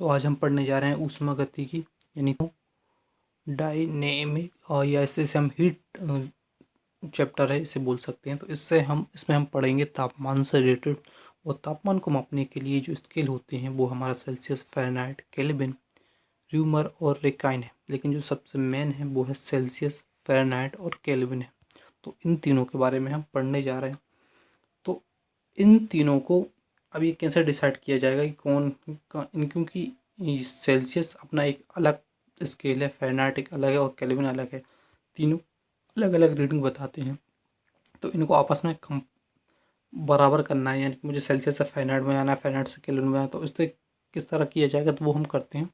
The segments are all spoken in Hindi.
तो आज हम पढ़ने जा रहे हैं ऊष्मागतिकी यानी डायनेमिक और या इसे हम हीट चैप्टर है इसे बोल सकते हैं। तो इसमें हम पढ़ेंगे तापमान से रिलेटेड, और तापमान को मापने के लिए जो स्केल होते हैं वो हमारा सेल्सियस, फ़ारेनहाइट, केल्विन, र्यूमर और रेकाइन है। लेकिन जो सबसे मेन है वो है सेल्सियस, फ़ारेनहाइट और केल्विन है। तो इन तीनों के बारे में हम पढ़ने जा रहे हैं। तो इन तीनों को अब ये कैसे डिसाइड किया जाएगा कि क्योंकि सेल्सियस अपना एक अलग स्केल है, फ़ारेनहाइट एक अलग है और केल्विन अलग है। तीनों अलग अलग रीडिंग बताते हैं। तो इनको आपस में बराबर करना है, यानी कि मुझे सेल्सियस से फ़ारेनहाइट में आना है, फ़ारेनहाइट से केल्विन में आना है। तो इससे किस तरह किया जाएगा तो वो हम करते हैं।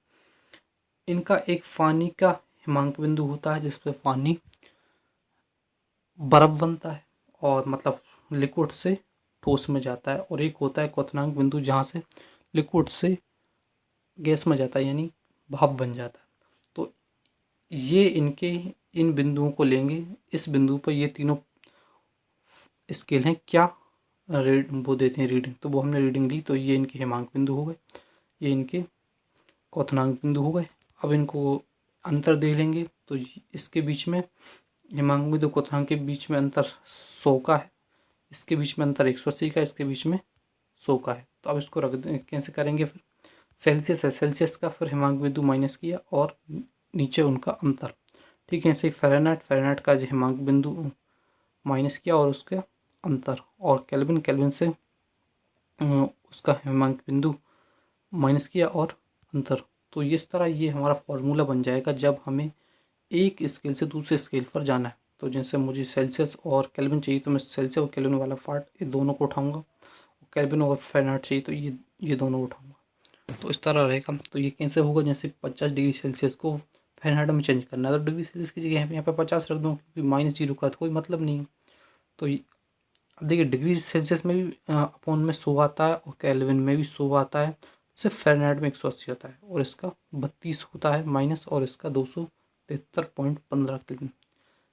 इनका एक फ़ानी का हिमांक बिंदु होता है जिस पे फ़ानी बर्फ़ बनता है और मतलब लिक्विड से ठोस में जाता है, और एक होता है क्वथनांक बिंदु जहाँ से लिक्विड से गैस में जाता है यानी भाप बन जाता है। तो ये इन बिंदुओं को लेंगे। इस बिंदु पर ये तीनों स्केल हैं, क्या वो देते हैं रीडिंग, तो वो हमने रीडिंग ली। तो ये इनके हिमांक बिंदु हो गए, ये इनके क्वथनांक बिंदु हो गए। अब इनको अंतर दे लेंगे। तो इसके बीच में हिमांक बिंदु क्वथनांक के बीच में अंतर 100 का है, इसके बीच में अंतर 180 का है, इसके बीच में 100 का है। तो अब इसको रख दें, कैसे करेंगे फिर। सेल्सियस है, सेल्सियस का फिर हिमांक बिंदु माइनस किया और नीचे उनका अंतर। ठीक है, ऐसे ही फ़ारेनहाइट का जो हिमांक बिंदु माइनस किया और उसका अंतर, और केल्विन, केल्विन से उसका हिमांक बिंदु माइनस किया और अंतर। तो इस तरह ये हमारा फॉर्मूला बन जाएगा जब हमें एक स्केल से दूसरे स्केल पर जाना है। तो जैसे मुझे सेल्सियस और केल्विन चाहिए तो मैं सेल्सियस और केल्विन वाला पार्ट ये दोनों को उठाऊंगा, केल्विन और फ़ारेनहाइट चाहिए तो ये दोनों उठाऊंगा। तो इस तरह रहेगा। तो ये कैसे होगा, जैसे 50 डिग्री सेल्सियस को फ़ारेनहाइट में चेंज करना है तो डिग्री सेल्सियस की जगह यहाँ पे 50 रख दूँ, क्योंकि -0 का तो कोई मतलब नहीं है। तो अब देखिए, डिग्री सेल्सियस में भी अपॉन में 100 आता है और केल्विन में भी 100 आता है, सिर्फ फ़ारेनहाइट में 180 आता है, और इसका 32 होता है माइनस, और इसका 273.15 केल्विन।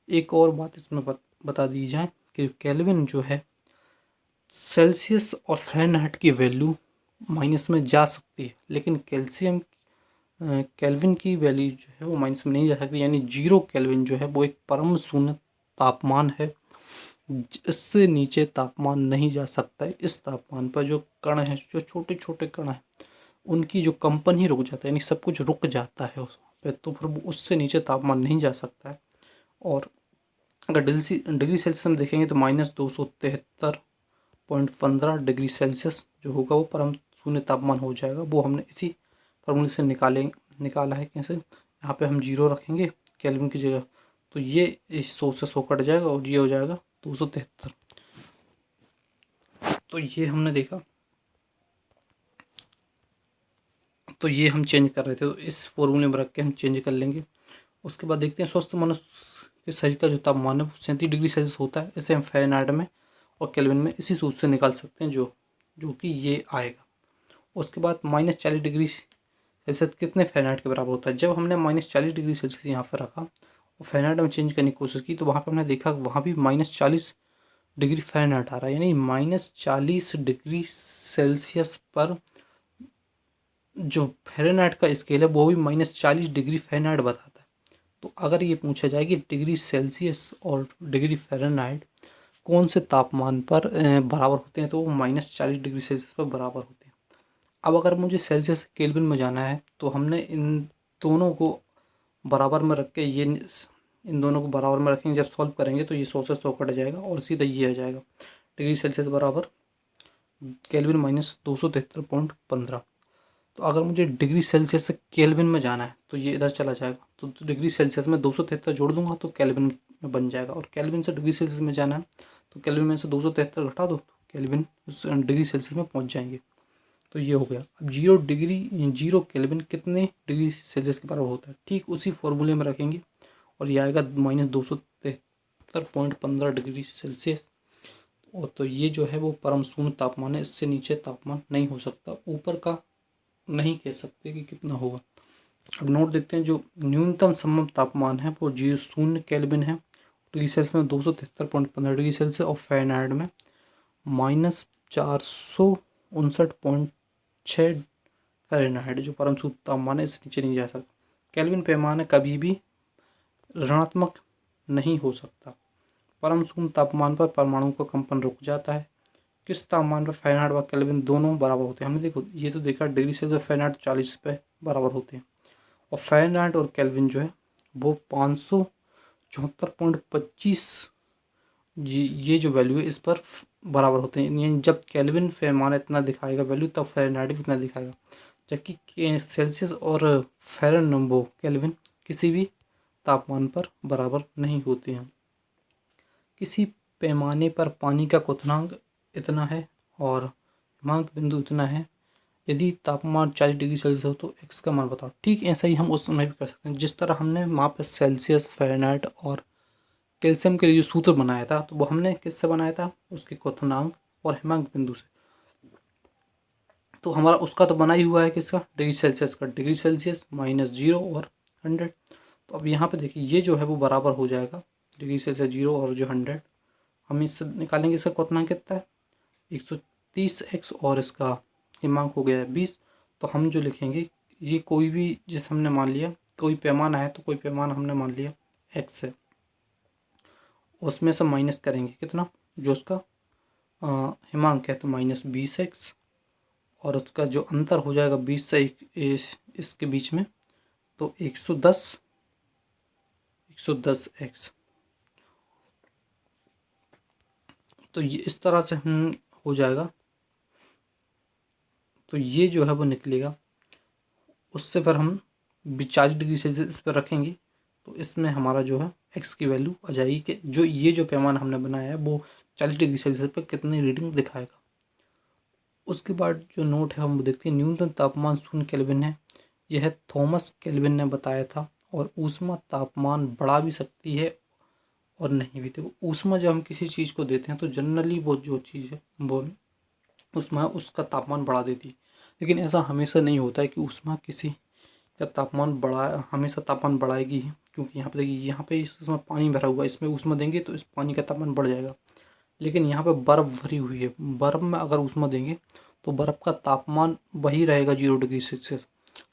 एक और बात इसमें बता दी जाए कि केल्विन जो है सेल्सियस और फ़ारेनहाइट की वैल्यू माइनस में जा सकती है, लेकिन केल्विन की वैल्यू जो है वो माइनस में नहीं जा सकती। यानी 0 केल्विन जो है वो एक परम शून्य तापमान है, इससे नीचे तापमान नहीं जा सकता है। इस तापमान पर जो कण है, जो छोटे छोटे कण हैं, उनकी जो कंपन ही रुक जाता है, यानी सब कुछ रुक जाता है उस पे। तो फिर वो उससे नीचे तापमान नहीं जा सकता है। और अगर डिग्री सेल्सियस में देखेंगे तो -273.15 डिग्री सेल्सियस जो होगा वो परम शून्य तापमान हो जाएगा। वो हमने इसी फॉर्मूले से निकाला है। कैसे, यहाँ पे हम 0 रखेंगे केल्विन की जगह, तो ये इस 100 से 100 कट जाएगा और ये हो जाएगा 273। तो ये हमने देखा, तो ये हम चेंज कर रहे थे, तो इस फॉर्मूले में रख के हम चेंज कर लेंगे। उसके बाद देखते हैं स्वस्थ मनुष्य के शरीर का जो तापमान है वो 37 डिग्री सेल्सियस होता है। इसे हम फ़ारेनहाइट में और केल्विन में इसी सूत्र से निकाल सकते हैं, जो कि ये आएगा। उसके बाद -40 डिग्री सेल्सियस कितने फ़ारेनहाइट के बराबर होता है। जब हमने -40 डिग्री सेल्सियस यहाँ पर रखा और फ़ारेनहाइट में चेंज करने की कोशिश की, तो वहाँ पर हमने देखा वहाँ भी -40 डिग्री फ़ारेनहाइट आ रहा है, यानी -40 डिग्री सेल्सियस पर जो फ़ारेनहाइट का स्केल है वो भी -40 डिग्री फ़ारेनहाइट बताता है। तो अगर ये पूछा जाए कि डिग्री सेल्सियस और डिग्री फ़ारेनहाइट कौन से तापमान पर बराबर होते हैं, तो वो -40 डिग्री सेल्सियस पर बराबर होते हैं। अब अगर मुझे सेल्सियस से केल्विन में जाना है तो हमने इन दोनों को बराबर में रख के इन दोनों को बराबर में रखेंगे। जब सॉल्व करेंगे तो ये 100 से 100 कट जाएगा और सीधा ये आ जाएगा, डिग्री सेल्सियस बराबर केल्विन -273.15। तो अगर मुझे डिग्री सेल्सियस से केल्विन में जाना है तो ये इधर चला जाएगा, तो डिग्री सेल्सियस में 273 जोड़ दूंगा तो केल्विन में बन जाएगा। और केल्विन से डिग्री सेल्सियस में जाना है तो केल्विन में से 273 घटा दो तो केल्विन उस डिग्री सेल्सियस में पहुंच जाएंगे। तो ये हो गया। अब 0 केल्विन कितने डिग्री सेल्सियस के बराबर होता है, ठीक उसी फॉर्मूले में रखेंगे और ये आएगा -273.15 डिग्री सेल्सियस। और तो ये जो है वो परम शून्य तापमान है, इससे नीचे तापमान नहीं हो सकता, ऊपर का नहीं कह सकते कि कितना होगा। अब नोट देखते हैं, जो न्यूनतम संभव तापमान है वो 0 केल्विन है, डिग्री सेल्सियस में 273.15 डिग्री सेल्सियस, और फ़ारेनहाइट में -459.6 फ़ारेनहाइट जो परम शुद्ध तापमान है, इससे नीचे नहीं जा सकता। केल्विन पैमाना कभी भी ऋणात्मक नहीं हो सकता। परम शून्य तापमान पर परमाणु का कंपन रुक जाता है। किस तापमान पर फ़ारेनहाइट व केल्विन दोनों बराबर होते हैं? हमने देखो ये तो देखा डिग्री सेल्सियस फ़ारेनहाइट 40 पे बराबर होते हैं, और फ़ारेनहाइट और केल्विन जो है वो 574.25 ये जो वैल्यू है इस पर बराबर होते हैं। यानी जब केल्विन पैमाना इतना दिखाएगा वैल्यू, तब फ़ारेनहाइट भी इतना दिखाएगा, जबकि सेल्सियस और फ़ारेनहाइट केल्विन किसी भी तापमान पर बराबर नहीं होते हैं। किसी पैमाने पर पानी का क्वथनांक इतना है और हिमांक बिंदु इतना है, यदि तापमान 40 डिग्री सेल्सियस हो तो x का मान बताओ। ठीक ऐसा ही हम उस समय भी कर सकते हैं। जिस तरह हमने वहाँ पे सेल्सियस, फ़ारेनहाइट और कैल्शियम के लिए जो सूत्र बनाया था, तो वो हमने किससे बनाया था? उसके क्वथनांक और हिमांक बिंदु से। तो हमारा उसका तो बना ही हुआ है किसका? डिग्री सेल्सियस का। डिग्री सेल्सियस -0 और 100। तो अब यहाँ पे देखिए ये जो है वो बराबर हो जाएगा डिग्री सेल्सियस 0 और जो 100। हम इससे निकालेंगे इसका क्वथनांक कितना है? 130x और इसका हिमांक हो गया है 20। तो हम जो लिखेंगे ये कोई भी जिस हमने मान लिया कोई पैमाना है, तो कोई पैमाना हमने मान लिया x है, उसमें से माइनस करेंगे कितना जो उसका हिमांक है, तो -20x, और उसका जो अंतर हो जाएगा 20 से इसके बीच में, तो 110x। तो ये इस तरह से हम हो जाएगा। तो ये जो है वो निकलेगा, उससे पर हम 40 डिग्री सेल्सियस इस पर रखेंगे, तो इसमें हमारा जो है x की वैल्यू आ जाएगी कि जो ये जो पैमाना हमने बनाया है वो 40 डिग्री सेल्सियस पर कितनी रीडिंग दिखाएगा। उसके बाद जो नोट है हम देखते हैं, न्यूनतम तापमान 0 केल्विन है। यह थॉमस केल्विन ने बताया था, और ऊष्मा तापमान बढ़ा भी सकती है और नहीं भी। देखो ऊष्मा जब हम किसी चीज़ को देते हैं तो जनरली वो जो चीज़ है वो ऊष्मा उसका तापमान बढ़ा देती है, लेकिन ऐसा हमेशा नहीं होता है कि ऊष्मा किसी का तापमान हमेशा तापमान बढ़ाएगी ही। क्योंकि यहाँ पे देखिए, यहाँ पे इसमें पानी भरा हुआ है, इसमें ऊष्मा देंगे तो इस पानी का तापमान बढ़ जाएगा। लेकिन यहाँ पे बर्फ़ भरी हुई है, बर्फ़ में अगर ऊष्मा देंगे तो बर्फ़ का तापमान वही रहेगा 0 डिग्री सेल्सियस।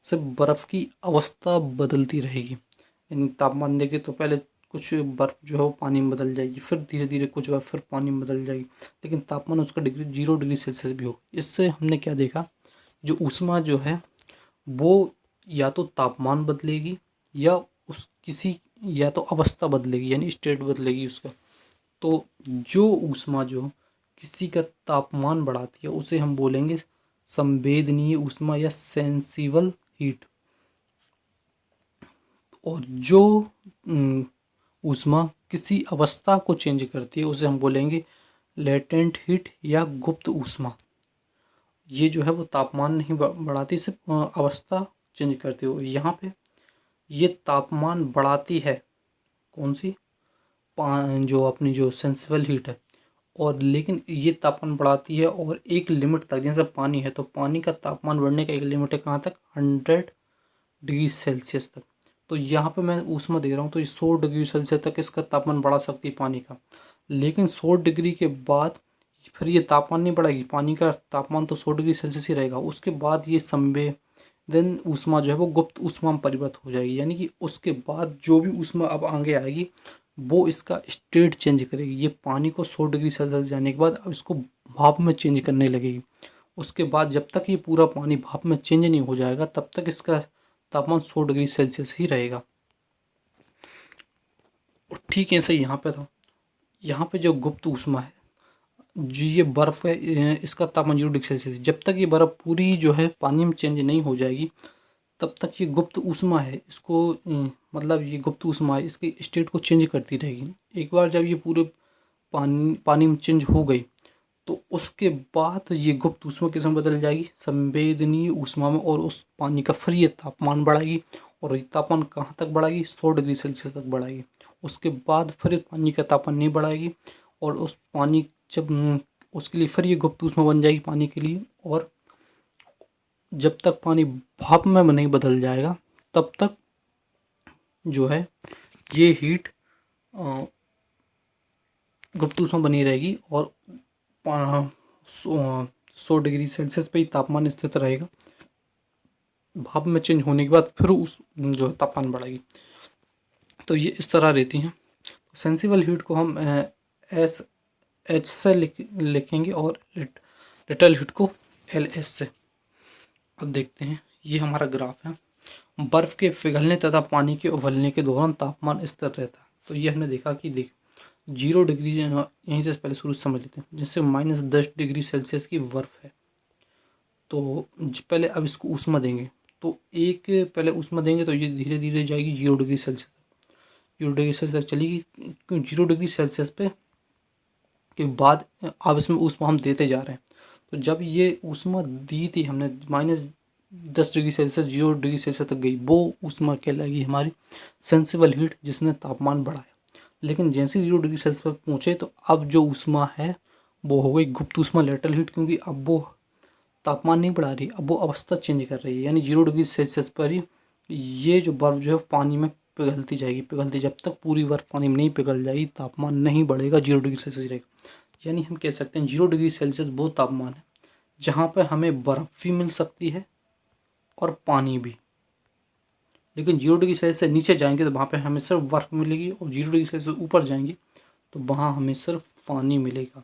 सिर्फ बर्फ़ की अवस्था बदलती रहेगी। यानी तापमान देंगे तो पहले कुछ बर्फ़ जो है वो पानी में बदल जाएगी, फिर धीरे धीरे कुछ बर्फ़ फिर पानी में बदल जाएगी, लेकिन तापमान उसका 0 डिग्री सेल्सियस भी होगा। इससे हमने क्या देखा, जो ऊष्मा जो है वो या तो तापमान बदलेगी या या तो अवस्था बदलेगी, यानी स्टेट बदलेगी उसका। तो जो ऊष्मा जो किसी का तापमान बढ़ाती है उसे हम बोलेंगे संवेदनीय ऊष्मा या सेंसिबल हीट। और जो ऊष्मा किसी अवस्था को चेंज करती है उसे हम बोलेंगे लेटेंट हीट या गुप्त ऊष्मा। ये जो है वो तापमान नहीं बढ़ाती, सिर्फ अवस्था चेंज करती है। यहाँ पे ये तापमान बढ़ाती है, कौन सी? जो अपनी जो सेंसिबल हीट है, और लेकिन ये तापमान बढ़ाती है और एक लिमिट तक। जैसे पानी है तो पानी का तापमान बढ़ने का एक लिमिट है, कहाँ तक? 100 डिग्री सेल्सियस तक। तो यहाँ पे मैं ऊष्मा दे रहा हूँ तो ये 100 डिग्री सेल्सियस तक इसका तापमान बढ़ा सकती है पानी का, लेकिन 100 डिग्री के बाद फिर ये तापमान नहीं बढ़ेगी। पानी का तापमान तो 100 डिग्री सेल्सियस ही रहेगा। उसके बाद ये संवेदन ऊष्मा जो है वो गुप्त ऊष्मा में परिवर्तित हो जाएगी, यानी कि उसके बाद जो भी ऊष्मा अब आगे आएगी वो इसका स्टेट चेंज करेगी। ये पानी को 100 डिग्री सेल्सियस जाने के बाद अब इसको भाप में चेंज करने लगेगी। उसके बाद जब तक ये पूरा पानी भाप में चेंज नहीं हो जाएगा तब तक इसका तापमान 100 डिग्री सेल्सियस ही रहेगा। और ठीक ऐसे यहाँ पे था, यहाँ पे जो गुप्त ऊष्मा है, जो ये बर्फ़ है, इसका तापमान 0 डिग्री सेल्सियस। जब तक ये बर्फ़ पूरी जो है पानी में चेंज नहीं हो जाएगी तब तक ये गुप्त ऊष्मा है, इसको मतलब ये गुप्त ऊष्मा है, इसकी स्टेट को चेंज करती रहेगी। एक बार जब ये पूरे पानी में चेंज हो गई तो उसके बाद ये गुप्त ऊष्मा किस में बदल जाएगी? संवेदनीय ऊष्मा में, और उस पानी का फिर ये तापमान बढ़ाएगी। और ये तापमान कहाँ तक बढ़ाएगी? 100 डिग्री सेल्सियस तक बढ़ाएगी। उसके बाद फिर पानी का तापमान नहीं बढ़ाएगी, और उस पानी जब उसके लिए फिर ये गुप्त ऊष्मा बन जाएगी पानी के लिए। और जब तक पानी भाप में नहीं बदल जाएगा तब तक जो है ये हीट गुप्त ऊष्मा बनी रहेगी, और 100 डिग्री सेल्सियस पे ही तापमान स्थित रहेगा। भाप में चेंज होने के बाद फिर उस जो है तापमान बढ़ेगी। तो ये इस तरह रहती हैं। सेंसिबल हीट को हम एस एच से लिखेंगे और लिटल हीट को एल एस से। अब देखते हैं, ये हमारा ग्राफ है। बर्फ़ के पिघलने तथा पानी के उबलने के दौरान तापमान स्थिर रहता है। तो ये हमने देखा कि 0 डिग्री, यहीं से पहले शुरू से समझ लेते हैं, जैसे -10 डिग्री सेल्सियस की बर्फ़ है। तो पहले अब इसको ऊष्मा देंगे, तो एक पहले ऊष्मा देंगे तो ये धीरे धीरे जाएगी 0 डिग्री सेल्सियस। 0 डिग्री सेल्सियस चलेगी, क्यों 0 डिग्री सेल्सियस पे के बाद अब इसमें ऊष्मा हम देते जा रहे हैं। तो जब ये ऊष्मा दी थी हमने -10 डिग्री सेल्सियस 0 डिग्री सेल्सियस तक गई, वो ऊष्मा कहलाएगी हमारी सेंसिबल हीट, जिसने तापमान बढ़ाया। लेकिन जैसे 0 डिग्री सेल्सियस पर पहुँचे तो अब जो ऊष्मा है वो हो गई गुप्त ऊष्मा, लेटल हीट, क्योंकि अब वो तापमान नहीं बढ़ा रही, अब वो अवस्था चेंज कर रही है। यानी 0 डिग्री सेल्सियस पर ही ये जो बर्फ़ जो है पानी में पिघलती जाएगी, पिघलती, जब तक पूरी बर्फ़ पानी में नहीं पिघल जाएगी तापमान नहीं बढ़ेगा, 0 डिग्री सेल्सियस रहेगा। यानी हम कह सकते हैं 0 डिग्री सेल्सियस वो तापमान है जहाँ पर हमें बर्फ़ भी मिल सकती है और पानी भी। लेकिन 0 डिग्री सेल्सियस से नीचे जाएंगे तो वहाँ पे हमें सिर्फ बर्फ़ मिलेगी, और 0 डिग्री सेल्सियस से ऊपर जाएंगे तो वहाँ हमें सिर्फ पानी मिलेगा।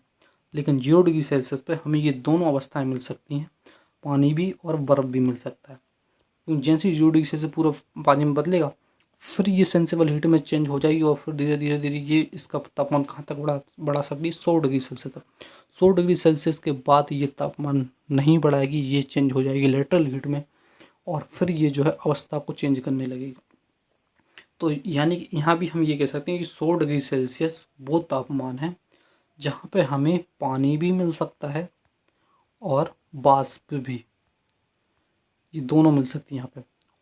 लेकिन 0 डिग्री सेल्सियस पे हमें ये दोनों अवस्थाएं मिल सकती हैं, पानी भी और बर्फ़ भी मिल सकता है। क्योंकि जैसे ही 0 डिग्री सेल्सियस पूरा पानी में बदलेगा, फिर ये सेंसिबल हीट में चेंज हो जाएगी, और फिर धीरे धीरे धीरे ये इसका तापमान कहाँ तक बढ़ा सकती है, 100 डिग्री सेल्सियस तक। 100 डिग्री सेल्सियस के बाद ये तापमान नहीं बढ़ाएगी, ये चेंज हो जाएगी लेटरल हीट में, और फिर ये जो है अवस्था को चेंज करने लगेगी। तो यानी कि यहाँ भी हम ये कह सकते हैं कि 100 डिग्री सेल्सियस वो तापमान है जहाँ पे हमें पानी भी मिल सकता है और वाष्प भी, ये दोनों मिल सकती है यहाँ पे।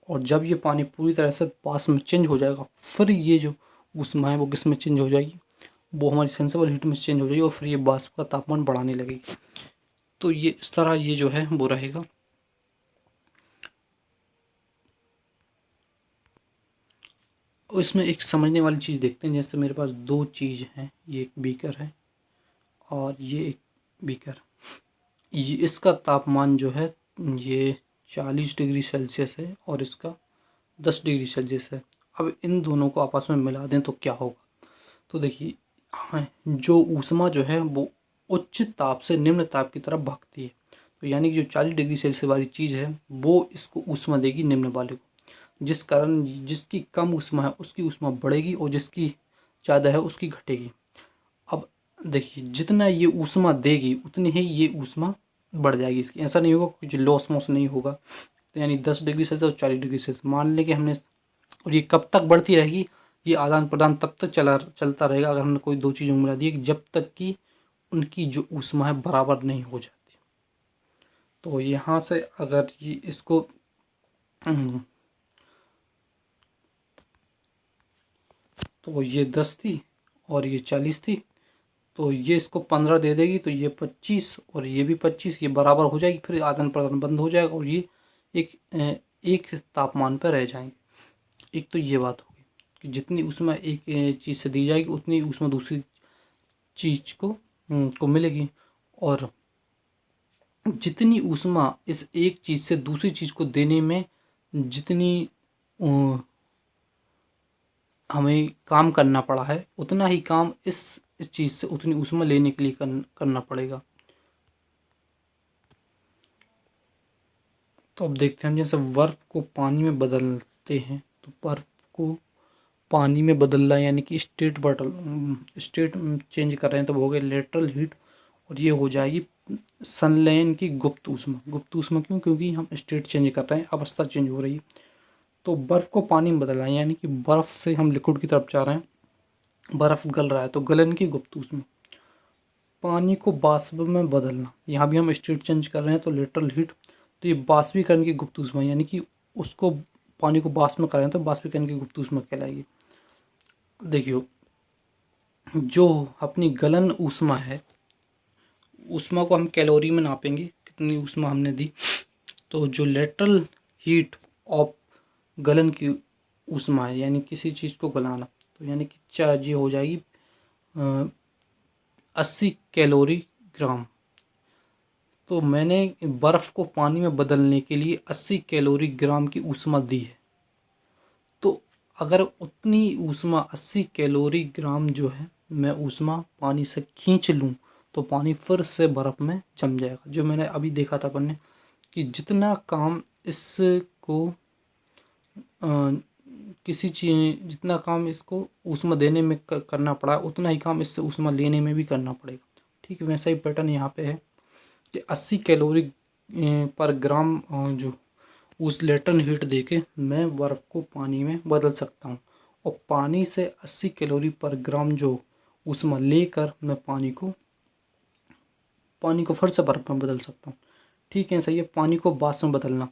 और जब ये पानी पूरी तरह से वाष्प में चेंज हो जाएगा, फिर ये जो ऊष्मा है वो किस में चेंज हो जाएगी, वो हमारी सेंसिबल हीट में चेंज हो जाएगी, और फिर ये वाष्प का तापमान बढ़ाने लगेगी। तो ये इस तरह ये जो है वो रहेगा। और इसमें एक समझने वाली चीज़ देखते हैं, जैसे मेरे पास दो चीज़ हैं, ये एक बीकर है और ये एक बीकर। ये इसका तापमान जो है ये 40 डिग्री सेल्सियस है और इसका 10 डिग्री सेल्सियस है। अब इन दोनों को आपस में मिला दें तो क्या होगा। तो देखिए, हाँ, जो ऊष्मा जो है वो उच्च ताप से निम्न ताप की तरफ भागती है। तो यानी कि जो 40 डिग्री सेल्सियस वाली चीज़ है वो इसको ऊष्मा देगी निम्न वाले को, जिस कारण जिसकी कम ऊष्मा है उसकी ऊष्मा बढ़ेगी और जिसकी ज़्यादा है उसकी घटेगी। अब देखिए, जितना ये ऊष्मा देगी उतनी ही ये ऊष्मा बढ़ जाएगी इसकी। ऐसा नहीं होगा कुछ लॉस मॉस नहीं होगा। तो यानी 10 डिग्री सेल्सियस और 40 डिग्री सेल्सियस मान लें कि हमने, और ये कब तक बढ़ती रहेगी, ये आदान प्रदान तब तक चलता रहेगा अगर हमने कोई दो चीज़ों को मिला दी, जब तक कि उनकी जो ऊष्मा है बराबर नहीं हो जाती। तो यहाँ से अगर ये इसको तो ये 10 थी और ये 40 थी, तो ये इसको 15 दे देगी, तो ये 25 और ये भी 25, ये बराबर हो जाएगी, फिर आदान प्रदान बंद हो जाएगा और ये एक तापमान पर रह जाएंगे। एक तो ये बात होगी कि जितनी ऊष्मा एक चीज़ से दी जाएगी उतनी ऊष्मा दूसरी चीज़ को मिलेगी, और जितनी ऊष्मा इस एक चीज़ से दूसरी चीज़ को देने में जितनी हमें काम करना पड़ा है, उतना ही काम इस चीज़ से उतनी ऊष्मा लेने के लिए करना पड़ेगा। तो अब देखते हैं, जैसे बर्फ़ को पानी में बदलते हैं, तो बर्फ़ को पानी में बदलना यानी कि स्टेट चेंज कर रहे हैं, तो वो हो गए लेटरल हीट, और ये हो जाएगी संलयन की गुप्त ऊष्मा। गुप्त ऊष्मा क्यों, क्योंकि हम स्टेट चेंज कर रहे हैं, अवस्था चेंज हो रही है। तो बर्फ़ को पानी में बदलना यानी कि बर्फ़ से हम लिक्विड की तरफ जा रहे हैं, बर्फ़ गल रहा है तो गलन की गुप्त ऊष्मा। पानी को वाष्प में बदलना, यहाँ भी हम स्टेट चेंज कर रहे हैं तो लेटरल हीट, तो ये वाष्पीकरण की गुप्त ऊष्मा, यानी कि उसको पानी को वाष्प में कर रहे हैं तो वाष्पीकरण की गुप्त ऊष्मा कहलाएगी। देखियो, जो अपनी गलन ऊष्मा है, ऊष्मा को हम कैलोरी में नापेंगे कितनी ऊष्मा हमने दी। तो जो लेटरल हीट ऑफ गलन की ऊष्मा है, यानी किसी चीज़ को गलाना, तो यानी कि चार्ज ये हो जाएगी 80 कैलोरी ग्राम। तो मैंने बर्फ़ को पानी में बदलने के लिए 80 कैलोरी ग्राम की ऊष्मा दी है। तो अगर उतनी ऊष्मा 80 कैलोरी ग्राम जो है मैं ऊष्मा पानी से खींच लूँ तो पानी फिर से बर्फ़ में जम जाएगा। जो मैंने अभी देखा था अपन ने कि जितना काम इसको किसी चीज़ जितना काम इसको ऊष्मा देने में करना पड़ा उतना ही काम इससे ऊष्मा लेने में भी करना पड़ेगा। ठीक है, वैसा ही पैटर्न यहाँ पे है कि 80 कैलोरी पर ग्राम जो उस लेटन हीट देके मैं बर्फ़ को पानी में बदल सकता हूँ और पानी से 80 कैलोरी पर ग्राम जो ऊष्मा लेकर मैं पानी को फिर से बर्फ़ में बदल सकता हूँ। ठीक है, सही है। पानी को वाष्प में बदलना,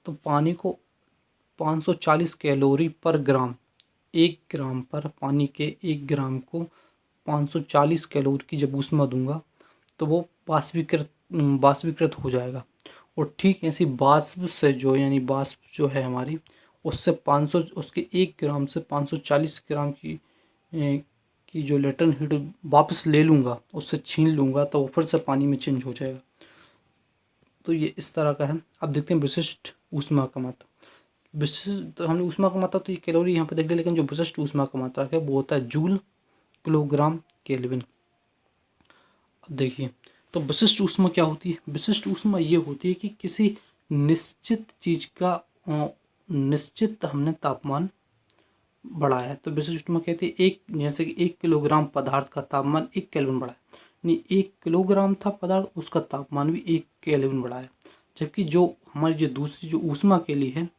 तो पानी को 540 कैलोरी पर ग्राम, 1 ग्राम पर पानी के 1 ग्राम को 540 कैलोरी की जब ऊष्मा दूंगा तो वो वाष्पीकृत हो जाएगा। और ठीक ऐसी वाष्प से जो यानी वाष्प जो है हमारी उससे 500 उसके 1 ग्राम से 540 ग्राम की जो लेटन हीट वापस ले लूँगा, उससे छीन लूँगा तो वो फिर से पानी में चेंज हो जाएगा। तो ये इस तरह का है। अब देखते हैं विशिष्ट ऊष्मा का मात्रा। विशिष्ट तो हमने ऊष्मा का मात्रा तो ये कैलोरी यहाँ पे देख लिया, लेकिन जो विशिष्ट ऊष्मा का मात्रा है वो होता है जूल किलोग्राम केल्विन। अब देखिए, तो विशिष्ट ऊष्मा क्या होती है? विशिष्ट ऊष्मा ये होती है कि किसी निश्चित चीज़ का निश्चित हमने तापमान बढ़ाया है तो विशिष्ट ऊष्मा कहती है एक, जैसे कि 1 किलोग्राम पदार्थ का तापमान 1 केल्विन बढ़ा है, यानी 1 किलोग्राम था पदार्थ उसका तापमान भी 1 केल्विन बढ़ा है। जबकि जो हमारी जो दूसरी जो ऊष्मा के लिए है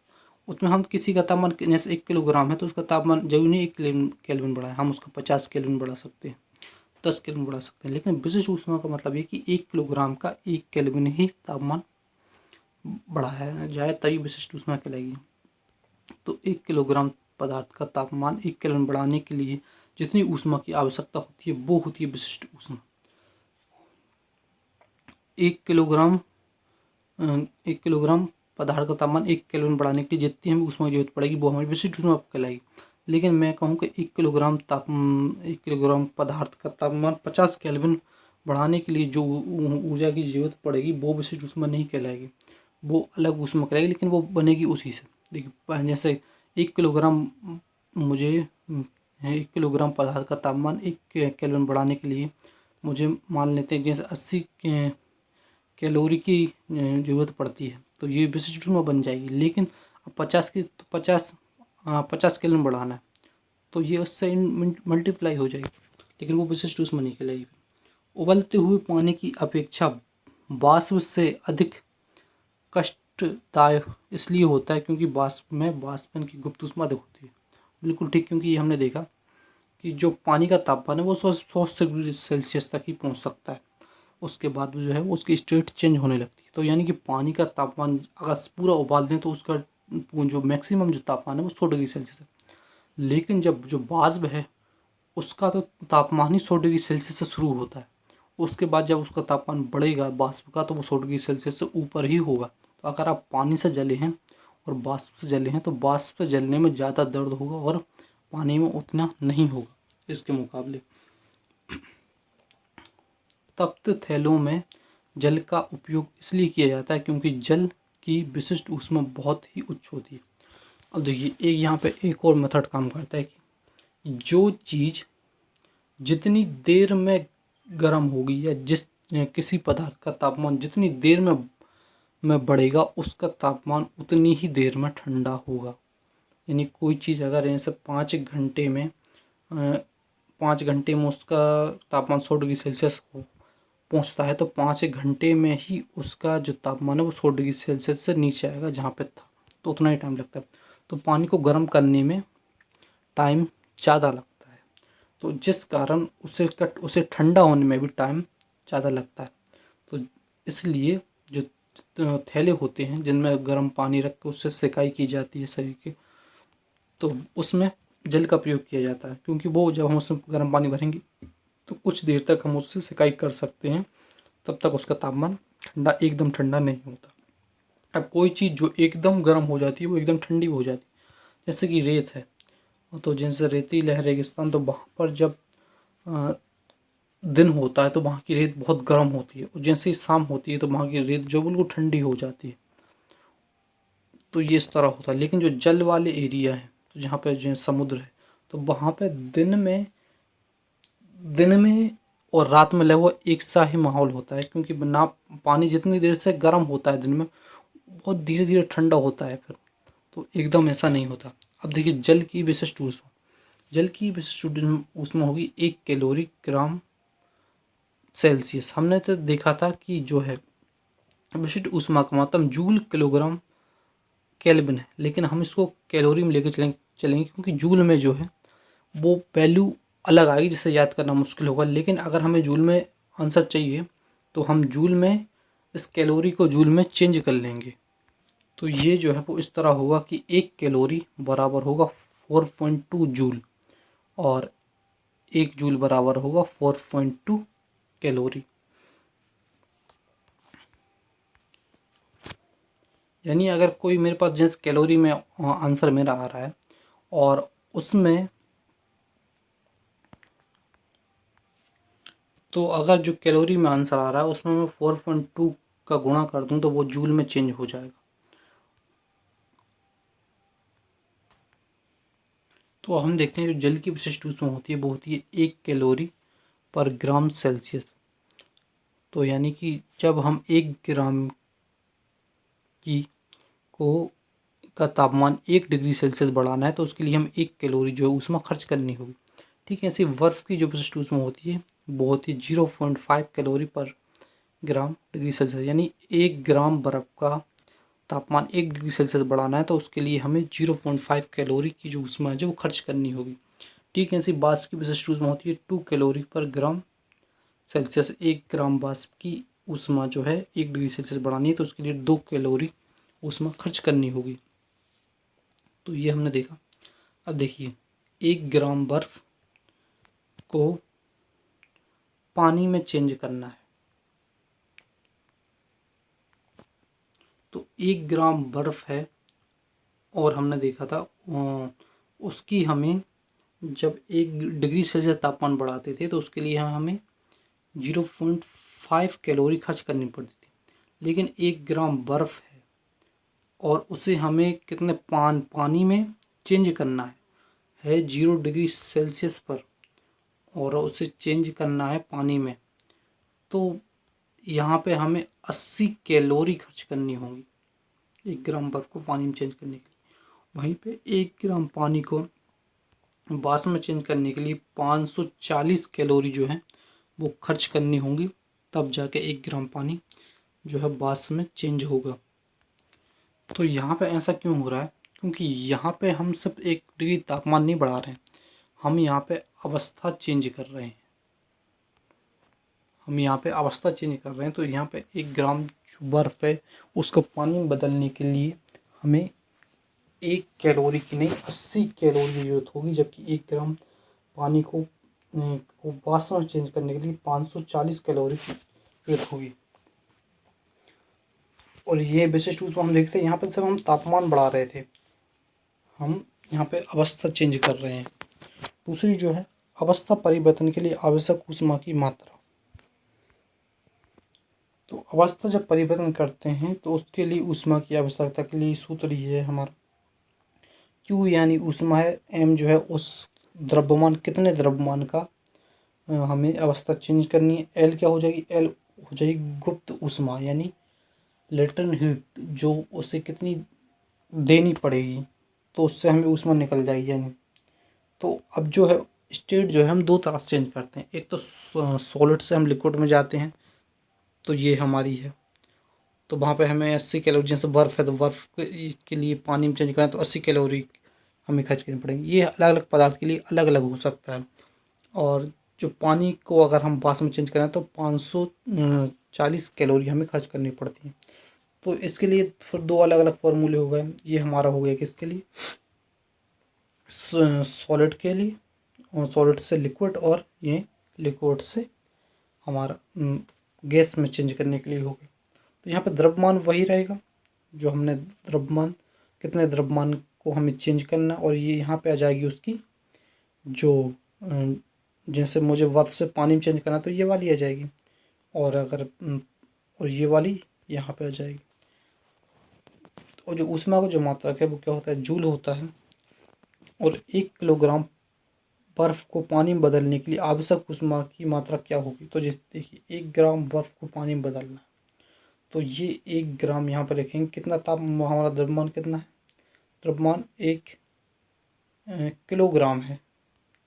उसमें हम किसी का तापमान जैसे 1 किलोग्राम है तो उसका तापमान जरूरी नहीं 1 केल्विन बढ़ा है, हम उसका 50 केल्विन बढ़ा सकते हैं, 10 केल्विन बढ़ा सकते हैं। लेकिन विशिष्ट ऊष्मा का मतलब ये कि 1 किलोग्राम का 1 केल्विन ही तापमान बढ़ाया जाए तभी विशिष्ट ऊष्मा कहलाएगी। तो 1 किलोग्राम पदार्थ का तापमान 1 केल्विन बढ़ाने के लिए जितनी ऊष्मा की आवश्यकता होती है वो होती है विशिष्ट ऊष्मा। 1 किलोग्राम 1 किलोग्राम पदार्थ का तापमान 1 केल्विन बढ़ाने के लिए जितनी हमें ऊष्मा की जरूरत पड़ेगी वो हमारी विशिष्ट ऊष्मा कहलाएगी। लेकिन मैं कहूँ कि 1 किलोग्राम पदार्थ का तापमान 50 केल्विन बढ़ाने के लिए जो ऊर्जा की जरूरत पड़ेगी वो विशिष्ट ऊष्मा नहीं कहलाएगी, वो अलग ऊष्मा कहलाएगी, लेकिन वो बनेगी उसी से। देखिए जैसे 1 किलोग्राम मुझे 1 किलोग्राम पदार्थ का तापमान 1 केल्विन बढ़ाने के लिए मुझे मान लेते हैं जैसे 80 कैलोरी की ज़रूरत पड़ती है तो ये विशिष्ट ऊष्मा बन जाएगी। लेकिन अब 50 की तो 50 केल्विन बढ़ाना है तो ये उससे मल्टीप्लाई हो जाएगी, लेकिन वो विशिष्ट ऊष्मा नहीं कहलाएगी। उबलते हुए पानी की अपेक्षा वाष्प से अधिक कष्टदायक इसलिए होता है क्योंकि वाष्प में वाष्पन की गुप्त ऊष्मा अधिक होती है। बिल्कुल ठीक, क्योंकि हमने देखा कि जो पानी का तापमान है वो 100 डिग्री सेल्सियस तक ही पहुंच सकता है, उसके बाद जो है वो उसकी स्टेट चेंज होने लगती है। तो यानी कि पानी का तापमान अगर पूरा उबाल दें तो उसका जो मैक्सिमम जो तापमान है वो 100 डिग्री सेल्सियस है। लेकिन जब जो वाष्प है उसका तो तापमान ही 100 डिग्री सेल्सियस से शुरू होता है, उसके बाद जब उसका तापमान बढ़ेगा वाष्प का तो वो 100 डिग्री सेल्सियस से ऊपर ही होगा। तो अगर आप पानी से जले हैं और वाष्प से जले हैं तो वाष्प से जलने में ज़्यादा दर्द होगा और पानी में उतना नहीं होगा इसके मुकाबले। तप्त थैलों में जल का उपयोग इसलिए किया जाता है क्योंकि जल की विशिष्ट ऊष्मा बहुत ही उच्च होती है। अब देखिए एक यहाँ पे एक और मेथड काम करता है कि जो चीज़ जितनी देर में गर्म होगी या जिस किसी पदार्थ का तापमान जितनी देर में बढ़ेगा उसका तापमान उतनी ही देर में ठंडा होगा। यानी कोई चीज़ अगर जैसे 5 घंटे में उसका तापमान 100 डिग्री सेल्सियस पहुंचता है तो 5 घंटे में ही उसका जो तापमान है वो 100 डिग्री सेल्सियस से नीचे आएगा जहाँ पे था, तो उतना ही टाइम लगता है। तो पानी को गर्म करने में टाइम ज़्यादा लगता है, तो जिस कारण उसे ठंडा होने में भी टाइम ज़्यादा लगता है। तो इसलिए जो थैले होते हैं जिनमें गर्म पानी रख के उससे सिकाई की जाती है शरीर के, तो उसमें जल का प्रयोग किया जाता है क्योंकि वो जब हम उसमें गर्म पानी भरेंगे तो कुछ देर तक हम उससे सिकाई कर सकते हैं, तब तक उसका तापमान एकदम ठंडा नहीं होता। अब कोई चीज़ जो एकदम गर्म हो जाती है वो एकदम ठंडी हो जाती है, जैसे कि रेत है, तो जैसे रेतीला है रेगिस्तान, तो वहाँ पर जब दिन होता है तो वहाँ की रेत बहुत गर्म होती है, और जैसे ही शाम होती है तो वहाँ की रेत जो बिल्कुल ठंडी हो जाती है। तो ये इस तरह होता है। लेकिन जो जल वाले एरिया है, तो जहाँ पे जो समुद्र है, तो वहाँ पे दिन में और रात में लगभग एक सा ही माहौल होता है, क्योंकि ना पानी जितनी देर से गर्म होता है दिन में, बहुत धीरे धीरे ठंडा होता है फिर। तो एकदम ऐसा नहीं होता। अब देखिए, जल की विशिष्ट ऊष्मा होगी 1 कैलोरी ग्राम सेल्सियस। हमने तो देखा था कि जो है विशिष्ट ऊष्मा का मतलब जूल किलोग्राम केल्विन है, लेकिन हम इसको कैलोरी में लेके चलेंगे, क्योंकि जूल में जो है वो वैल्यू अलग आएगी, जिसे याद करना मुश्किल होगा। लेकिन अगर हमें जूल में आंसर चाहिए तो हम जूल में इस कैलोरी को जूल में चेंज कर लेंगे। तो ये जो है वो इस तरह होगा कि 1 कैलोरी बराबर होगा 4.2 जूल, और 1 जूल बराबर होगा 4.2 कैलोरी। यानी अगर कोई मेरे पास जिस कैलोरी में आंसर मेरा आ रहा है, और उसमें तो अगर जो कैलोरी में आंसर आ रहा है उसमें मैं 4.2 का गुणा कर दूं तो वो जूल में चेंज हो जाएगा। तो हम देखते हैं जो जल की विशिष्ट ऊष्मा होती है वो होती है 1 कैलोरी पर ग्राम सेल्सियस। तो यानी कि जब हम 1 ग्राम की को का तापमान 1 डिग्री सेल्सियस बढ़ाना है तो उसके लिए हम 1 कैलोरी जो है ऊष्मा खर्च करनी होगी। ठीक है, ऐसे बर्फ़ की जो विशिष्ट ऊष्मा होती है वो होती है 0.5 कैलोरी पर ग्राम डिग्री सेल्सियस। यानी 1 ग्राम बर्फ़ का तापमान 1 डिग्री सेल्सियस बढ़ाना है तो उसके लिए हमें 0.5 कैलोरी की जो ऊष्मा है जो वो खर्च करनी होगी। ठीक है, ऐसी वाष्प की विशिष्ट ऊष्मा होती है 2 कैलोरी पर ग्राम सेल्सियस। 1 ग्राम वाष्प की ऊष्मा जो है 1 डिग्री सेल्सियस बढ़ानी है तो उसके लिए 2 कैलोरी ऊष्मा खर्च करनी होगी। तो ये हमने देखा। अब देखिए, 1 ग्राम बर्फ को पानी में चेंज करना है, तो 1 ग्राम बर्फ है, और हमने देखा था उसकी हमें जब 1 डिग्री सेल्सियस तापमान बढ़ाते थे तो उसके लिए हमें 0.5 कैलोरी खर्च करनी पड़ती थी। लेकिन 1 ग्राम बर्फ है और उसे हमें कितने पानी में चेंज करना है 0 डिग्री सेल्सियस पर, और उसे चेंज करना है पानी में। तो यहाँ पे हमें 80 कैलोरी खर्च करनी होगी 1 ग्राम बर्फ को पानी में चेंज करने के लिए। वहीं पे 1 ग्राम पानी को वाष्प में चेंज करने के लिए 540 कैलोरी जो है वो खर्च करनी होंगी, तब जाके 1 ग्राम पानी जो है वाष्प में चेंज होगा। तो यहाँ पे ऐसा क्यों हो रहा है? क्योंकि यहाँ पे हम सिर्फ 1 डिग्री तापमान नहीं बढ़ा रहे हैं, हम यहाँ पे अवस्था चेंज कर रहे हैं। तो यहाँ पे 1 ग्राम जो बर्फ़ है उसको पानी में बदलने के लिए हमें 1 कैलोरी की नहीं 80 कैलोरी की जरूरत होगी, जबकि 1 ग्राम पानी को वाष्प में चेंज करने के लिए 540 कैलोरी की जरूरत होगी। और ये विशिष्ट ऊष्मा हम देखते हैं, यहाँ पर सिर्फ हम तापमान बढ़ा रहे थे, हम यहाँ पे अवस्था चेंज कर रहे हैं। दूसरी जो है अवस्था परिवर्तन के लिए आवश्यक ऊष्मा की मात्रा। तो अवस्था जब परिवर्तन करते हैं तो उसके लिए ऊष्मा की आवश्यकता के लिए सूत्र ये है हमारा, Q यानी ऊष्मा है, M जो है उस द्रव्यमान कितने द्रव्यमान का हमें अवस्था चेंज करनी है। L क्या हो जाएगी? L हो जाएगी गुप्त ऊष्मा, यानी लेटेंट हीट, जो उसे कितनी देनी पड़ेगी तो उससे हमें ऊष्मा निकल जाएगी। यानी तो अब जो है स्टेट जो है हम दो तरह से चेंज करते हैं, एक तो सॉलिड से हम लिक्विड में जाते हैं, तो ये हमारी है। तो वहाँ पे हमें 80 कैलोरी, जैसे बर्फ़ है तो बर्फ़ के लिए पानी में चेंज करें तो 80 कैलोरी हमें खर्च करनी पड़ेगी। ये अलग अलग पदार्थ के लिए अलग अलग हो सकता है। और जो पानी को अगर हम वाष्प में चेंज करें तो 540 कैलोरी हमें खर्च करनी पड़ती है। तो इसके लिए फिर दो अलग अलग फार्मूले हो गए। ये हमारा हो गया किसके लिए? सॉलिड के लिए, और सॉलिड से लिक्विड, और ये लिक्विड से हमारा गैस में चेंज करने के लिए हो गया। तो यहाँ पे द्रव्यमान वही रहेगा जो हमने द्रव्यमान, कितने द्रव्यमान को हमें चेंज करना, और ये यहाँ पे आ जाएगी उसकी जो जैसे मुझे बर्फ़ से पानी में चेंज करना है तो ये वाली आ जाएगी, और अगर और ये वाली यहाँ पे आ जाएगी। और जो ऊष्मा का जो मात्रक है वो क्या होता है, जूल होता है। और 1 किलोग्राम बर्फ़ को पानी में बदलने के लिए आवश्यक ऊष्मा की मात्रा क्या होगी। तो जैसे देखिए 1 ग्राम बर्फ़ को पानी में बदलना है, तो ये 1 ग्राम यहाँ पर रखेंगे। कितना ताप हमारा द्रव्यमान कितना है, द्रव्यमान 1 किलोग्राम है,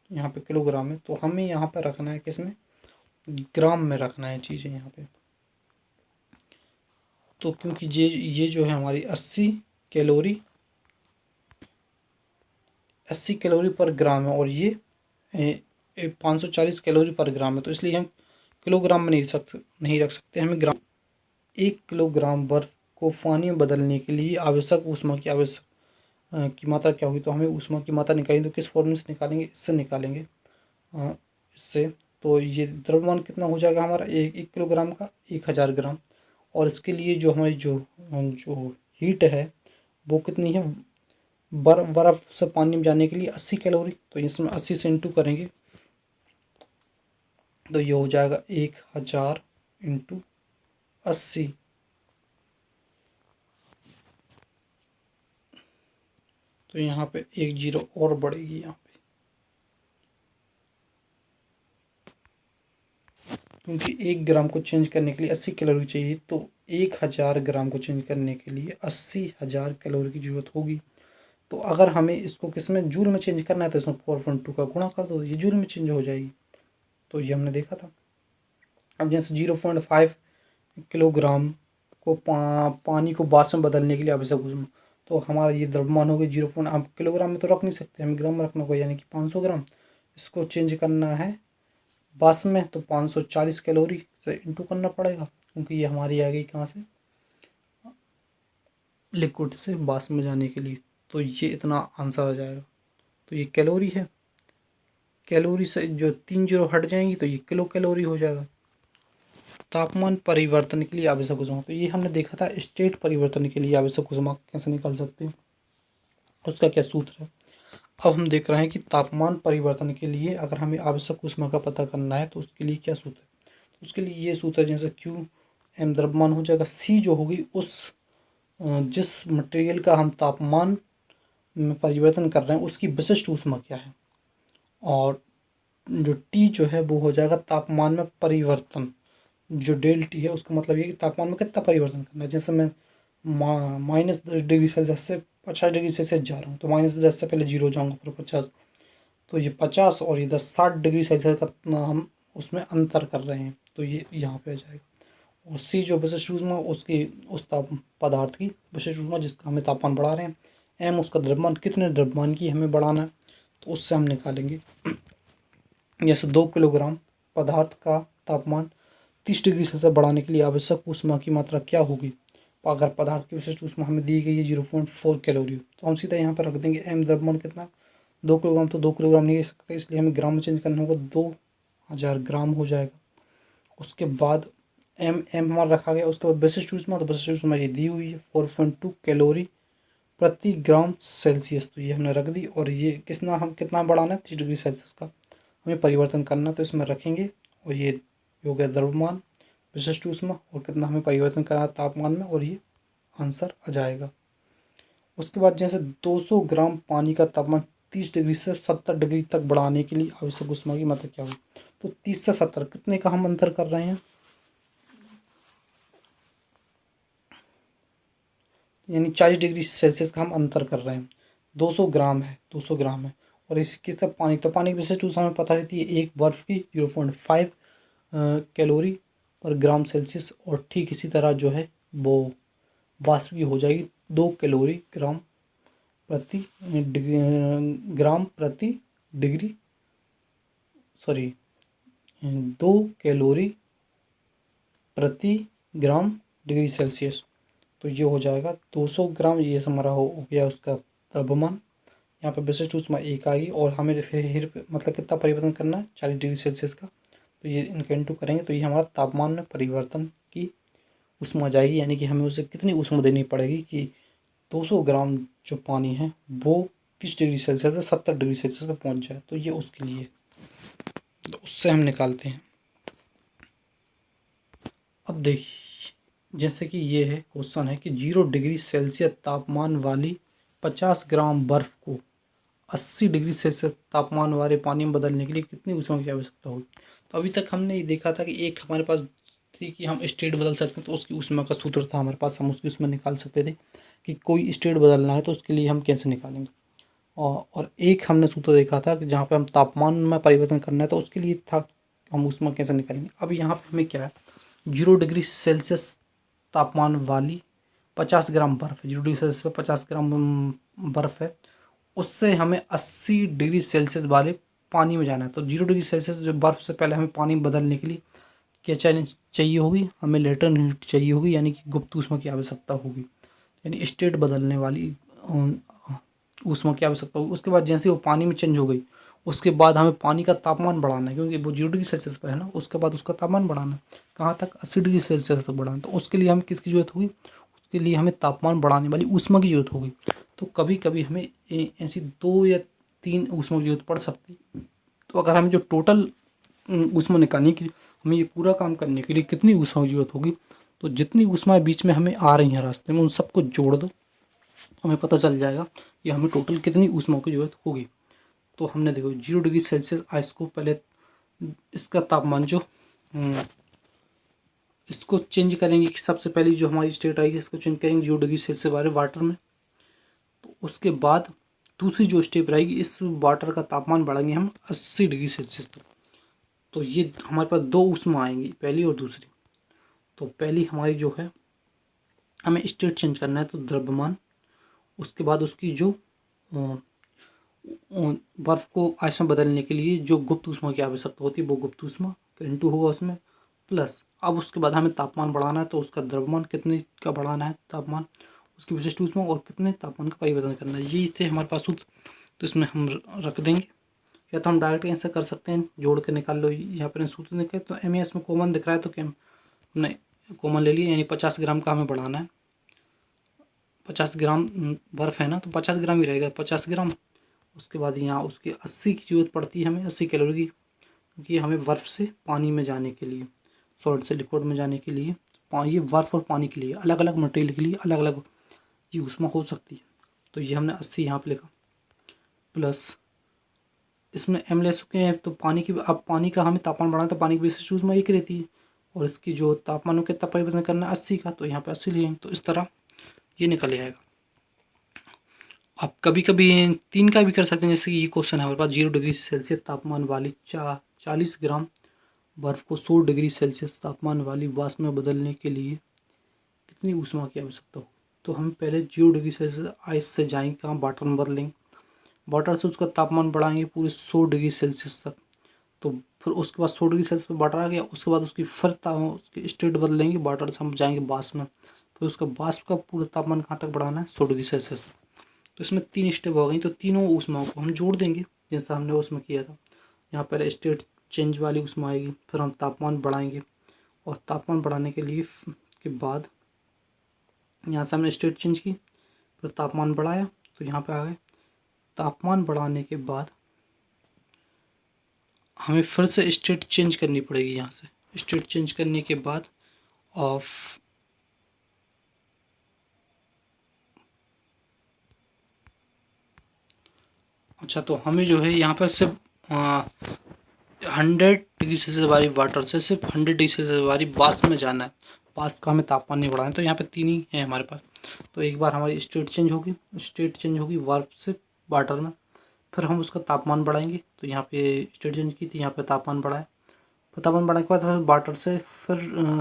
यहाँ पे किलोग्राम है। तो हमें यहाँ पे रखना है किसमें, ग्राम में रखना है चीज़ें यहाँ पे। तो क्योंकि ये जो है हमारी 80 कैलोरी पर ग्राम है, और ये 540 कैलोरी पर ग्राम है, तो इसलिए हम किलोग्राम में नहीं रख सकते, हमें ग्राम। 1 किलोग्राम बर्फ को पानी में बदलने के लिए आवश्यक ऊष्मा की मात्रा क्या होगी। तो हमें ऊष्मा की मात्रा निकालेंगे, तो किस फॉर्मूले से निकालेंगे, इससे निकालेंगे, इससे। तो ये द्रव्यमान कितना हो जाएगा हमारा, 1 किलोग्राम का 1000 ग्राम। और इसके लिए जो हमारी जो जो हीट है वो कितनी है, बर्फ़ से पानी में जाने के लिए 80 कैलोरी। तो इसमें 80 से इंटू करेंगे, तो ये हो जाएगा 1000 इंटू 80। तो यहाँ पे 1 जीरो और बढ़ेगी यहाँ पे, क्योंकि 1 ग्राम को चेंज करने के लिए 80 कैलोरी चाहिए, तो 1000 ग्राम को चेंज करने के लिए 80,000 कैलोरी की ज़रूरत होगी। तो अगर हमें इसको किस में, जूल में चेंज करना है, तो इसमें 4.2 का गुणा कर दो, तो ये जूल में चेंज हो जाएगी। तो ये हमने देखा था। अब जैसे 0.5 किलोग्राम को पानी को वाष्प में बदलने के लिए आवश्यक ऊष्मा, तो हमारा ये द्रव्यमान हो गया 0. आप किलोग्राम में तो रख नहीं सकते, हमें ग्राम में रखना होगा, यानी कि 500 ग्राम। इसको चेंज करना है वाष्प में, तो 540 कैलोरी से इंटू करना पड़ेगा, क्योंकि ये हमारी आ गई कहाँ से, लिक्विड से वाष्प में जाने के लिए। तो ये इतना आंसर आ जाएगा। तो ये कैलोरी है, कैलोरी से जो 3 जीरो हट जाएंगी तो ये किलो कैलोरी हो जाएगा। तापमान परिवर्तन के लिए आवश्यक ऊष्मा, तो ये हमने देखा था स्टेट परिवर्तन के लिए आवश्यक ऊष्मा कैसे निकाल सकते हैं, उसका क्या सूत्र है। अब हम देख रहे हैं कि तापमान परिवर्तन के लिए अगर हमें आवश्यक ऊष्मा का पता करना है तो उसके लिए क्या सूत्र है। तो उसके लिए ये सूत्र है, जैसे क्यू एम द्रव्यमान हो जाएगा, सी जो होगी उस जिस मटेरियल का हम तापमान में परिवर्तन कर रहे हैं उसकी विशिष्ट ऊष्मा क्या है, और जो टी जो है वो हो जाएगा तापमान में परिवर्तन। जो डेल टी है उसका मतलब ये कि तापमान में कितना परिवर्तन करना है। जैसे मैं -10 डिग्री सेल्सियस से 50 डिग्री सेल्सियस जा रहा हूँ, तो -10 से पहले जीरो जाऊँगा, फिर 50, तो ये 50 और ये 60 डिग्री सेल्सियस का हम उसमें अंतर कर रहे हैं, तो ये यहाँ पे आ जाएगा। और सी जो विशिष्ट ऊष्मा उसकी उस पदार्थ की विशिष्ट ऊष्मा जिसका हमें तापमान बढ़ा रहे हैं, एम उसका द्रव्यमान, कितने द्रव्यमान की हमें बढ़ाना है, तो उससे हम निकालेंगे। जैसे 2 किलोग्राम पदार्थ का तापमान 30 डिग्री सेल्सियस बढ़ाने के लिए आवश्यक ऊष्मा की मात्रा क्या होगी। अगर पदार्थ की विशिष्ट ऊष्मा हमें दी गई है 0.4 कैलोरी, तो हम सीधा यहाँ पर रख देंगे एम द्रव्यमान कितना, 2 किलोग्राम, तो 2 किलोग्राम नहीं ले सकते, इसलिए हमें ग्राम में चेंज करना होगा, 2000 ग्राम हो जाएगा। उसके बाद एम एम हमारा रखा गया, उसके बाद विशिष्ट ऊष्मा, तो विशिष्ट ऊष्मा ये दी हुई है 4.2 कैलोरी प्रति ग्राम सेल्सियस, तो ये हमने रख दी। और ये कितना बढ़ाना है, 30 डिग्री सेल्सियस का हमें परिवर्तन करना, तो इसमें रखेंगे। और ये हो गया द्रव्यमान, विशिष्ट ऊष्मा, और कितना हमें परिवर्तन करना है तापमान में, और ये आंसर आ जाएगा। उसके बाद जैसे 200 ग्राम पानी का तापमान 30 डिग्री से 70 डिग्री तक बढ़ाने के लिए आवश्यक ऊष्मा की मात्रा क्या होगी। तो 30 से 70 कितने का हम अंतर कर रहे हैं, यानी 40 डिग्री सेल्सियस का हम अंतर कर रहे हैं। 200 ग्राम है, 200 ग्राम है, और इसकी तरफ पानी, तो पानी की विशिष्ट ऊष्मा हमें पता रहती है एक बर्फ़ की 0.5 कैलोरी पर ग्राम सेल्सियस। और ठीक इसी तरह जो है वो वाष्प की हो जाएगी 2 कैलोरी ग्राम प्रति डिग्री, सॉरी 2 कैलोरी प्रति ग्राम डिग्री सेल्सियस। तो ये हो जाएगा 200 ग्राम, ये हमारा हो गया उसका द्रव्यमान। यहाँ पर विशिष्ट ऊष्मा एक आ गई, और हमें फिर मतलब कितना परिवर्तन करना है, 40 डिग्री सेल्सियस का, तो ये इनका इंटू करेंगे, तो ये हमारा तापमान में परिवर्तन की ऊष्मा आ जाएगी, यानी कि हमें उसे कितनी ऊष्मा देनी पड़ेगी कि 200 ग्राम जो पानी है वो 30 डिग्री सेल्सियस से 70 डिग्री सेल्सियस पर पहुँच जाए, तो ये उसके लिए। तो उससे हम निकालते हैं। अब देखिए, जैसे कि ये है क्वेश्चन है कि 0 डिग्री सेल्सियस तापमान वाली 50 ग्राम बर्फ़ को 80 डिग्री सेल्सियस तापमान वाले पानी में बदलने के लिए कितनी ऊष्मा की आवश्यकता होगी। तो अभी तक हमने ये देखा था कि एक हमारे पास थी कि हम स्टेट बदल सकते हैं, तो उसकी ऊष्मा का सूत्र था हमारे पास, हम उसकी ऊष्मा निकाल सकते थे कि कोई स्टेट बदलना है तो उसके लिए हम कैसे निकालेंगे। और एक हमने सूत्र देखा था कि जहाँ पे हम तापमान में परिवर्तन करना है तो उसके लिए था हम ऊष्मा कैसे निकालेंगे। अब यहाँ पे हमें क्या है, 0 डिग्री सेल्सियस तापमान वाली 50 ग्राम बर्फ़, 0 डिग्री सेल्सियस पर 50 ग्राम बर्फ़ है, उससे हमें 80 डिग्री सेल्सियस वाले पानी में जाना है। तो 0 डिग्री सेल्सियस जो बर्फ़ से पहले हमें पानी में बदलने के लिए क्या चाहिए होगी, हमें लेटेंट हीट चाहिए होगी, यानी कि गुप्त ऊष्मा की आवश्यकता होगी, यानी स्टेट बदलने वाली ऊष्मा की आवश्यकता होगी। उसके बाद जैसे वो पानी में चेंज हो गई, उसके बाद हमें पानी का तापमान बढ़ाना है, क्योंकि वो 0 डिग्री सेल्सियस पर है ना, उसके बाद उसका तापमान बढ़ाना है कहाँ तक, 80 डिग्री सेल्सियस तक बढ़ाना। तो उसके लिए हमें किसकी ज़रूरत होगी, उसके लिए हमें तापमान बढ़ाने वाली ऊष्मा की ज़रूरत होगी। तो कभी कभी हमें ऐसी 2 या 3 ऊष्मा की ज़रूरत पड़ सकती है। तो अगर हमें जो टोटल ऊष्मा निकालने के लिए, हमें ये पूरा काम करने के लिए कितनी ऊष्मा की ज़रूरत होगी, तो जितनी ऊष्मा बीच में हमें आ रही हैं रास्ते में उन सबको जोड़ दो, हमें पता चल जाएगा कि हमें टोटल कितनी ऊष्मा की ज़रूरत होगी। तो हमने देखो 0 डिग्री सेल्सियस आइस को पहले इसका तापमान जो इसको चेंज करेंगे, कि सबसे पहली जो हमारी स्टेट आएगी इसको चेंज करेंगे 0 डिग्री सेल्सियस वाले वाटर में। तो उसके बाद दूसरी जो स्टेप रहेगी, इस वाटर का तापमान बढ़ाएंगे हम 80 डिग्री सेल्सियस तक। तो ये हमारे पास 2 ऊष्मा आएंगी, पहली और दूसरी। तो पहली हमारी जो है, हमें स्टेट चेंज करना है तो द्रव्यमान, उसके बाद उसकी जो बर्फ़ को आइस में बदलने के लिए जो गुप्त ऊष्मा की आवश्यकता होती है वो गुप्त ऊष्मा इंटू होगा उसमें, प्लस अब उसके बाद हमें तापमान बढ़ाना है, तो उसका द्रव्यमान कितने का बढ़ाना है तापमान, उसकी विशिष्ट ऊष्मा और कितने तापमान का परिवर्तन करना है, ये थे हमारे पास सूत्र। तो इसमें हम रख देंगे, या तो हम डायरेक्ट आंसर कर सकते हैं, जोड़ के निकाल लो। यहाँ पर सूत्र निकले तो MES में कॉमन दिख रहा है तो क्या हमने कॉमन ले लिया, यानी 50 ग्राम का हमें बढ़ाना है। 50 ग्राम बर्फ़ है ना, तो 50 ग्राम ही रहेगा, 50 ग्राम। उसके बाद यहाँ उसकी 80 की ज़रूरत पड़ती है हमें, 80 कैलोरी की, क्योंकि हमें बर्फ़ से पानी में जाने के लिए, सॉलिड से लिक्विड में जाने के लिए, ये बर्फ़ और पानी के लिए, अलग अलग मटेरियल के लिए अलग अलग ये ऊष्मा हो सकती है। तो ये हमने 80 यहाँ पे लिखा, प्लस इसमें M ले चुके हैं, तो पानी की, अब पानी का हमें तापमान बढ़ाना, तो पानी की विशिष्ट ऊष्मा एक रहती है, और इसकी जो तापमान को कितना परिवर्तन करना है 80 का, तो यहाँ पे 80 लेंगे, तो इस तरह ये निकल आएगा। आप कभी कभी 3 का भी कर सकते हैं, जैसे कि ये क्वेश्चन है हमारे पास, 0 डिग्री सेल्सियस तापमान वाली 40 ग्राम बर्फ़ को 100 डिग्री सेल्सियस तापमान वाली वाष्प में बदलने के लिए कितनी ऊष्मा की आवश्यकता हो। तो हम पहले 0 डिग्री सेल्सियस आइस से जाएंगे, कहाँ, वाटर में बदलेंगे, वाटर से उसका तापमान बढ़ाएंगे पूरे 100 डिग्री सेल्सियस तक। तो फिर उसके बाद 100 डिग्री सेल्सियस पर वाटर आ गया, उसके बाद उसकी फिर उसकी स्टेट बदलेंगे, वाटर से हम जाएंगे वाष्प में, फिर उसका वाष्प का पूरा तापमान कहाँ तक बढ़ाना है, 100 डिग्री सेल्सियस तक। तो इसमें 3 स्टेप हो गई, तो तीनों ऊष्माओं को हम जोड़ देंगे जैसा हमने उसमें किया था। यहाँ पहले स्टेट चेंज वाली ऊष्मा आएगी, फिर हम तापमान बढ़ाएंगे, और तापमान बढ़ाने के लिए के बाद यहाँ से हमने स्टेट चेंज की, फिर तापमान बढ़ाया, तो यहाँ पे आ गए। तापमान बढ़ाने के बाद हमें फिर से स्टेट चेंज करनी पड़ेगी, यहाँ से स्टेट चेंज करने के बाद ऑफ अच्छा, तो हमें जो है यहाँ पर सिर्फ 100 डिग्री सेल्सियस वाली वाटर से सिर्फ 100 डिग्री सेल्सियस वाली वाष्प में जाना है, वाष्प का हमें तापमान नहीं बढ़ाना है। तो यहाँ पे 3 ही है हमारे पास। तो एक बार हमारी स्टेट चेंज होगी वाष्प से वाटर में, फिर हम उसका तापमान बढ़ाएंगे, तो यहाँ पे स्टेट चेंज की थी, यहाँ पे तापमान बढ़ाया, फिर तापमान बढ़ाने के बाद फिर वाटर से फिर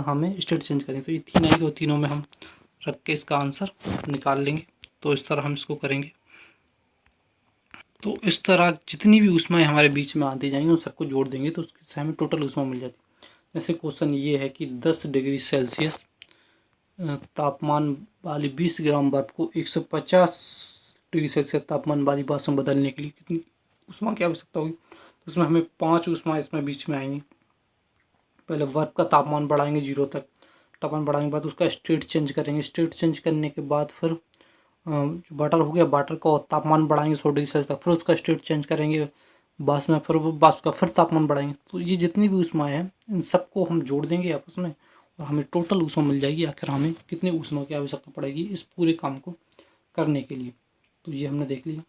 हमें स्टेट चेंज करेंगे। तो ये 3 आएगी, और तीनों में हम रख के इसका आंसर निकाल लेंगे। तो इस तरह हम इसको करेंगे। तो इस तरह जितनी भी ऊष्माएं हमारे बीच में आती जाएंगी उन सबको जोड़ देंगे, तो उससे हमें टोटल ऊष्मा मिल जाती है। जैसे क्वेश्चन ये है कि 10 डिग्री सेल्सियस तापमान वाली 20 ग्राम बर्फ को 150 डिग्री सेल्सियस तापमान वाली वाष्प में बदलने के लिए कितनी ऊष्मा की आवश्यकता होगी। तो उसमें हमें 5 ऊष्मा इसमें बीच में आएंगी। पहले बर्फ का तापमान बढ़ाएंगे 0 तक, तापमान बढ़ाने के बाद उसका स्टेट चेंज करेंगे, स्टेट चेंज करने के बाद फिर वाटर हो गया, वाटर का तापमान बढ़ाएंगे 100 डिग्री सेल्सियस तक, फिर उसका स्टेट चेंज करेंगे वाष्प में फिर वो वाष्प का फिर तापमान बढ़ाएंगे, तो ये जितनी भी ऊष्माएं हैं इन सबको हम जोड़ देंगे आपस में और हमें टोटल ऊष्मा मिल जाएगी। आखिर हमें कितनी ऊष्मा की आवश्यकता पड़ेगी इस पूरे काम को करने के लिए। तो ये हमने देख लिया।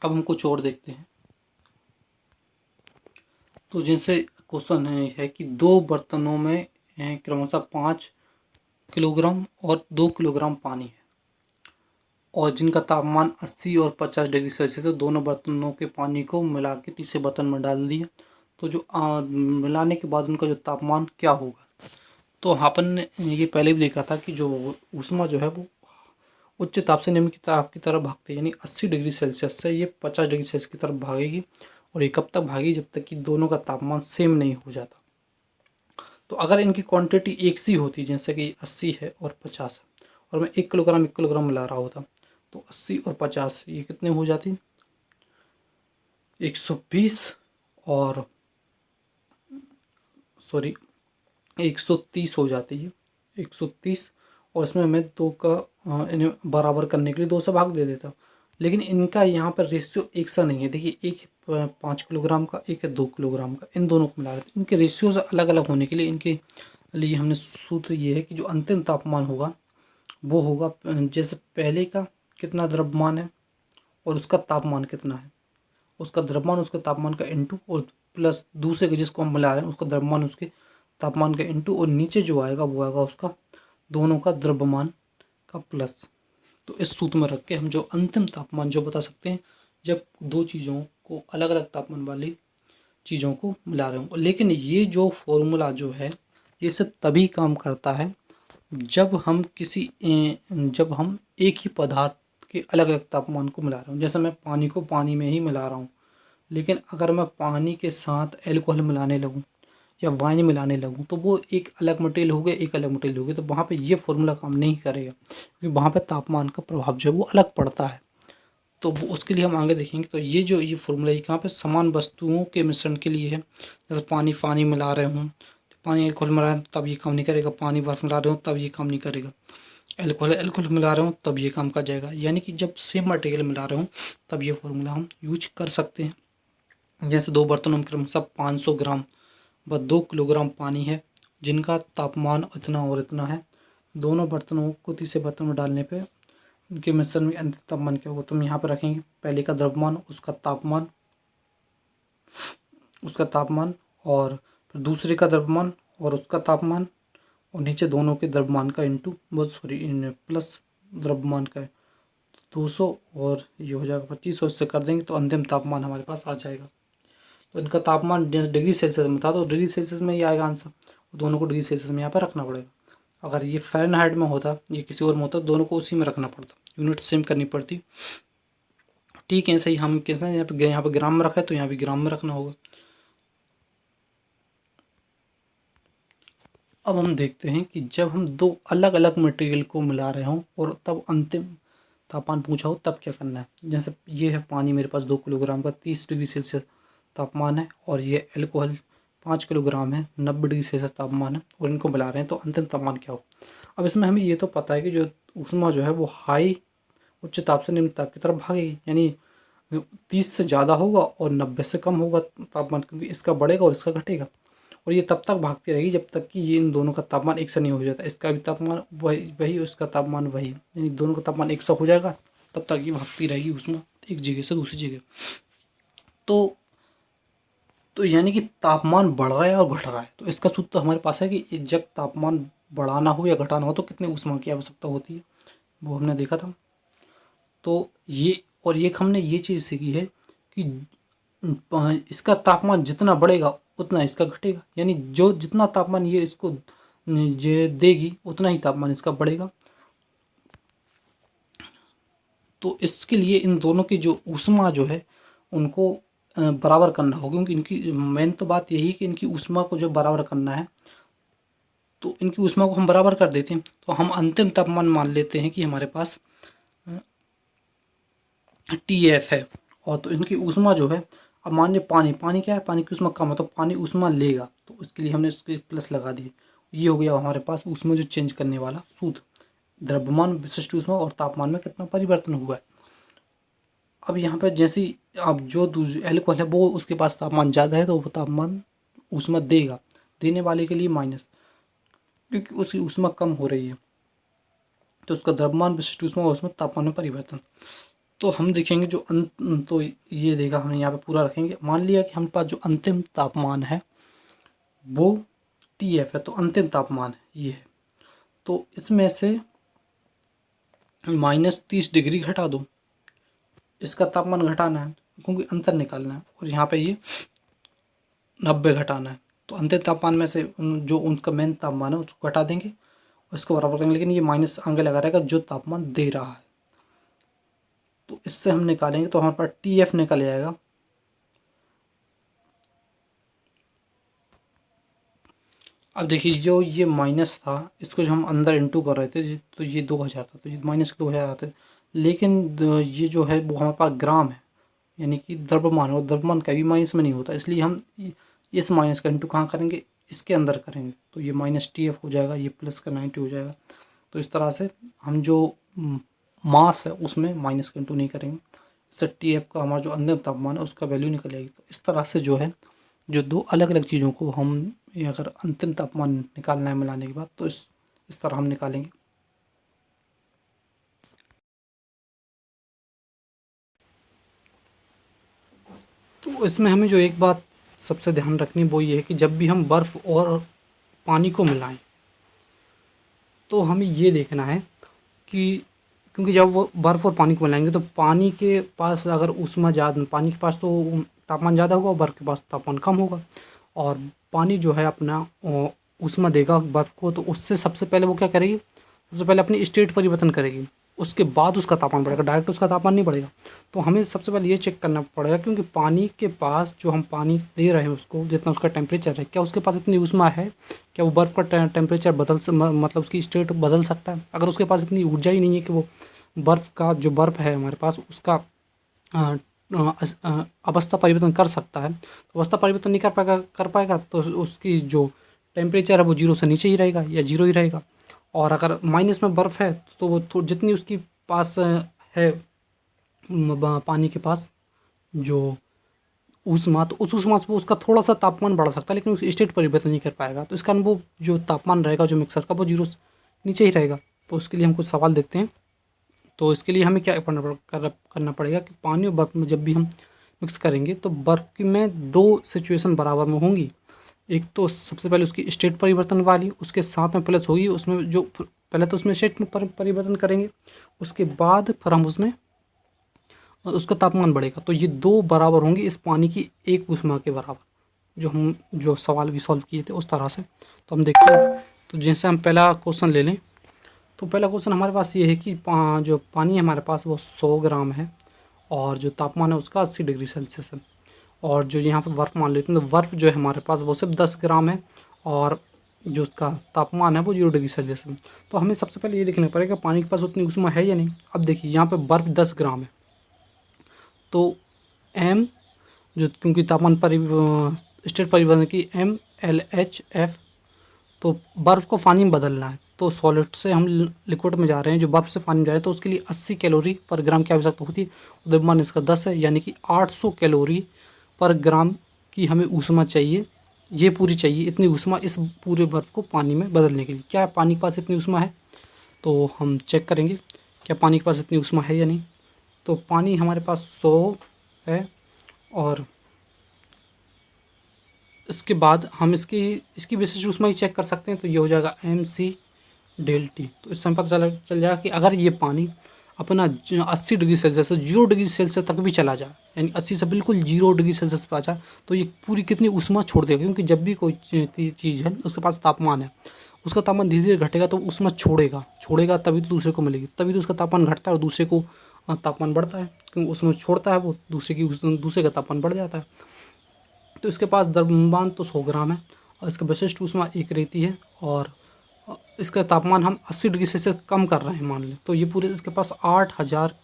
अब हम कुछ और देखते हैं। तो जैसे क्वेश्चन है कि दो बर्तनों में क्रमशः 5 किलोग्राम और 2 किलोग्राम पानी है और जिनका तापमान 80 और 50 डिग्री सेल्सियस है। दोनों बर्तनों के पानी को मिला के तीसरे बर्तन में डाल दिया, तो जो मिलाने के बाद उनका जो तापमान क्या होगा। तो अपन ने ये पहले भी देखा था कि जो ऊष्मा जो है वो उच्च ताप से निम्न की ताप की तरफ भागती है, यानी 80 डिग्री सेल्सियस से ये 50 डिग्री सेल्सियस की तरफ भागेगी। और ये कब तक भागेगी, जब तक कि दोनों का तापमान सेम नहीं हो जाता। तो अगर इनकी क्वांटिटी एक सी होती, जैसे कि 80 है और 50 है और मैं 1 किलोग्राम मिला रहा होता, तो 80 और 50 ये कितने हो जाती, 120 और सॉरी 130 हो जाती है, 130। और इसमें मैं दो का इन्हें बराबर करने के लिए 2 से भाग दे देता। लेकिन इनका यहाँ पर रेशियो एक सा नहीं है। देखिए, एक 5 किलोग्राम का, एक है 2 किलोग्राम का, इन दोनों को मिला देते। इनके रेशियोज अलग अलग होने के लिए इनके लिए हमने सूत्र ये है कि जो अंतिम तापमान होगा वो होगा जैसे पहले का कितना द्रव्यमान है और उसका तापमान कितना है, उसका द्रव्यमान उसका तापमान का इंटू और प्लस दूसरे के जिसको हम मिला रहे हैं उसका द्रव्यमान उसके तापमान का इंटू और नीचे जो आएगा वो आएगा उसका दोनों का द्रव्यमान का प्लस। तो इस सूत्र में रख के हम जो अंतिम तापमान जो बता सकते हैं जब दो चीज़ों को अलग अलग तापमान वाली चीज़ों को मिला रहे हों। लेकिन ये जो फॉर्मूला जो है ये सिर्फ तभी काम करता है जब हम जब हम एक ही पदार्थ के अलग अलग तापमान को मिला रहे हूँ। जैसे मैं पानी को पानी में ही मिला रहा हूँ, लेकिन अगर मैं पानी के साथ अल्कोहल मिलाने लगूँ या वाइन मिलाने लगूँ तो वो एक अलग मटेरियल हो गया, एक अलग मटेरियल हो गया। तो वहाँ पे ये फॉर्मूला काम नहीं करेगा क्योंकि वहाँ पे तापमान का प्रभाव जो है वो अलग पड़ता है। तो वो उसके लिए हम आगे देखेंगे। तो ये जो ये फॉर्मूला कहाँ पे समान वस्तुओं के मिश्रण के लिए है। जैसे पानी पानी मिला रहे हूँ, तो पानी अल्कोहल मिला रहे हैं तब ये काम नहीं करेगा, पानी बर्फ मिला रहे हो तब ये काम नहीं करेगा, अल्कोहल अल्कोहल मिला रहे हो तब ये काम कर जाएगा। यानी कि जब सेम मटेरियल मिला रहे हो तब ये फॉर्मूला हम यूज कर सकते हैं। जैसे दो बर्तनों में क्रमशः 500 ग्राम व 2 किलोग्राम पानी है जिनका तापमान इतना और इतना है। दोनों बर्तनों को तीसरे बर्तन में डालने पे उनके मिश्रण में अंतिम तापमान क्या होगा। तुम यहाँ पर रखेंगे पहले का द्रव्यमान उसका तापमान और फिर दूसरे का द्रव्यमान और उसका तापमान और नीचे दोनों के द्रव्यमान का इंटू इन प्लस द्रव्यमान का 200 और ये हो जाएगा 2500। इससे कर देंगे तो अंतिम तापमान हमारे पास आ जाएगा। तो इनका तापमान डिग्री सेल्सियस में था तो डिग्री सेल्सियस में ही आएगा आंसर। दोनों को डिग्री सेल्सियस में यहाँ पर रखना पड़ेगा। अगर ये फ़ारेनहाइट में होता, ये किसी और में होता, दोनों को उसी में रखना पड़ता, यूनिट सेम करनी पड़ती। ठीक है, सही हम कैसे यहाँ पे ग्राम में रख रहे तो यहाँ भी ग्राम में रखना होगा। अब हम देखते हैं कि जब हम दो अलग अलग मटेरियल को मिला रहे हों और तब अंतिम तापमान पूछा हो तब क्या करना है। जैसे ये है पानी मेरे पास 2 किलोग्राम का 30 डिग्री सेल्सियस तापमान है और ये अल्कोहल 5 किलोग्राम है 90 डिग्री सेल्सियस तापमान है और इनको मिला रहे हैं तो अंतिम तापमान क्या हो। अब इसमें हमें ये तो पता है कि जो ऊष्मा जो है वो हाई उच्च ताप से निम्न ताप की तरफ भागेगी, यानी 30 से ज़्यादा होगा और 90 से कम होगा तापमान, क्योंकि इसका बढ़ेगा और इसका घटेगा। और ये तब तक भागती रहेगी जब तक कि ये इन दोनों का तापमान एक सा नहीं हो जाता। इसका भी तापमान वही उसका तापमान वही, यानी दोनों का तापमान एक सा हो जाएगा तब तक ये भागती रहेगी उसमें एक जगह से दूसरी जगह। तो यानी कि तापमान बढ़ रहा है और घट रहा है। तो इसका सूत्र तो हमारे पास है कि जब तापमान बढ़ाना हो या घटाना हो तो कितने ऊष्मा की आवश्यकता होती है, वो हमने देखा था। तो ये और एक हमने ये चीज़ सीखी है कि इसका तापमान जितना बढ़ेगा उतना इसका घटेगा, यानी जो जितना तापमान ये इसको ये देगी उतना ही तापमान इसका बढ़ेगा। तो इसके लिए इन दोनों की जो ऊष्मा जो है उनको बराबर करना होगा, क्योंकि इनकी मेन तो बात यही है कि इनकी ऊष्मा को जो बराबर करना है। तो इनकी ऊष्मा को हम बराबर कर देते हैं तो हम अंतिम तापमान मान लेते हैं कि हमारे पास TF है। और तो इनकी ऊष्मा जो है, अब मान लीजिए पानी क्या है, पानी की ऊष्मा कम है तो पानी ऊष्मा लेगा, तो उसके लिए हमने उसके प्लस लगा दिए। ये हो गया हमारे पास ऊष्मा जो चेंज करने वाला सूत्र, द्रव्यमान विशिष्ट ऊष्मा और तापमान में कितना परिवर्तन हुआ है। अब यहाँ पर जैसे ही अब जो एल्कोहल है वो उसके पास तापमान ज़्यादा है तो वो तापमान ऊष्मा देगा, देने वाले के लिए माइनस, क्योंकि उसकी ऊष्मा कम हो रही है तो उसका द्रव्यमान विशिष्ट ऊष्मा और उसमें तापमान में परिवर्तन। तो हम देखेंगे जो तो ये देखा हमने यहाँ पे पूरा रखेंगे। मान लिया कि हमारे पास जो अंतिम तापमान है वो TF है, तो अंतिम तापमान ये है, तो इसमें से -30 डिग्री घटा दो, इसका तापमान घटाना है क्योंकि अंतर निकालना है, और यहाँ पे ये 90 घटाना है। तो अंतिम तापमान में से जो उनका मेन तापमान है उसको घटा देंगे और इसको बराबर करेंगे, लेकिन ये माइनस आगे लगा रहेगा जो तापमान दे रहा है। तो इससे हम निकालेंगे तो हमारे पास TF निकल जाएगा। अब देखिए जो ये माइनस था इसको जो हम अंदर इंटू कर रहे थे तो ये 2000 था, तो ये -2000 आते, लेकिन ये जो है वो हमारे पास ग्राम है, यानी कि द्रव्यमान, और द्रव्यमान कभी माइनस में नहीं होता, इसलिए हम इस माइनस का इंटू कहाँ करेंगे, इसके अंदर करेंगे, तो ये -TF हो जाएगा, ये प्लस का 90 हो जाएगा। तो इस तरह से हम जो मास है उसमें माइनस का इंटू नहीं करेंगे, इससे TF का हमारा जो अंतिम तापमान है उसका वैल्यू निकल आएगी। तो इस तरह से जो है जो दो अलग अलग चीज़ों को हम अगर अंतिम तापमान निकालना है मिलाने के बाद तो इस तरह हम निकालेंगे। तो इसमें हमें जो एक बात सबसे ध्यान रखनी वो ये है कि जब भी हम बर्फ़ और पानी को मिलाएं तो हमें ये देखना है कि, क्योंकि जब वो बर्फ़ और पानी को मिलाएंगे तो पानी के पास अगर ऊष्मा ज़्यादा, पानी के पास तो तापमान ज़्यादा होगा और बर्फ़ के पास तापमान कम होगा, और पानी जो है अपना ऊष्मा देगा बर्फ़ को, तो उससे सबसे पहले वो क्या करेगी, सबसे पहले अपनी स्टेट परिवर्तन करेगी, उसके बाद उसका तापमान बढ़ेगा, डायरेक्ट उसका तापमान नहीं बढ़ेगा। तो हमें सबसे पहले ये चेक करना पड़ेगा, क्योंकि पानी के पास जो हम पानी दे रहे हैं उसको जितना उसका टेम्परेचर है, क्या उसके पास इतनी ऊष्मा है, क्या वो बर्फ़ का टेम्परेचर मतलब उसकी स्टेट बदल सकता है। अगर उसके पास इतनी ऊर्जा ही नहीं है कि वो बर्फ़ का जो बर्फ़ है हमारे पास उसका अवस्था परिवर्तन कर सकता है, तो अवस्था परिवर्तन नहीं कर पाएगा तो उसकी जो टेम्परेचर है वो 0 से नीचे ही रहेगा या 0 ही रहेगा। और अगर माइनस में बर्फ़ है तो वो जितनी उसकी पास है पानी के पास जो ऊष्मा, तो उस ऊष्मा से वो उसका थोड़ा सा तापमान बढ़ा सकता है, लेकिन उसकी स्टेट परिवर्तन नहीं कर पाएगा, तो इस कारण वो जो तापमान रहेगा जो मिक्सर का वो 0 से नीचे ही रहेगा। तो उसके लिए हम कुछ सवाल देखते हैं। तो इसके लिए हमें क्या करना पड़ेगा कि पानी और बर्फ़ में जब भी हम मिक्स करेंगे तो बर्फ़ में दो सिचुएशन बराबर में होंगी। एक तो सबसे पहले उसकी स्टेट परिवर्तन वाली, उसके साथ में प्लस होगी उसमें जो पहले तो उसमें स्टेट में परिवर्तन करेंगे, उसके बाद फिर हम उसमें उसका तापमान बढ़ेगा, तो ये दो बराबर होंगी इस पानी की एक ऊष्मा के बराबर, जो सवाल भी सॉल्व किए थे उस तरह से। तो हम देखते हैं, तो जैसे हम पहला क्वेश्चन ले लें, तो पहला क्वेश्चन हमारे पास ये है कि जो पानी है हमारे पास वो 100 ग्राम है और जो तापमान है उसका 80 डिग्री सेल्सियस है, और जो यहाँ पे बर्फ़ मान लेते हैं तो बर्फ़ जो है हमारे पास वो सिर्फ 10 ग्राम है और जो उसका तापमान है वो 0 डिग्री सेल्सियस है। तो हमें सबसे पहले ये देखना पड़ेगा पानी के पास उतनी ऊष्मा है या नहीं। अब देखिए यहाँ पे बर्फ़ 10 ग्राम है, तो m जो क्योंकि तापमान स्टेट परिवर्तन की MLHF, तो बर्फ़ को पानी में बदलना है, तो सॉलिड से हम लिक्विड में जा रहे हैं, जो बर्फ़ से पानी में जा रहे हैं, तो उसके लिए 80 कैलोरी पर ग्राम की आवश्यकता होती है। द्रव्यमान इसका 10 है, यानी कि 800 कैलोरी पर ग्राम की हमें ऊष्मा चाहिए, ये पूरी चाहिए इतनी ऊष्मा इस पूरे बर्फ़ को पानी में बदलने के लिए। क्या पानी के पास इतनी ऊष्मा है, तो हम चेक करेंगे क्या पानी के पास इतनी ऊष्मा है या नहीं। तो पानी हमारे पास 100 है, और इसके बाद हम इसकी विशिष्ट ऊष्मा ही चेक कर सकते हैं, तो ये हो जाएगा mc∆T। तो इससे हम पता चल जाएगा कि अगर ये पानी अपना 80 डिग्री सेल्सियस से 0 डिग्री सेल्सियस तक भी चला जाए, यानी 80 से बिल्कुल 0 डिग्री सेल्सियस पर आ जाए, तो ये पूरी कितनी ऊष्मा छोड़ देगा, क्योंकि जब भी कोई चीज़ है उसके पास तापमान है, उसका तापमान धीरे धीरे घटेगा तो ऊष्मा छोड़ेगा तभी तो दूसरे को मिलेगी, तभी तो उसका तापमान घटता है और दूसरे को तापमान बढ़ता है, क्योंकि उसमें छोड़ता है वो दूसरे का तापमान बढ़ जाता है। तो इसके पास द्रव्यमान तो 100 ग्राम है और इसका विशिष्ट ऊष्मा 1 रहती है, और इसका तापमान हम 80 डिग्री से कम कर रहे हैं मान लें, तो ये पूरे इसके पास 8000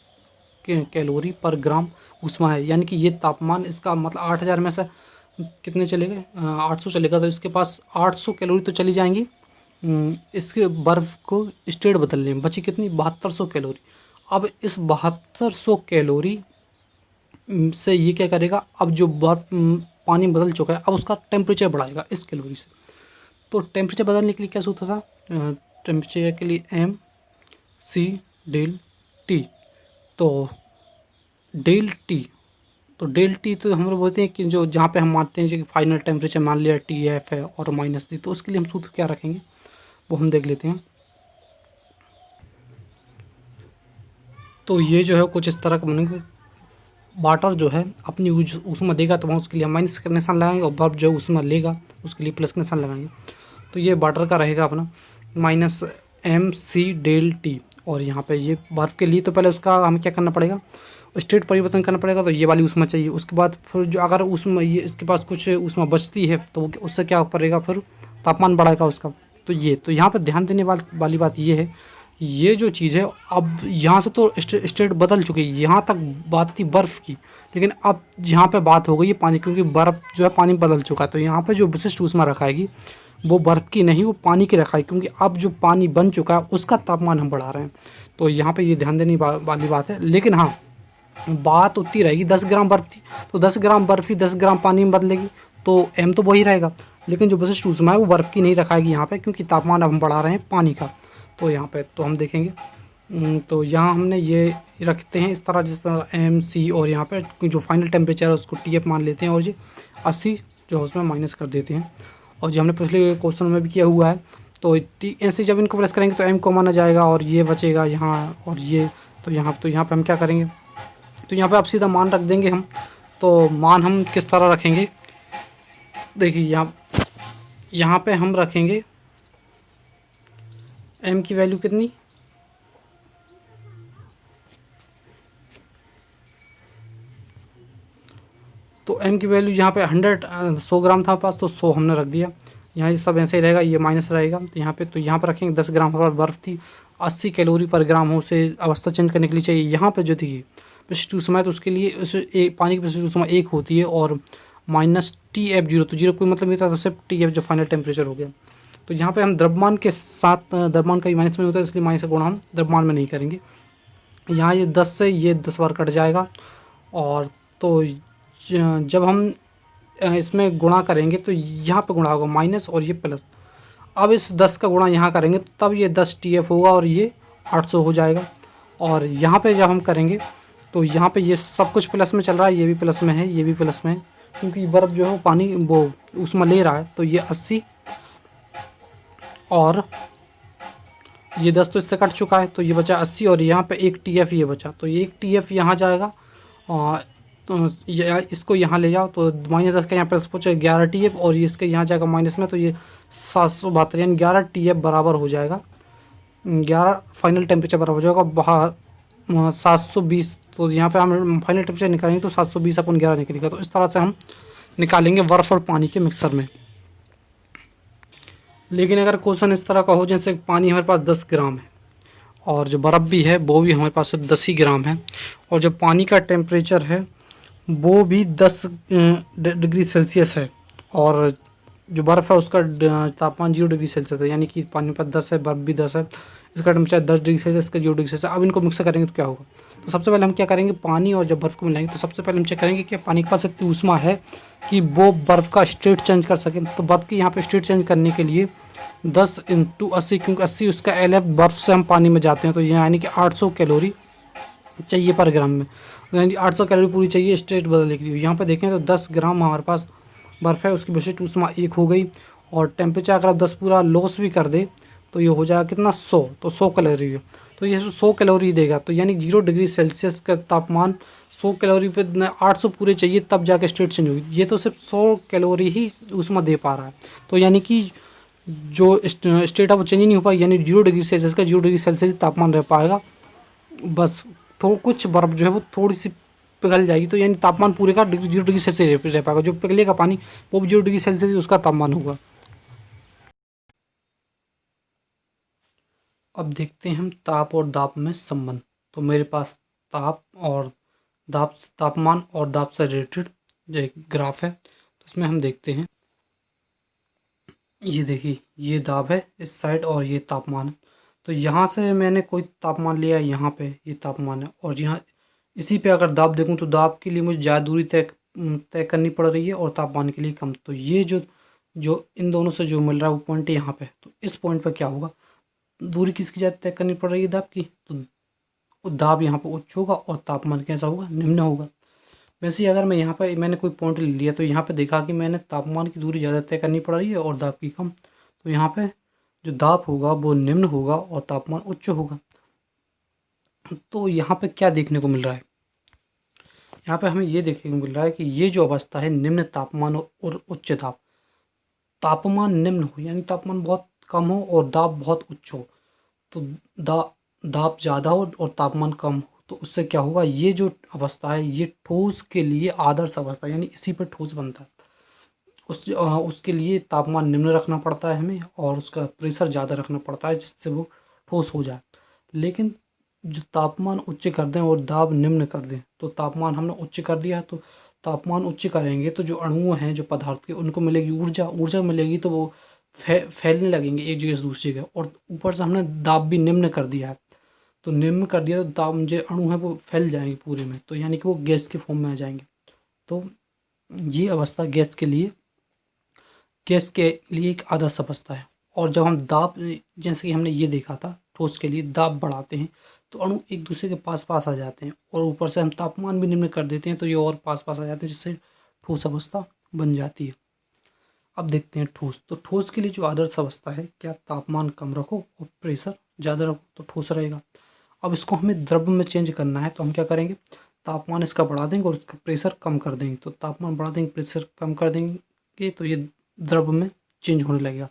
कैलोरी पर ग्राम ऊष्मा है, यानी कि ये तापमान इसका मतलब 8000 में से कितने चले गए, 800 चलेगा, तो इसके पास 800 कैलोरी तो चली जाएंगी इसके बर्फ़ को स्टेट बदलने में, बची कितनी 7200 कैलोरी। अब इस 7200 कैलोरी से ये क्या करेगा, अब जो बर्फ पानी बदल चुका है अब उसका टेम्परेचर बढ़ाएगा इस कैलोरी से। तो टेम्परेचर बदलने के लिए क्या सूत्र था, टेम्परेचर के लिए एम सी डेल टी। तो डेल टी, तो डेल टी तो हम लोग बोलते हैं कि जो जहाँ पे हम मानते हैं कि फाइनल टेम्परेचर मान लिया टी एफ है और माइनस टी, तो उसके लिए हम सूत्र क्या रखेंगे वो हम देख लेते हैं। तो ये जो है कुछ इस तरह का बनेगा, वाटर जो है अपनी उसमें देगा तो वहाँ उसके लिए हम माइनस का निशान लगाएंगे, और बर्फ जो उसमें लेगा उसके लिए प्लस का निशान लगाएंगे। तो ये वाटर का रहेगा अपना minus M C del T. और यहाँ पे ये बर्फ़ के लिए तो पहले उसका हमें क्या करना पड़ेगा, स्टेट परिवर्तन करना पड़ेगा, तो ये वाली उसमें चाहिए। उसके बाद फिर जो अगर उसमें ये इसके पास कुछ उसमें बचती है तो उससे क्या करेगा, फिर तापमान बढ़ाएगा उसका। तो ये तो यहाँ पर ध्यान देने वाली बात ये है, ये जो चीज़ है अब यहाँ से तो स्टेट बदल चुकी है, यहाँ तक बात थी बर्फ़ की, लेकिन अब यहाँ पे बात हो गई है पानी, क्योंकि बर्फ़ जो है पानी बदल चुका है। तो यहाँ पे जो विशिष्ट ऊष्मा रखाएगी वो बर्फ़ की नहीं, वो पानी की रखाएगी, क्योंकि अब जो पानी बन चुका है उसका तापमान हम बढ़ा रहे हैं। तो यहाँ पे ये ध्यान देने वाली बात है। लेकिन हाँ, बात उतनी रहेगी, 10 ग्राम बर्फ़ थी तो 10 ग्राम बर्फ़ ही 10 ग्राम पानी में बदलेगी, तो एम तो वही रहेगा। लेकिन जो विशिष्ट ऊष्मा है वो बर्फ़ की नहीं रखाएगी यहाँ पे, क्योंकि तापमान अब हम बढ़ा रहे हैं पानी का। तो यहाँ पे तो हम देखेंगे, तो यहाँ हमने ये रखते हैं इस तरह, जिस तरह एम सी, और यहाँ पे जो फाइनल टेम्परेचर है उसको टी एफ मान लेते हैं, और ये 80 जो है उसमें माइनस कर देते हैं। और जो हमने पिछले क्वेश्चन में भी किया हुआ है, तो टी ऐसे जब इनको प्लस करेंगे तो एम को माना जाएगा, और ये बचेगा यहाँ, और ये तो यहाँ पे हम क्या करेंगे, तो यहाँ पे आप सीधा मान रख देंगे हम। तो मान हम किस तरह रखेंगे, देखिए यहाँ पे हम रखेंगे एम की वैल्यू कितनी, तो एम की वैल्यू यहाँ पे 100 ग्राम था पास, तो 100 हमने रख दिया। यहाँ ये सब ऐसे ही रहेगा, ये माइनस रहेगा, तो यहाँ पे रखेंगे 10 ग्राम हमारे बर्फ़ थी, 80 कैलोरी पर ग्राम हो, उसे अवस्था चेंज करने के लिए चाहिए। यहाँ पे जो थी विशिष्ट ऊष्मा है तो उसके लिए उस पानी की विशिष्ट ऊष्मा 1 होती है, और माइनस टी एफ जीरो, तो जीरो कोई मतलब नहीं था, तो सिर्फ टी एफ जो फाइनल टेम्परेचर हो गया। तो यहाँ पे हम द्रव्यमान के साथ, द्रव्यमान का ही माइनस में होता है, इसलिए माइनस का गुणा हम द्रव्यमान में नहीं करेंगे। यहाँ ये 10 से ये 10 बार कट जाएगा, और तो जब हम इसमें गुणा करेंगे तो यहाँ पे गुणा होगा माइनस और ये प्लस। अब इस 10 का गुणा यहाँ करेंगे तब ये 10 टी एफ होगा, और ये 800 हो जाएगा। और यहाँ पे जब हम करेंगे तो यहाँ पे ये सब कुछ प्लस में चल रहा है, ये भी प्लस में है, ये भी प्लस में है, क्योंकि बर्फ़ जो है वो पानी वो उसमें ले रहा है। तो ये 80 और ये 10 तो इससे कट चुका है, तो ये बचा 80, और यहाँ पे एक टी एफ ये बचा, तो ये एक टी एफ यहाँ जाएगा, और तो इसको यहाँ ले जाओ, तो -10 का यहाँ प्लस पहुँचे 11 टी एफ, और ये इसके यहाँ जाएगा माइनस में, तो ये 772 यानी 11 टी एफ बराबर हो जाएगा, 11 फाइनल टेम्परेचर बराबर हो जाएगा बाहर 720। तो यहाँ पे हम फाइनल टेम्परेचर निकालेंगे तो 720 अपन 11 निकलेगा। तो इस तरह से हम निकालेंगे बर्फ़ और पानी के मिक्सर में। लेकिन अगर क्वेश्चन इस तरह का हो, जैसे पानी हमारे पास 10 ग्राम है, और जो बर्फ़ भी है वो भी हमारे पास सिर्फ 10 ही ग्राम है, और जो पानी का टेम्परेचर है वो भी 10 डिग्री सेल्सियस है, और जो बर्फ़ है उसका तापमान 0 डिग्री सेल्सियस है, यानी कि पानी पर 10 है, बर्फ़ भी 10 है, इसका टेम्परेचर 10 डिग्री सेल्सियस, इसका 0 डिग्री सेल्सियस। अब इनको मिक्स करेंगे तो क्या होगा, तो सबसे पहले हम क्या करेंगे, पानी और जब बर्फ़ को मिलाएंगे तो सबसे पहले हम चेक करेंगे कि पानी के पास इतनी ऊष्मा है कि वो बर्फ़ का स्टेट चेंज कर सके। तो बर्फ़ की यहाँ पे स्टेट चेंज करने के लिए 10 × 80, क्योंकि 80 उसका एल है, बर्फ़ से हम पानी में जाते हैं, तो यानी कि 800 कैलोरी चाहिए पर ग्राम में, यानी 800 कैलोरी पूरी चाहिए स्टेट बदलने के लिए। यहाँ पे देखें तो 10 ग्राम हमारे पास बर्फ़ है, उसकी विशिष्ट ऊष्मा 1 हो गई, और टेम्परेचर अगर आप 10 पूरा लॉस भी कर दे तो ये हो जाएगा कितना 100, तो 100 कैलोरी है, तो ये 100 कैलोरी देगा। तो यानी 0 डिग्री सेल्सियस का तापमान 100 कैलोरी पे 800 पूरे चाहिए तब जाके स्टेट चेंज होगी, ये तो सिर्फ 100 कैलोरी ही ऊष्मा दे पा रहा है। तो यानी कि जो स्टेट है वो चेंज नहीं हो पाएगी, यानी 0 डिग्री सेल्सियस का 0 डिग्री सेल्सियस तापमान रह पाएगा बस। तो कुछ बर्फ़ जो है वो थोड़ी सी पिघल जाएगी, तो यानी तापमान पूरे का 0 डिग्री सेल्सियस रह पाएगा, जो पिघलेगा पानी वो भी 0 डिग्री सेल्सियस उसका तापमान होगा। अब देखते हैं हम ताप और दाब में संबंध। तो मेरे पास ताप और दाब, तापमान और दाब से रिलेटेड जो एक ग्राफ है, तो इसमें हम देखते हैं, ये देखिए ये दाब है इस साइड और ये तापमान है। तो यहाँ से मैंने कोई तापमान लिया, यहाँ पे ये तापमान है, और यहाँ इसी पे अगर दाब देखूँ तो दाब के लिए मुझे ज़्यादा दूरी तय करनी पड़ रही है और तापमान के लिए कम। तो ये जो जो इन दोनों से जो मिल रहा है वो पॉइंट है यहाँ पे। तो इस पॉइंट पर क्या होगा, दूरी किसकी ज़्यादा तय करनी पड़ रही है, दाब की, तो दाब यहाँ पर उच्च होगा और तापमान कैसा होगा, निम्न होगा। वैसे ही अगर मैं यहाँ पर मैंने कोई पॉइंट ले लिया तो यहाँ पे देखा कि मैंने तापमान की दूरी ज़्यादा तय करनी पड़ रही है और दाब की कम, तो यहाँ पे जो दाब होगा वो निम्न होगा और तापमान उच्च होगा। तो यहाँ पे क्या देखने को मिल रहा है, यहाँ पे हमें ये देखने को मिल रहा है कि ये जो अवस्था है निम्न तापमान और उच्च दाब, तापमान निम्न हो यानी तापमान बहुत कम हो और दाब बहुत उच्च हो, तो दाब ज़्यादा हो और तापमान कम हो, तो उससे क्या होगा, ये जो अवस्था है ये ठोस के लिए आदर्श अवस्था यानी इसी पर ठोस बनता है। उसके लिए तापमान निम्न रखना पड़ता है हमें और उसका प्रेशर ज़्यादा रखना पड़ता है जिससे वो ठोस हो जाए। लेकिन जो तापमान उच्च कर दें और दाब निम्न कर दें, तो तापमान हमने उच्च कर दिया तो तापमान उच्च करेंगे तो जो अणु हैं जो पदार्थ के उनको मिलेगी ऊर्जा मिलेगी, तो वो फैलने लगेंगे एक जगह से दूसरी जगह। और ऊपर से हमने दाब भी निम्न कर दिया है, तो निम्न कर दिया तो दाब जो अणु है वो फैल जाएंगे पूरे में, तो यानी कि वो गैस के फॉर्म में आ जाएंगे। तो ये अवस्था गैस के लिए एक आदर्श अवस्था है। और जब हम दाब, जैसे कि हमने ये देखा था ठोस के लिए दाब बढ़ाते हैं तो अणु एक दूसरे के पास पास आ जाते हैं, और ऊपर से हम तापमान भी निम्न कर देते हैं तो ये और पास पास आ जाते हैं जिससे ठोस अवस्था बन जाती है। अब देखते हैं ठोस। तो ठोस के लिए जो आदर्श अवस्था है, क्या तापमान कम रखो और प्रेशर ज़्यादा रखो तो ठोस रहेगा। अब इसको हमें द्रव में चेंज करना है तो हम क्या करेंगे, तापमान इसका बढ़ा देंगे और इसका प्रेशर कम कर देंगे। तो तापमान बढ़ा देंगे, प्रेशर कम कर देंगे, तो ये द्रव में चेंज होने लगेगा।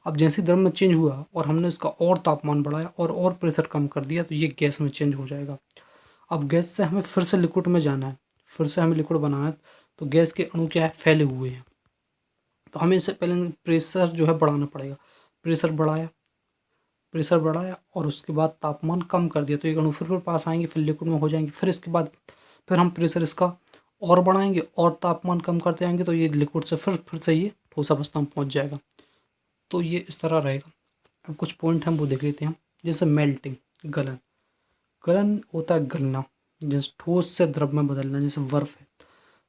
अब जैसे द्रव में चेंज हुआ और हमने इसका और तापमान बढ़ाया और प्रेशर कम कर दिया तो ये गैस में चेंज हो जाएगा। अब गैस से हमें फिर से लिक्विड में जाना है, फिर से हमें लिक्विड बनाना है, तो गैस के अणु क्या है, फैले हुए हैं, तो हमें इससे पहले प्रेशर जो है बढ़ाना पड़ेगा। प्रेशर बढ़ाया और उसके बाद तापमान कम कर दिया तो एक अणु फिर पास आएंगे, फिर लिक्विड में हो जाएंगे। फिर इसके बाद फिर हम प्रेशर इसका और बढ़ाएंगे और तापमान कम करते जाएंगे तो ये लिक्विड से फिर से ये ठोस अवस्था में पहुंच जाएगा। तो ये इस तरह रहेगा। अब कुछ पॉइंट हम वो देख लेते हैं, जैसे मेल्टिंग, गलन। गलन होता है गलना, जैसे ठोस से द्रव में बदलना। जैसे बर्फ है,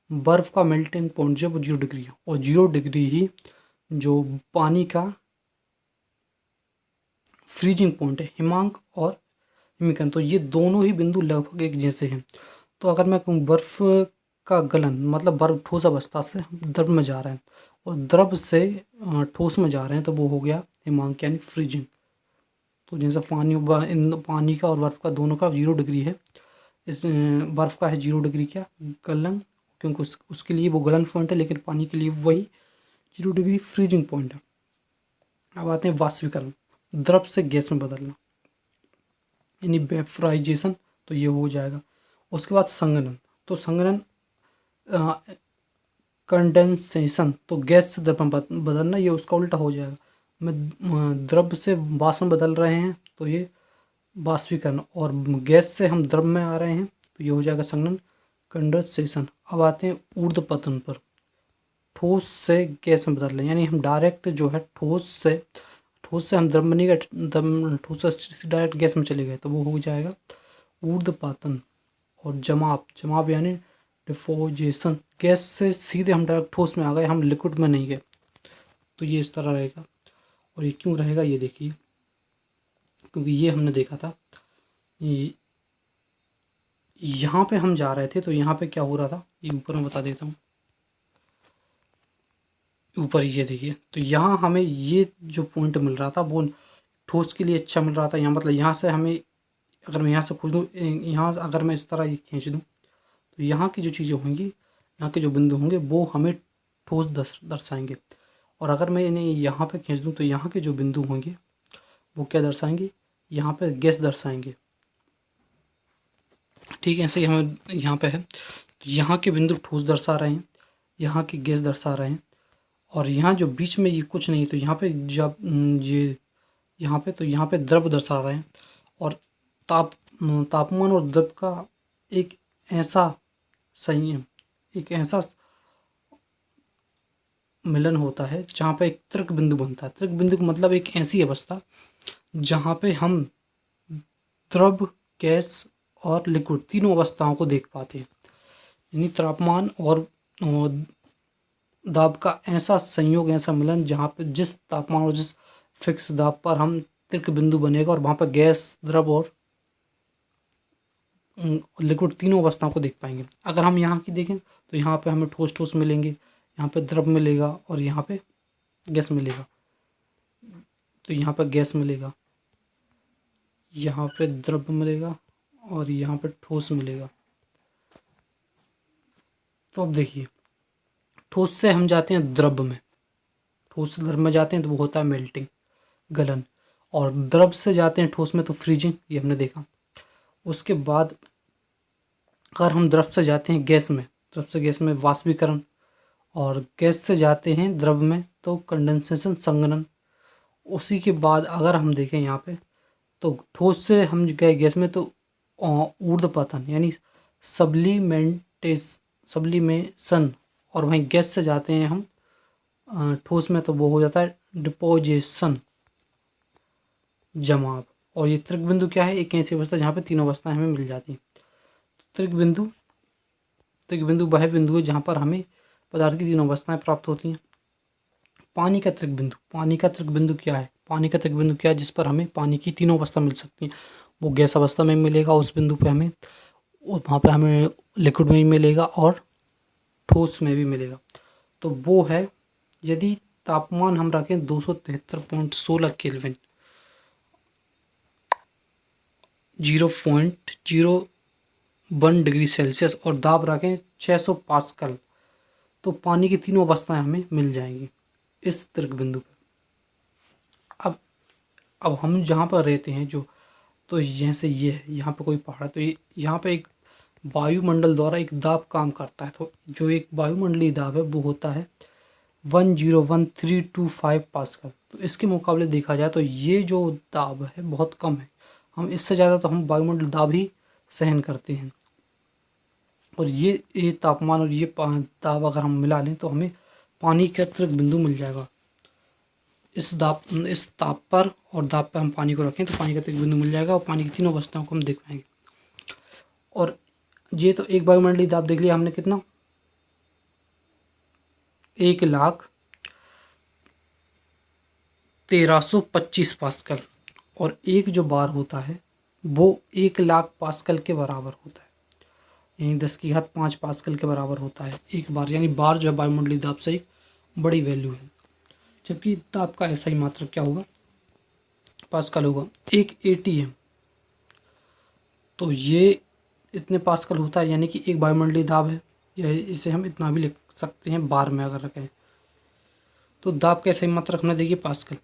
बर्फ का मेल्टिंग पॉइंट जो है वो 0 डिग्री है, और 0 डिग्री ही जो पानी का फ्रीजिंग पॉइंट है, हिमांक और हिमीकरण। तो ये दोनों ही बिंदु लगभग एक जैसे हैं। तो अगर मैं कहूँ बर्फ का गलन, मतलब बर्फ ठोस अवस्था से द्रव में जा रहे हैं और द्रव से ठोस में जा रहे हैं, तो वो हो गया हिमांक यानी फ्रीजिंग। तो जैसे पानी का और बर्फ का दोनों का 0 डिग्री है, इस बर्फ का है 0 डिग्री क्या, गलन, क्योंकि उसके लिए वो गलन पॉइंट है, लेकिन पानी के लिए वही 0 डिग्री फ्रीजिंग पॉइंट है। अब आते हैं वाष्पीकरण, द्रव से गैस में बदलना यानी वेपराइजेशन, तो ये हो जाएगा। उसके बाद संघनन, तो संघनन कंडेंसेशन, तो गैस से द्रव में बदलना, ये उसका उल्टा हो जाएगा। मैं द्रव से वाष्प में बदल रहे हैं तो ये वाष्पीकरण, और गैस से हम द्रव में आ रहे हैं तो ये हो जाएगा संघनन, कंडेंसेशन। अब आते हैं ऊर्ध्वपतन पर, ठोस से गैस में बदल रहे हैं यानी हम डायरेक्ट जो है ठोस से हम द्रव में नहीं गए, ठोस से डायरेक्ट गैस में चले गए, तो वो हो जाएगा ऊर्ध्वपतन। और जमाव यानी डिफोजेशन, गैस से सीधे हम डायरेक्ट ठोस में आ गए, हम लिक्विड में नहीं गए, तो ये इस तरह रहेगा। और ये क्यों रहेगा ये देखिए, क्योंकि ये हमने देखा था यहाँ पे हम जा रहे थे तो यहाँ पे क्या हो रहा था, ये ऊपर मैं बता देता हूँ। ऊपर ये देखिए, तो यहाँ हमें ये जो पॉइंट मिल रहा था वो ठोस के लिए अच्छा मिल रहा था। यहाँ मतलब यहाँ से हमें, अगर मैं यहाँ से पूछ दूँ, यहाँ अगर मैं इस तरह ये खींच दूँ तो यहाँ की जो चीज़ें होंगी, यहाँ के जो बिंदु होंगे वो हमें ठोस दर्शाएंगे। और अगर मैं इन्हें यहाँ पे खींच दूँ तो यहाँ के जो बिंदु होंगे वो क्या दर्शाएंगे, यहाँ पे गैस दर्शाएंगे। ठीक है, ऐसे ही हमें यहाँ पे है, तो यहाँ के बिंदु ठोस दर्शा रहे हैं, यहाँ की गैस दर्शा रहे हैं, और यहाँ जो बीच में ये कुछ नहीं, तो यहाँ पे जब ये यहाँ पे, तो यहाँ पे द्रव दर्शा रहे हैं। और तापमान और द्रव का एक ऐसा संयम, एक ऐसा मिलन होता है जहाँ पे एक तृक बिंदु बनता है। तृक बिंदु का मतलब एक ऐसी अवस्था जहाँ पे हम द्रव, गैस और लिक्विड तीनों अवस्थाओं को देख पाते हैं। यानी तापमान और दाब का ऐसा संयोग, ऐसा मिलन जहाँ पे जिस तापमान और जिस फिक्स दाब पर हम तीव्र बिंदु बनेगा और वहाँ पर गैस, द्रव और लिक्विड तीनों अवस्थाओं को देख पाएंगे। अगर हम यहाँ की देखें तो यहाँ पे हमें ठोस ठोस मिलेंगे, यहाँ पे द्रव मिलेगा और यहाँ पे गैस मिलेगा। तो यहाँ पे गैस मिलेगा, यहाँ पे द्रव मिलेगा और यहाँ पे ठोस मिलेगा। तो अब देखिए, ठोस से हम जाते हैं द्रव में, ठोस से द्रव में जाते हैं तो वो होता है मेल्टिंग, गलन। और द्रव से जाते हैं ठोस में तो फ्रीजिंग, ये हमने देखा। उसके बाद अगर हम द्रव से जाते हैं गैस में, द्रव से गैस में वाष्पीकरण, और गैस से जाते हैं द्रव में तो कंडेंसेशन, संघनन। उसी के बाद अगर हम देखें यहाँ पे तो ठोस से हम गए गैस में तो ऊर्ध्वपतन यानी सब्लिमेशन, और वहीं गैस से जाते हैं हम ठोस में तो वो हो जाता है डिपोजिशन, जमाव। और ये त्रिक बिंदु क्या है, एक ऐसी अवस्था जहाँ पे तीनों अवस्थाएं हमें मिल जाती हैं। त्रिक बिंदु वह बिंदु है जहाँ पर हमें पदार्थ की तीनों अवस्थाएं प्राप्त होती हैं। पानी का त्रिक बिंदु क्या है? पानी का त्रिक बिंदु क्या है जिस पर हमें पानी की तीनों अवस्था मिल सकती हैं। वो गैस अवस्था में मिलेगा उस बिंदु पे हमें, वहाँ पे हमें लिक्विड में भी मिलेगा और ठोस में भी मिलेगा। तो वो है, यदि तापमान हम रखें 273.16 केल्विन, 0.01 डिग्री सेल्सियस, और दाब रखें 600 पास्कल, तो पानी की तीनों अवस्थाएं हमें मिल जाएंगी इस त्रिक बिंदु पर। अब हम जहाँ पर रहते हैं तो जैसे ये है, यहाँ पे कोई पहाड़ है, तो यहाँ पे एक वायुमंडल द्वारा एक दाब काम करता है। तो जो एक वायुमंडलीय दाब है वो होता है 101325 पास्कल। तो इसके मुकाबले देखा जाए तो ये जो दाब है बहुत कम है। हम इससे ज़्यादा तो हम वायुमंडल दाब ही सहन करते हैं। और ये तापमान और ये दाब अगर हम मिला लें तो हमें पानी का त्रिक बिंदु मिल जाएगा। इस ताप पर और दाब पर हम पानी को रखें तो पानी का त्रिक बिंदु मिल जाएगा और पानी की तीनों अवस्थाओं को हम देख पाएंगे। और ये तो एक वायुमंडलीय दाब देख लिया हमने, कितना, 1,1325 पास्कल। और एक जो बार होता है वो 1,00,000 पास्कल के बराबर होता है, यानी 10⁵ पास्कल के बराबर होता है एक बार। यानी बार जो है वायुमंडलीय दाब से एक बड़ी वैल्यू है, जबकि दाब का ऐसा ही मात्रक क्या होगा, पास्कल होगा। एक ATM तो ये इतने पास्कल होता है, यानी कि एक वायुमंडलीय दाब है, या इसे हम इतना भी लिख सकते हैं बार में अगर रखें तो। दाब का ऐसा ही मात्रक हमने देखिए पास्कल।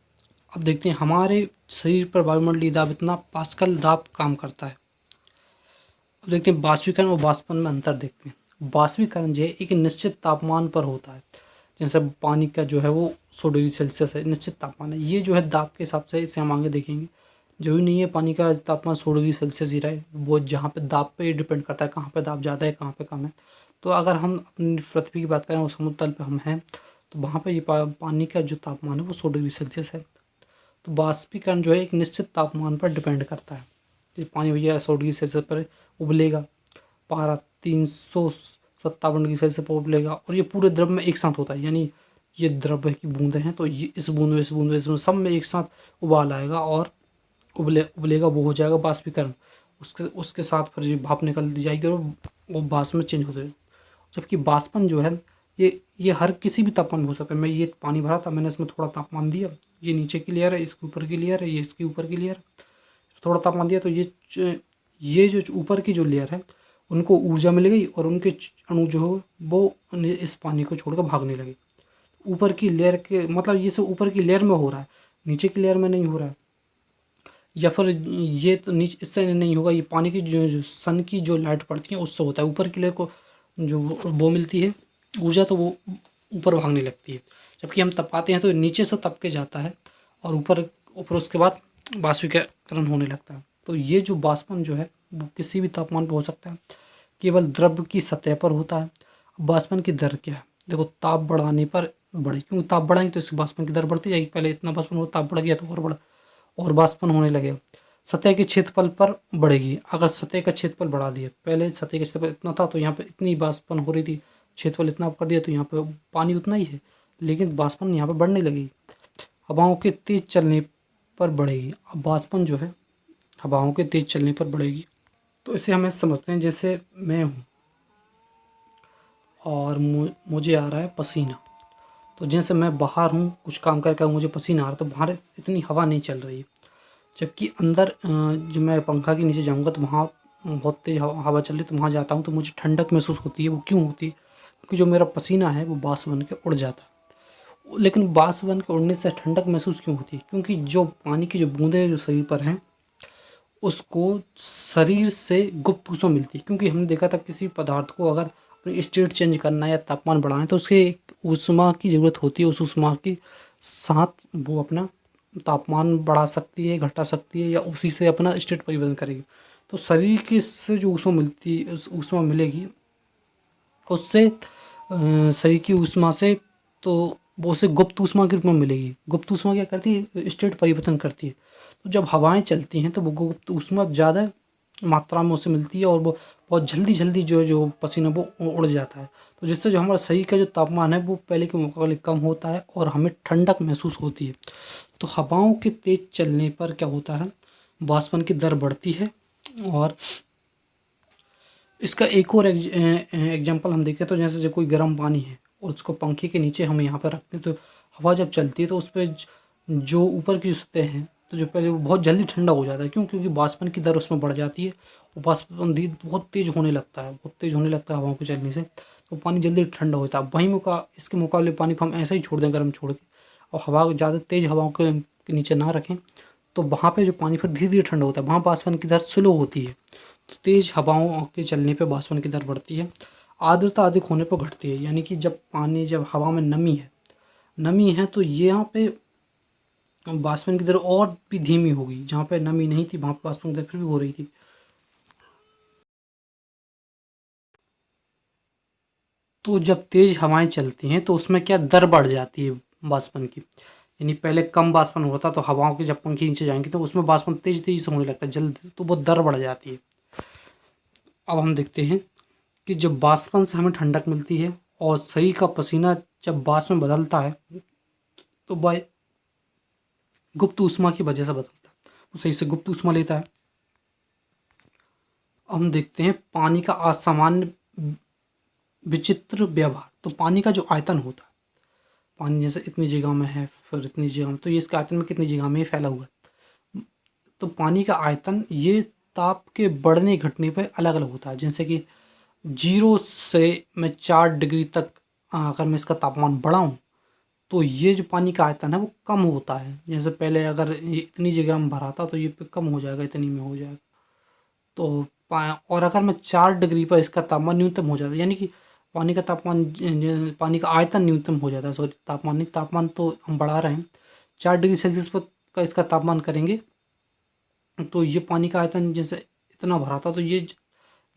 अब देखते हैं हमारे शरीर पर वायुमंडलीय दाब इतना पास्कल दाब काम करता है। अब देखते हैं बाष्पीकरण और वाष्पन में अंतर देखते हैं। बाष्पीकरण जो है एक निश्चित तापमान पर होता है, जैसे पानी का जो है वो 100 डिग्री सेल्सियस है, निश्चित तापमान है। ये जो है दाब के हिसाब से, इसे हम आगे देखेंगे। जो भी नहीं है पानी का तापमान 100 डिग्री सेल्सियस ही रहे, वो जहाँ पे दाब पे डिपेंड करता है, कहाँ पे दाब ज़्यादा है कहाँ पे कम है। तो अगर हम अपनी पृथ्वी की बात करें और समुद्र तल पे हम हैं तो वहाँ पे ये पानी का जो तापमान है वो 100 डिग्री सेल्सियस है। तो बाष्पीकरण जो है एक निश्चित तापमान पर डिपेंड करता है। तो पानी भैया 100 डिग्री सेल्सियस पर उबलेगा, पारा 357 डिग्री सेल्सियस पर उबलेगा, और ये पूरे द्रव में एक साथ होता है। यानी ये द्रव की बूंदें हैं तो ये इस बूंद सब में एक साथ उबाल आएगा और उबलेगा, वो हो जाएगा बाष्पीकरण। उसके साथ फिर ये भाप निकल दी जाएगी और वो वाष्प में चेंज हो जाएगा। जबकि वाष्पन जो है ये हर किसी भी तापमान में हो सकता है। मैं ये पानी भरा था, मैंने इसमें थोड़ा तापमान दिया, ये नीचे की लेयर है, इसके ऊपर की लेयर है, ये इसके ऊपर की लेयर, थोड़ा तापमान दिया तो ये जो ऊपर की जो लेयर है उनको ऊर्जा मिल गई और उनके अणु जो हो वो इस पानी को छोड़कर भागने लगे। ऊपर की लेयर के मतलब ये सब ऊपर की लेयर में हो रहा है, नीचे की लेयर में नहीं हो रहा है। या फिर ये तो नीचे इससे नहीं होगा, ये पानी की जो सन की जो लाइट पड़ती है उससे होता है। ऊपर की लेयर को जो वो मिलती है ऊर्जा तो वो ऊपर भागने लगती है, जबकि हम तपाते हैं तो नीचे से तप के जाता है और ऊपर उसके बाद बाष्पीकरण होने लगता है। तो ये जो वाष्पन जो है वो किसी भी तापमान पर हो सकता है, केवल द्रव की सतह पर होता है। वाष्पन की दर क्या है, देखो ताप बढ़ाने पर बढ़े, क्योंकि ताप बढ़ाएंगे तो इससे वाष्पन की दर बढ़ती जाएगी। पहले इतना वाष्पन हो, ताप बढ़ गया तो और वाष्पन होने लगेगा। सतह के क्षेत्रफल पर बढ़ेगी। अगर सतह का क्षेत्रफल बढ़ा दिया, पहले सतह का क्षेत्रफल इतना था तो यहाँ पे इतनी वाष्पन हो रही थी, क्षेत्रफल इतना कर दिया तो यहाँ पे पानी उतना ही है, लेकिन वाष्पन यहाँ पे बढ़ने लगी। हवाओं के तेज चलने पर बढ़ेगी। अब वाष्पन जो है हवाओं के तेज चलने पर बढ़ेगी। तो इसे हमें समझते हैं, जैसे मैं हूँ और मुझे आ रहा है पसीना, तो जैसे मैं बाहर हूँ कुछ काम करके मुझे पसीना आ रहा है, तो बाहर इतनी हवा नहीं चल रही है, जबकि अंदर जो मैं पंखा के नीचे जाऊँगा तो वहाँ बहुत तेज हवा चल रही है, तो वहाँ जाता हूँ तो मुझे ठंडक महसूस होती है। वो क्यों होती है? क्योंकि जो मेरा पसीना है वो वाष्प बन के उड़ जाता है। लेकिन वाष्प बन के उड़ने से ठंडक महसूस क्यों होती है? क्योंकि जो पानी की जो बूंदें जो शरीर पर हैं उसको शरीर से गुप्त ऊष्मा मिलती है। क्योंकि हमने देखा था किसी पदार्थ को अगर अपनी स्टेट चेंज करना है या तापमान बढ़ाना है तो उसके एक ऊष्मा की ज़रूरत होती है। उस ऊष्मा के साथ वो अपना तापमान बढ़ा सकती है, घटा सकती है, या उसी से अपना स्टेट परिवर्तन करेगी। तो शरीर की से जो ऊष्मा मिलती उस ऊष्मा मिलेगी उससे शरीर की ऊष्मा से, तो वो उसे गुप्त ऊष्मा के रूप में मिलेगी। गुप्त ऊष्मा क्या करती है? स्टेट परिवर्तन करती है। तो जब हवाएं चलती हैं तो वो गुप्त ऊष्मा ज़्यादा मात्रा में उसे मिलती है और वो बहुत जल्दी जल्दी जो जो पसीना वो उड़ जाता है। तो जिससे जो हमारा शरीर का जो तापमान है वो पहले के मुकाबले कम होता है और हमें ठंडक महसूस होती है। तो हवाओं के तेज चलने पर क्या होता है? वाष्पन की दर बढ़ती है। और इसका एक और एग्जांपल हम देखें तो जैसे कोई गर्म पानी है और उसको पंखे के नीचे हम यहाँ पर रखते हैं, तो हवा जब चलती है तो उस पर जो ऊपर की सतह है तो जो पहले वो बहुत जल्दी ठंडा हो जाता है। क्यों? क्योंकि वाष्पन की दर उसमें बढ़ जाती है और वाष्पन बहुत तेज होने लगता है, बहुत तेज होने लगता है हवाओं के चलने से, तो पानी जल्दी ठंडा होता है। वहीं इसके मुकाबले पानी को हम ऐसे ही छोड़ दें गर्म छोड़ के, और हवा ज़्यादा तेज हवाओं के नीचे ना रखें, तो वहाँ पे जो पानी फिर धीरे धीरे ठंडा होता है, वहाँ वाष्पन की दर स्लो होती है। तो तेज हवाओं के चलने पे वाष्पन की दर बढ़ती है। आर्द्रता अधिक होने पर घटती है, यानी कि जब हवा में नमी है तो यहाँ पे वाष्पन की दर और भी धीमी होगी। जहाँ पे नमी नहीं थी वहाँ पे वाष्पन की दर फिर भी हो रही थी। तो जब तेज हवाएं चलती हैं तो उसमें क्या दर बढ़ जाती है वाष्पन की। यानी पहले कम वाष्पन होता तो हवाओं के जब पंखे नीचे जाएंगे तो उसमें वाष्पन तेज तेजी से होने लगता है जल्द, तो वो दर बढ़ जाती है। अब हम देखते हैं कि जब वाष्पन से हमें ठंडक मिलती है और शरीर का पसीना जब वाष्प में बदलता है तो वह गुप्त ऊष्मा की वजह से बदलता है, वो सही से गुप्त ऊष्मा लेता है। अब हम देखते हैं पानी का असामान्य विचित्र व्यवहार। तो पानी का जो आयतन होता है, पानी जैसे इतनी जगह में है फिर इतनी जगह में, तो ये इसका आयतन में कितनी जगह में ये फैला हुआ है। तो पानी का आयतन ये ताप के बढ़ने घटने पर अलग अलग होता है। जैसे कि 0 से मैं 4 डिग्री तक अगर मैं इसका तापमान बढ़ाऊँ तो ये जो पानी का आयतन है वो कम होता है। जैसे पहले अगर ये इतनी जगह में भरा था तो ये कम हो जाएगा, इतनी में हो जाएगा। तो और अगर मैं 4 डिग्री पर इसका तापमान न्यूनतम हो जाता है, यानी कि पानी का तापमान पानी का आयतन न्यूनतम हो जाता है, सॉरी तापमान नहीं, तापमान तो हम बढ़ा रहे हैं। 4 डिग्री सेल्सियस पर का इसका तापमान करेंगे तो ये पानी का आयतन जैसे इतना भरा था तो ये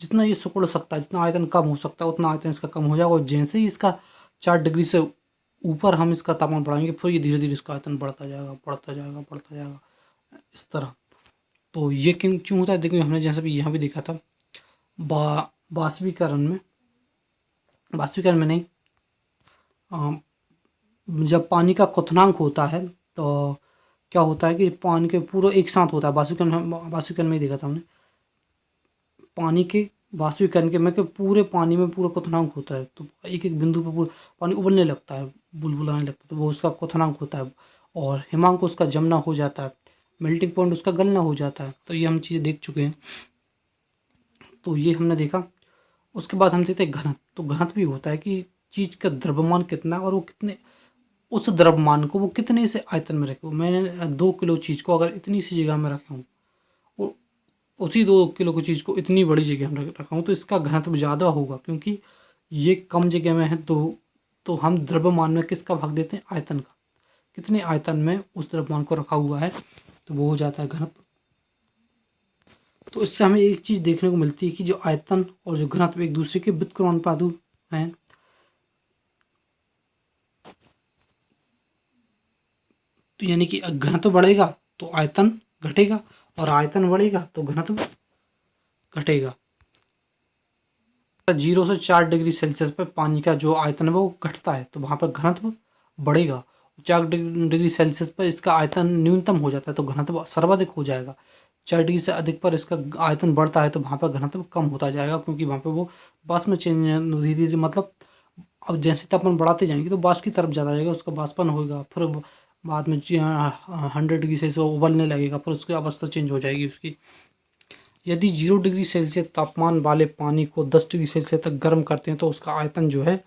जितना ये सिकुड़ सकता है, जितना आयतन कम हो सकता है उतना आयतन इसका कम हो जाएगा। और जैसे ही इसका 4 डिग्री से ऊपर हम इसका तापमान बढ़ाएंगे फिर ये धीरे धीरे इसका आयतन बढ़ता जाएगा, बढ़ता जाएगा, बढ़ता जाएगा, इस तरह। तो ये क्यों क्यों होता है? देखिए हमने जैसे भी यहाँ भी देखा था वाष्पीकरण में, वाष्पीकरण में नहीं, जब पानी का क्वथनांक होता है तो क्या होता है कि पानी के पूरा एक साथ होता है। वाष्पीकरण में ही देखा था हमने पानी के वाष्पीकरण के में कि पूरे पानी में पूरा क्वथनांक होता है, तो एक एक बिंदु पर पूरा पानी उबलने लगता है, बुलबुल आने लगता है, तो वो उसका क्वथनांक होता है। और हिमांक उसका जमना हो जाता है, मेल्टिंग पॉइंट उसका गलना हो जाता है। तो ये हम चीज़ें देख चुके हैं, तो ये हमने देखा। उसके बाद हम देखते हैं घनत्व। तो घनत्व भी होता है कि चीज़ का द्रव्यमान कितना है और वो कितने, उस द्रव्यमान को वो कितने से आयतन में रखे हो। मैंने 2 किलो चीज़ को अगर इतनी सी जगह में रखा हूँ और उसी 2 किलो की चीज़ को इतनी बड़ी जगह में रखा हूँ तो इसका घनत्व ज़्यादा होगा, क्योंकि ये कम जगह में है। तो हम द्रव्यमान में किसका भाग देते हैं? आयतन का। कितने आयतन में उस द्रव्यमान को रखा हुआ है तो वो हो जाता है घनत्व। तो इससे हमें एक चीज़ देखने को मिलती है कि जो आयतन और जो घनत्व एक दूसरे के व्युत्क्रमानुपाती हैं। तो यानी कि घनत्व बढ़ेगा तो आयतन घटेगा और आयतन बढ़ेगा तो घनत्व घटेगा। 0 से 4 डिग्री सेल्सियस पर पानी का जो आयतन है वो घटता है, तो वहाँ पर घनत्व बढ़ेगा। 4 डिग्री सेल्सियस पर इसका आयतन न्यूनतम हो जाता है तो घनत्व सर्वाधिक हो जाएगा। 4 डिग्री से अधिक पर इसका आयतन बढ़ता है तो वहाँ पर घनत्व कम होता जाएगा, क्योंकि वहाँ पर वो वाष्प में चेंज धीरे धीरे, मतलब अब जैसे तापमान बढ़ाते जाएंगे तो वाष्प की तरफ ज़्यादा जाएगा, उसका वाष्पन होगा, फिर बाद में 100 डिग्री से उबलने लगेगा, फिर उसकी अवस्था चेंज हो जाएगी उसकी। यदि 0 डिग्री सेल्सियस तापमान वाले पानी को 10 डिग्री सेल्सियस तक गर्म करते हैं तो उसका आयतन जो है,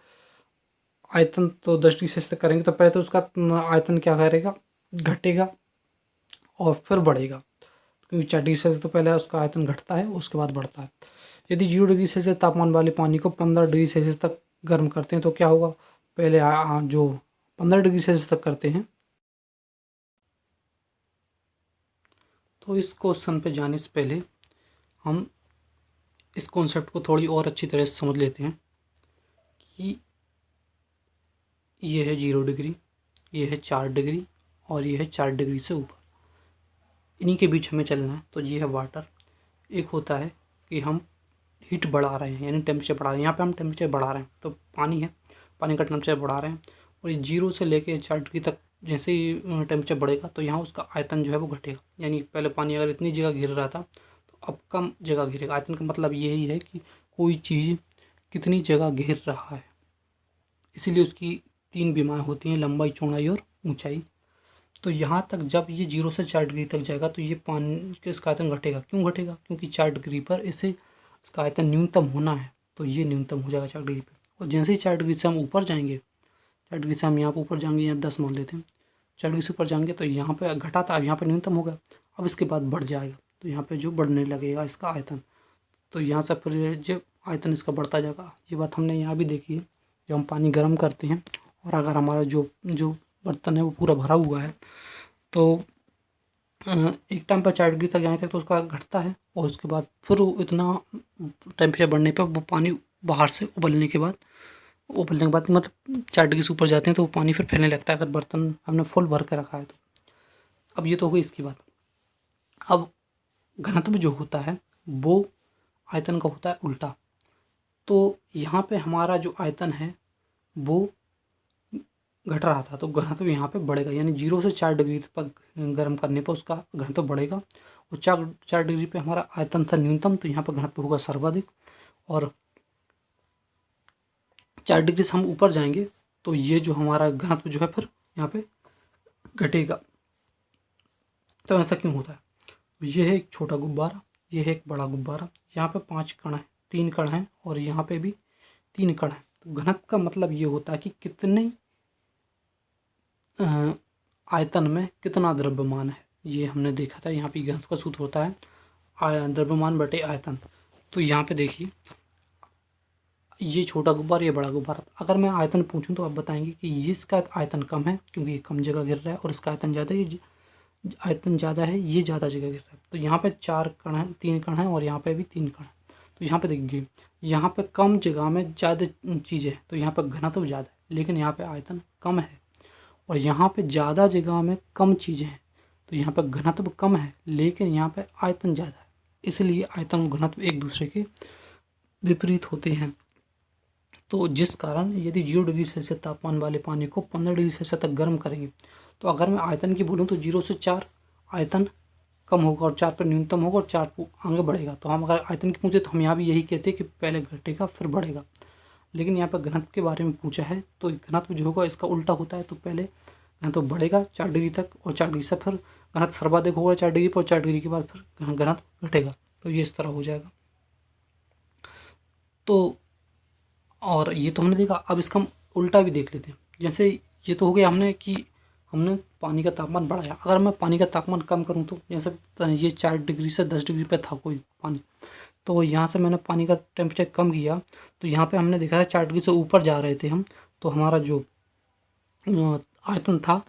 आयतन तो 10 डिग्री सेल्सियस तक करेंगे तो पहले तो उसका आयतन क्या करेगा, घटेगा और फिर बढ़ेगा, क्योंकि 4 डिग्री सेल्सियस तो पहले उसका आयतन घटता है उसके बाद बढ़ता है। यदि 0 डिग्री सेल्सियस तापमान वाले पानी को 15 डिग्री सेल्सियस तक गर्म करते हैं तो क्या होगा, पहले जो 15 डिग्री सेल्सियस तक करते हैं। तो इस क्वेश्चन पे जाने से पहले हम इस कॉन्सेप्ट को थोड़ी और अच्छी तरह से समझ लेते हैं कि ये है 0 डिग्री, ये है 4 डिग्री और ये है 4 डिग्री से ऊपर, इन्हीं के बीच हमें चलना है। तो ये है वाटर। एक होता है कि हम हीट बढ़ा रहे हैं, यानी टेम्परेचर बढ़ा रहे हैं, यहाँ पे हम टेम्परेचर बढ़ा रहे हैं, तो पानी है, पानी का टेम्परेचर बढ़ा रहे हैं, और ये 0 से लेके 4 डिग्री तक जैसे ही टेम्परेचर बढ़ेगा तो यहाँ उसका आयतन जो है वो घटेगा। यानी पहले पानी अगर इतनी जगह घिर रहा था तो अब कम जगह घिरेगा। आयतन का मतलब यही है कि कोई चीज़ कितनी जगह घेर रहा है, इसीलिए उसकी 3 विमाएँ होती हैं, लंबाई, चौड़ाई और ऊंचाई। तो यहाँ तक जब ये 0 से 4 डिग्री तक जाएगा तो ये पानी के इसका आयतन घटेगा। क्यों घटेगा, क्योंकि 4 डिग्री पर इसे इसका आयतन न्यूनतम होना है, तो ये न्यूनतम हो जाएगा 4 डिग्री पर। और जैसे ही 4 डिग्री से हम ऊपर जाएंगे, 4 डिग्री से हम यहाँ पर ऊपर जाएंगे, यहाँ 10 मान लेते हैं, 4 डिग्री से ऊपर जाएंगे तो यहाँ पर घटा था, अब यहाँ पर न्यूनतम होगा, अब इसके बाद बढ़ जाएगा, तो यहाँ पर जो बढ़ने लगेगा इसका आयतन, तो यहाँ से फिर जो आयतन इसका बढ़ता जाएगा। ये बात हमने यहाँ भी देखी है, जब हम पानी गर्म करते हैं और अगर हमारा जो जो बर्तन है वो पूरा भरा हुआ है तो एक टाइम पर 4 डिग्री तक जाने तक तो उसका घटता है, और उसके बाद फिर वो इतना टेम्परेचर बढ़ने पर वो पानी बाहर से उबलने के बाद मतलब 4 डिग्री से ऊपर जाते हैं तो वो पानी फिर फैलने लगता है, अगर बर्तन हमने फुल भर के रखा है तो। अब ये तो हो गई इसकी बात। अब घनत्व जो होता है वो आयतन का होता है उल्टा। तो यहाँ पे हमारा जो आयतन है वो घट रहा था तो घनत्व यहाँ पे बढ़ेगा, यानी 0 से 4 डिग्री तक गर्म करने पर उसका घनत्व बढ़ेगा, और 4 डिग्री पे हमारा आयतन था न्यूनतम, तो यहाँ पर घनत्व होगा सर्वाधिक। और 4 डिग्री से हम ऊपर जाएंगे तो ये जो हमारा घनत्व जो है फिर यहाँ पे घटेगा। तो ऐसा क्यों होता है, ये है एक छोटा गुब्बारा, ये है एक बड़ा गुब्बारा, यहाँ पे 5 कण हैं, 3 कण हैं और यहाँ पे भी 3 कण हैं। तो घनत्व का मतलब ये होता है कि कितने आयतन में कितना द्रव्यमान है, ये हमने देखा था। यहाँ पे घनत्व का सूत्र होता है द्रव्यमान बटे आयतन। तो यहाँ पे देखिए, ये छोटा गुब्बारा, ये बड़ा गुब्बारा। अगर मैं आयतन पूछूं तो आप बताएंगे कि इसका आयतन कम है क्योंकि ये कम जगह गिर रहा है, और इसका आयतन ज़्यादा है, ये आयतन ज़्यादा है, ये ज़्यादा जगह गिर रहा है। तो यहाँ पे 4 कण हैं, 3 कण हैं और यहाँ पे भी 3 कण हैं। तो यहाँ पे देखिए, यहाँ पे कम जगह में ज़्यादा चीज़ें हैं तो यहाँ पे घनत्व ज़्यादा है, लेकिन यहाँ पे आयतन कम है। और यहाँ पे ज़्यादा जगह में कम चीज़ें हैं तो यहाँ पे घनत्व कम है, लेकिन यहाँ पे आयतन ज़्यादा है, इसलिए आयतन और घनत्व एक दूसरे के विपरीत होते हैं। तो जिस कारण यदि 0 डिग्री सेल्सियस तापमान वाले पानी को 15 डिग्री सेल्सियस तक गर्म करेंगे, तो अगर मैं आयतन की बोलूँ तो 0 से 4 आयतन कम होगा और 4 पर न्यूनतम होगा और 4 आगे बढ़ेगा। तो हम अगर आयतन की पूछे तो हम यहाँ भी यही कहते हैं कि पहले घटेगा फिर बढ़ेगा, लेकिन यहाँ पर घनत्व के बारे में पूछा है तो घनत्व जो होगा इसका उल्टा होता है। तो पहले घनत्व बढ़ेगा 4 डिग्री तक और 4 डिग्री से फिर घनत्व सर्वाधिक होगा 4 डिग्री पर, और 4 डिग्री के बाद फिर घनत्व घटेगा। तो ये इस तरह हो जाएगा। तो और ये तो हमने देखा, अब इसका हम उल्टा भी देख लेते हैं। जैसे ये तो हो गया हमने कि हमने पानी का तापमान बढ़ाया, अगर मैं पानी का तापमान कम करूँ तो जैसे ये 4 डिग्री से 10 डिग्री पे था कोई पानी, तो यहाँ से मैंने पानी का टेम्परेचर कम किया तो यहाँ पे हमने देखा है 4 डिग्री से ऊपर जा रहे थे हम, तो हमारा जो आयतन था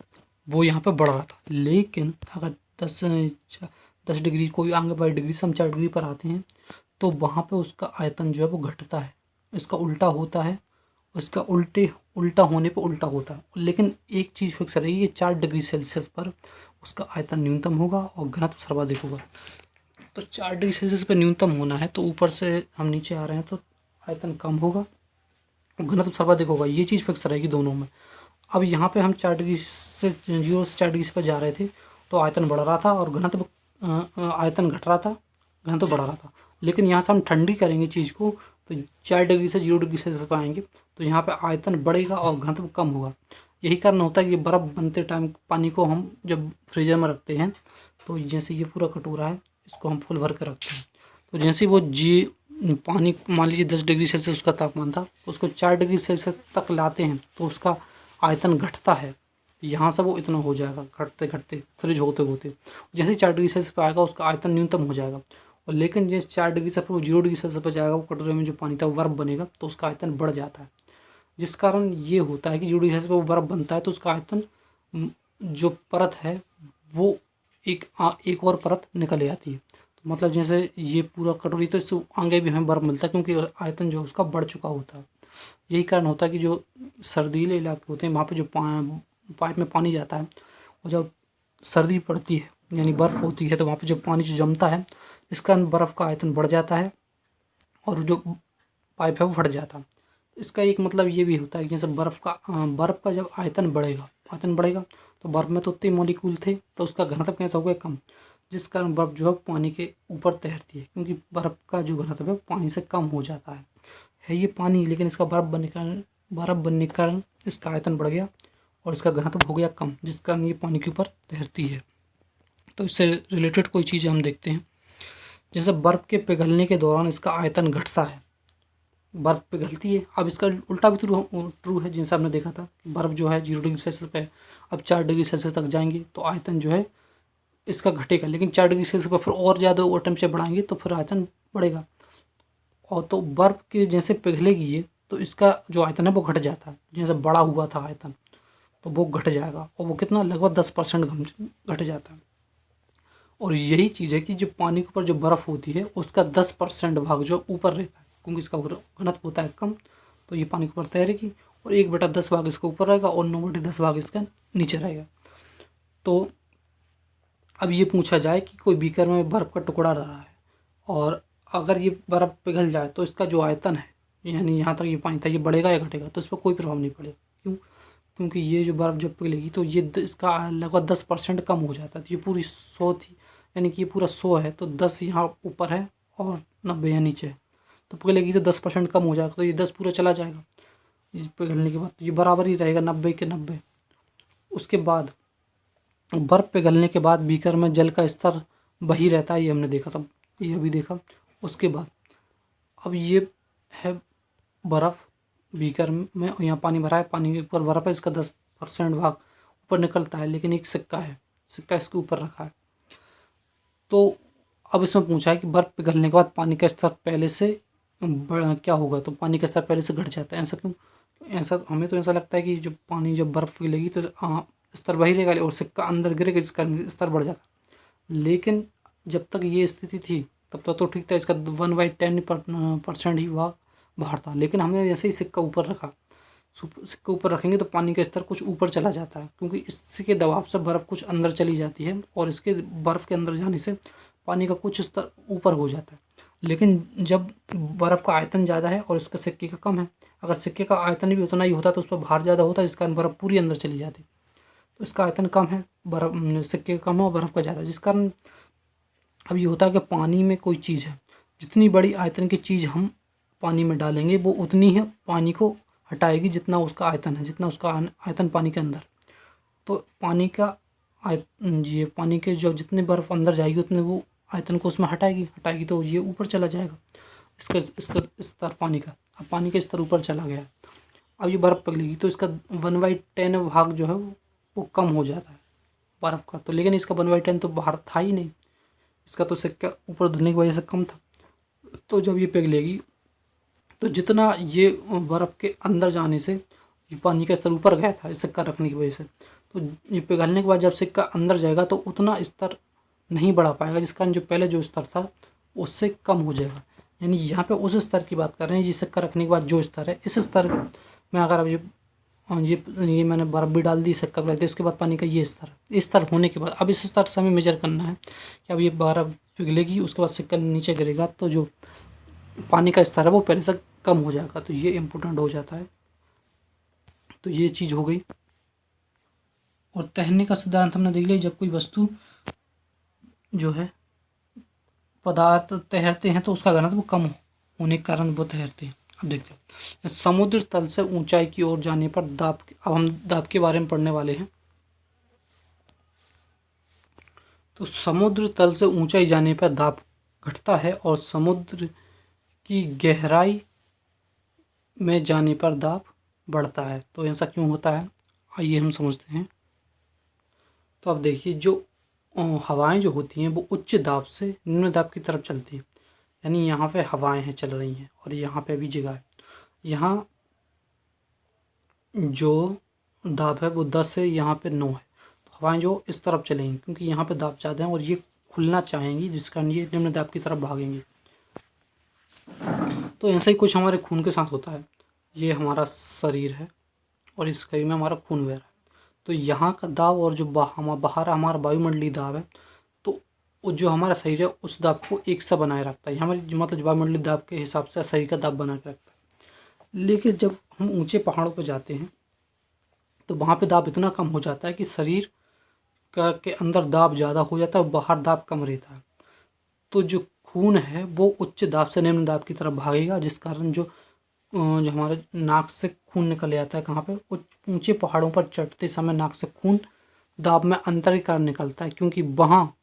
वो यहाँ पे बढ़ रहा था। लेकिन अगर 10 डिग्री कोई आगे 22 डिग्री से हम 4 डिग्री पर आते हैं तो वहाँ पे उसका आयतन जो है वो घटता है, इसका उल्टा होता है, उसका उल्टा होने पर उल्टा होता है। लेकिन एक चीज़ फिक्स रहेगी, 4 डिग्री सेल्सियस पर उसका आयतन न्यूनतम होगा और घनत्व सर्वाधिक होगा। तो 4 डिग्री सेल्सियस पे न्यूनतम होना है, तो ऊपर से हम नीचे आ रहे हैं तो आयतन कम होगा, घनत्व सर्वाधिक होगा। ये चीज़ फिक्स रहेगी दोनों में। अब यहाँ पे हम 4 डिग्री से 0 से 4 डिग्री पर जा रहे थे तो आयतन बढ़ रहा था और घनत्व आयतन घट रहा था, घनत्व बढ़ रहा था। लेकिन यहाँ से हम ठंडी करेंगे चीज़ को, तो 4 डिग्री से 0 डिग्री सेल्सियस पर आएंगे तो यहाँ पे आयतन बढ़ेगा और घनत्व कम होगा। यही कारण होता है कि बर्फ़ बनते टाइम पानी को हम जब फ्रीजर में रखते हैं तो जैसे ये पूरा कटोरा है, इसको हम फुल भर कर रखते हैं, तो जैसे वो पानी मान लीजिए 10 डिग्री सेल्सियस उसका तापमान था, उसको 4 डिग्री सेल्सियस तक लाते हैं तो उसका आयतन घटता है। यहाँ से वो इतना हो जाएगा घटते घटते फ्रिज होते होते, जैसे 4 डिग्री सेल्सियस पर आएगा उसका आयतन न्यूनतम हो जाएगा। और लेकिन जैसे 4 डिग्री से वो 0 डिग्री सेल्सियस पर जाएगा, वो कटोरे में जो पानी था वो बर्फ़ बनेगा तो उसका आयतन बढ़ जाता है। जिस कारण ये होता है कि 0 डिग्री सेल्सियस पर वो बर्फ़ बनता है तो उसका आयतन जो परत है वो एक और परत निकल आती है। तो मतलब जैसे ये पूरा कटोरी, तो इससे आगे भी हमें बर्फ़ मिलता है क्योंकि आयतन जो है उसका बढ़ चुका होता है। यही कारण होता है कि जो सर्दीले इलाके होते हैं वहाँ पे जो पाइप में पानी जाता है और जब सर्दी पड़ती है यानी बर्फ़ होती है तो वहाँ पे जो पानी जो जमता है, इस कारण बर्फ़ का आयतन बढ़ जाता है और जो पाइप है वो फट जाता है। इसका एक मतलब ये भी होता है कि जैसे बर्फ़ का जब आयतन बढ़ेगा तो बर्फ़ में तो उतने मॉलिक्यूल थे तो उसका घनत्व कैसा हो गया, कम, जिस कारण बर्फ़ जो है पानी के ऊपर तैरती है क्योंकि बर्फ़ का जो घनत्व है पानी से कम हो जाता है ये पानी, लेकिन इसका बर्फ़ बनने के कारण इसका आयतन बढ़ गया और इसका घनत्व हो गया कम, जिस कारण ये पानी के ऊपर तैरती है। तो इससे रिलेटेड कोई चीज़ हम देखते हैं, जैसे बर्फ़ के पिघलने के दौरान इसका आयतन घटता है, बर्फ़ पिघलती है। अब इसका उल्टा भी ट्रू है, जैसे हमने देखा था बर्फ़ जो है 0 डिग्री सेल्सियस पे अब 4 डिग्री सेल्सियस तक जाएंगे तो आयतन जो है इसका घटेगा, लेकिन 4 डिग्री सेल्सियस पर फिर और ज़्यादा और टेम्परेचर बढ़ाएंगे तो फिर आयतन बढ़ेगा। और तो बर्फ़ के जैसे पिघलेगी ये तो इसका जो आयतन है वो घट जाता है, जैसे बड़ा हुआ था आयतन तो वो घट जाएगा और वो कितना लगभग 10% घट जाता है। और यही चीज़ है कि जो पानी के ऊपर जो बर्फ़ होती है उसका 10% भाग जो ऊपर रहता है क्योंकि इसका घनत्व होता है कम, तो ये पानी के ऊपर तैरेगी और 1/10 भाग इसका ऊपर रहेगा और 9/10 भाग इसका नीचे रहेगा। तो अब ये पूछा जाए कि कोई बीकर में बर्फ़ का टुकड़ा रहा है और अगर ये बर्फ़ पिघल जाए तो इसका जो आयतन है यानी यहाँ तक ये पानी था ये बढ़ेगा या घटेगा, तो इस पर कोई प्रभाव नहीं पड़ेगा। क्यों? क्योंकि ये जो बर्फ़ जब पिघलेगी तो ये इसका लगभग 10% कम हो जाता है। तो ये पूरी 100 थी यानी कि ये पूरा 100 है तो 10 यहाँ ऊपर है और 90 यहाँ नीचे है, तो पिघलेगी तो 10% कम हो जाएगा, तो ये 10 पूरा चला जाएगा इस पिघलने के बाद, तो ये बराबर ही रहेगा 90 के 90। उसके बाद बर्फ़ पिघलने के बाद बीकर में जल का स्तर वही रहता है, ये हमने देखा था, ये अभी देखा। उसके बाद अब ये है बर्फ़ बीकर में, यहाँ पानी भरा है, पानी के ऊपर बर्फ़ है, इसका 10% भाग ऊपर निकलता है, लेकिन एक सिक्का है, सिक्का इसके ऊपर रखा है। तो अब इसमें पूछा है कि बर्फ़ पिघलने के बाद पानी का स्तर पहले से क्या होगा, तो पानी का स्तर पहले से घट जाता है। ऐसा क्यों? ऐसा हमें तो ऐसा लगता है कि जब बर्फ़ पिघलेगी तो स्तर वही रहेगा और सिक्का अंदर गिरेगा जिसका स्तर बढ़ जाता है। लेकिन जब तक ये स्थिति थी तब तक तो ठीक था, इसका 1/10% ही भाग बाहर था। लेकिन हमने जैसे ही सिक्का ऊपर रखा, सिक्का ऊपर रखेंगे तो पानी का स्तर कुछ ऊपर चला जाता है क्योंकि इसके दबाव से बर्फ़ कुछ अंदर चली जाती है और इसके बर्फ़ के अंदर जाने से पानी का कुछ स्तर ऊपर हो जाता है। लेकिन जब बर्फ़ का आयतन ज़्यादा है और इसका सिक्के का कम है, अगर सिक्के का आयतन भी उतना ही होता तो उस पर भार ज़्यादा होता, जिस कारण बर्फ़ पूरी अंदर चली जाती। तो इसका आयतन कम है, सिक्के का कम है और बर्फ़ का ज़्यादा, जिस कारण अब ये होता है कि पानी में कोई चीज़ है, जितनी बड़ी आयतन की चीज़ हम पानी में डालेंगे वो उतनी ही पानी को हटाएगी जितना उसका आयतन है, जितना उसका आयतन पानी के अंदर। तो पानी के जो जितनी बर्फ़ अंदर जाएगी उतने वो आयतन को उसमें हटाएगी तो ये ऊपर चला जाएगा इसका स्तर पानी का। अब पानी का स्तर ऊपर चला गया, अब ये बर्फ़ पिघलेगी तो इसका 1/10 भाग जो है वो कम हो जाता है बर्फ़ का, तो लेकिन इसका 1/10 तो बाहर था ही नहीं, इसका तो सिक्का ऊपर धुलने की वजह से कम था। तो जब ये पिघलेगी तो जितना ये बर्फ़ के अंदर जाने से ये पानी का स्तर ऊपर गया था इस सिक्का रखने की वजह से, तो ये पिघलने के बाद जब सिक्का अंदर जाएगा तो उतना स्तर नहीं बढ़ा पाएगा, जिस कारण जो पहले जो स्तर था उससे कम हो जाएगा। यानी यहाँ पे उस स्तर की बात कर रहे हैं, ये सिक्का रखने के बाद जो स्तर है, इस स्तर में अगर अब ये मैंने बर्फ़ भी डाल दी, सिक्का भी डाल दिया, उसके बाद पानी का ये स्तर है, इस स्तर होने के बाद अब इस स्तर से हमें मेजर करना है कि अब ये बर्फ़ पिघलेगी, उसके बाद सिक्का नीचे गिरेगा तो जो पानी का स्तर है वो पहले से कम हो जाएगा। तो ये इम्पोर्टेंट हो जाता है। तो ये चीज़ हो गई। और तैरने का सिद्धांत हमने देख लिया, जब कोई वस्तु जो है पदार्थ तैरते हैं तो उसका घनत्व कम होने के कारण वो तैरते हैं। अब देखते हैं समुद्र तल से ऊंचाई की ओर जाने पर दाब। अब हम दाब के बारे में पढ़ने वाले हैं। तो समुद्र तल से ऊंचाई जाने पर दाब घटता है और समुद्र की गहराई में जाने पर दाब बढ़ता है। तो ऐसा क्यों होता है, आइए हम समझते हैं। तो अब देखिए, जो हवाएं जो होती हैं वो उच्च दाब से निम्न दाब की तरफ चलती हैं। यानी यहाँ पे हवाएं हैं, चल रही हैं, और यहाँ पे भी जगह है। यहाँ जो दाब है वो 10 है, यहाँ पे 9 है। तो हवाएं जो इस तरफ चलेंगी क्योंकि यहाँ पे दाब ज़्यादा है और ये खुलना चाहेंगी, जिस कारण ये निम्न दाब की तरफ भागेंगी। तो ऐसा ही कुछ हमारे खून के साथ होता है। ये हमारा शरीर है और इस शरीर में हमारा खून बह रहा है। तो यहाँ का दाब और जो बाहर हमारा वायुमंडलीय दाब है, तो वो जो हमारा शरीर है उस दाब को एक सा बनाए रखता है। हमारी मतलब वायुमंडलीय दाब के हिसाब से शरीर का दाब बना के रखता है। लेकिन जब हम ऊंचे पहाड़ों पर जाते हैं तो वहाँ पे दाब इतना कम हो जाता है कि शरीर के अंदर दाब ज़्यादा हो जाता है और बाहर दाब कम रहता है। तो जो खून है वो उच्च दाब से निम्न दाब की तरफ भागेगा, जिस कारण जो हमारे नाक से खून निकल जाता है। कहाँ पे, ऊंचे पहाड़ों पर चढ़ते समय नाक से खून दाब में अंतर के कारण निकलता है, क्योंकि वहाँ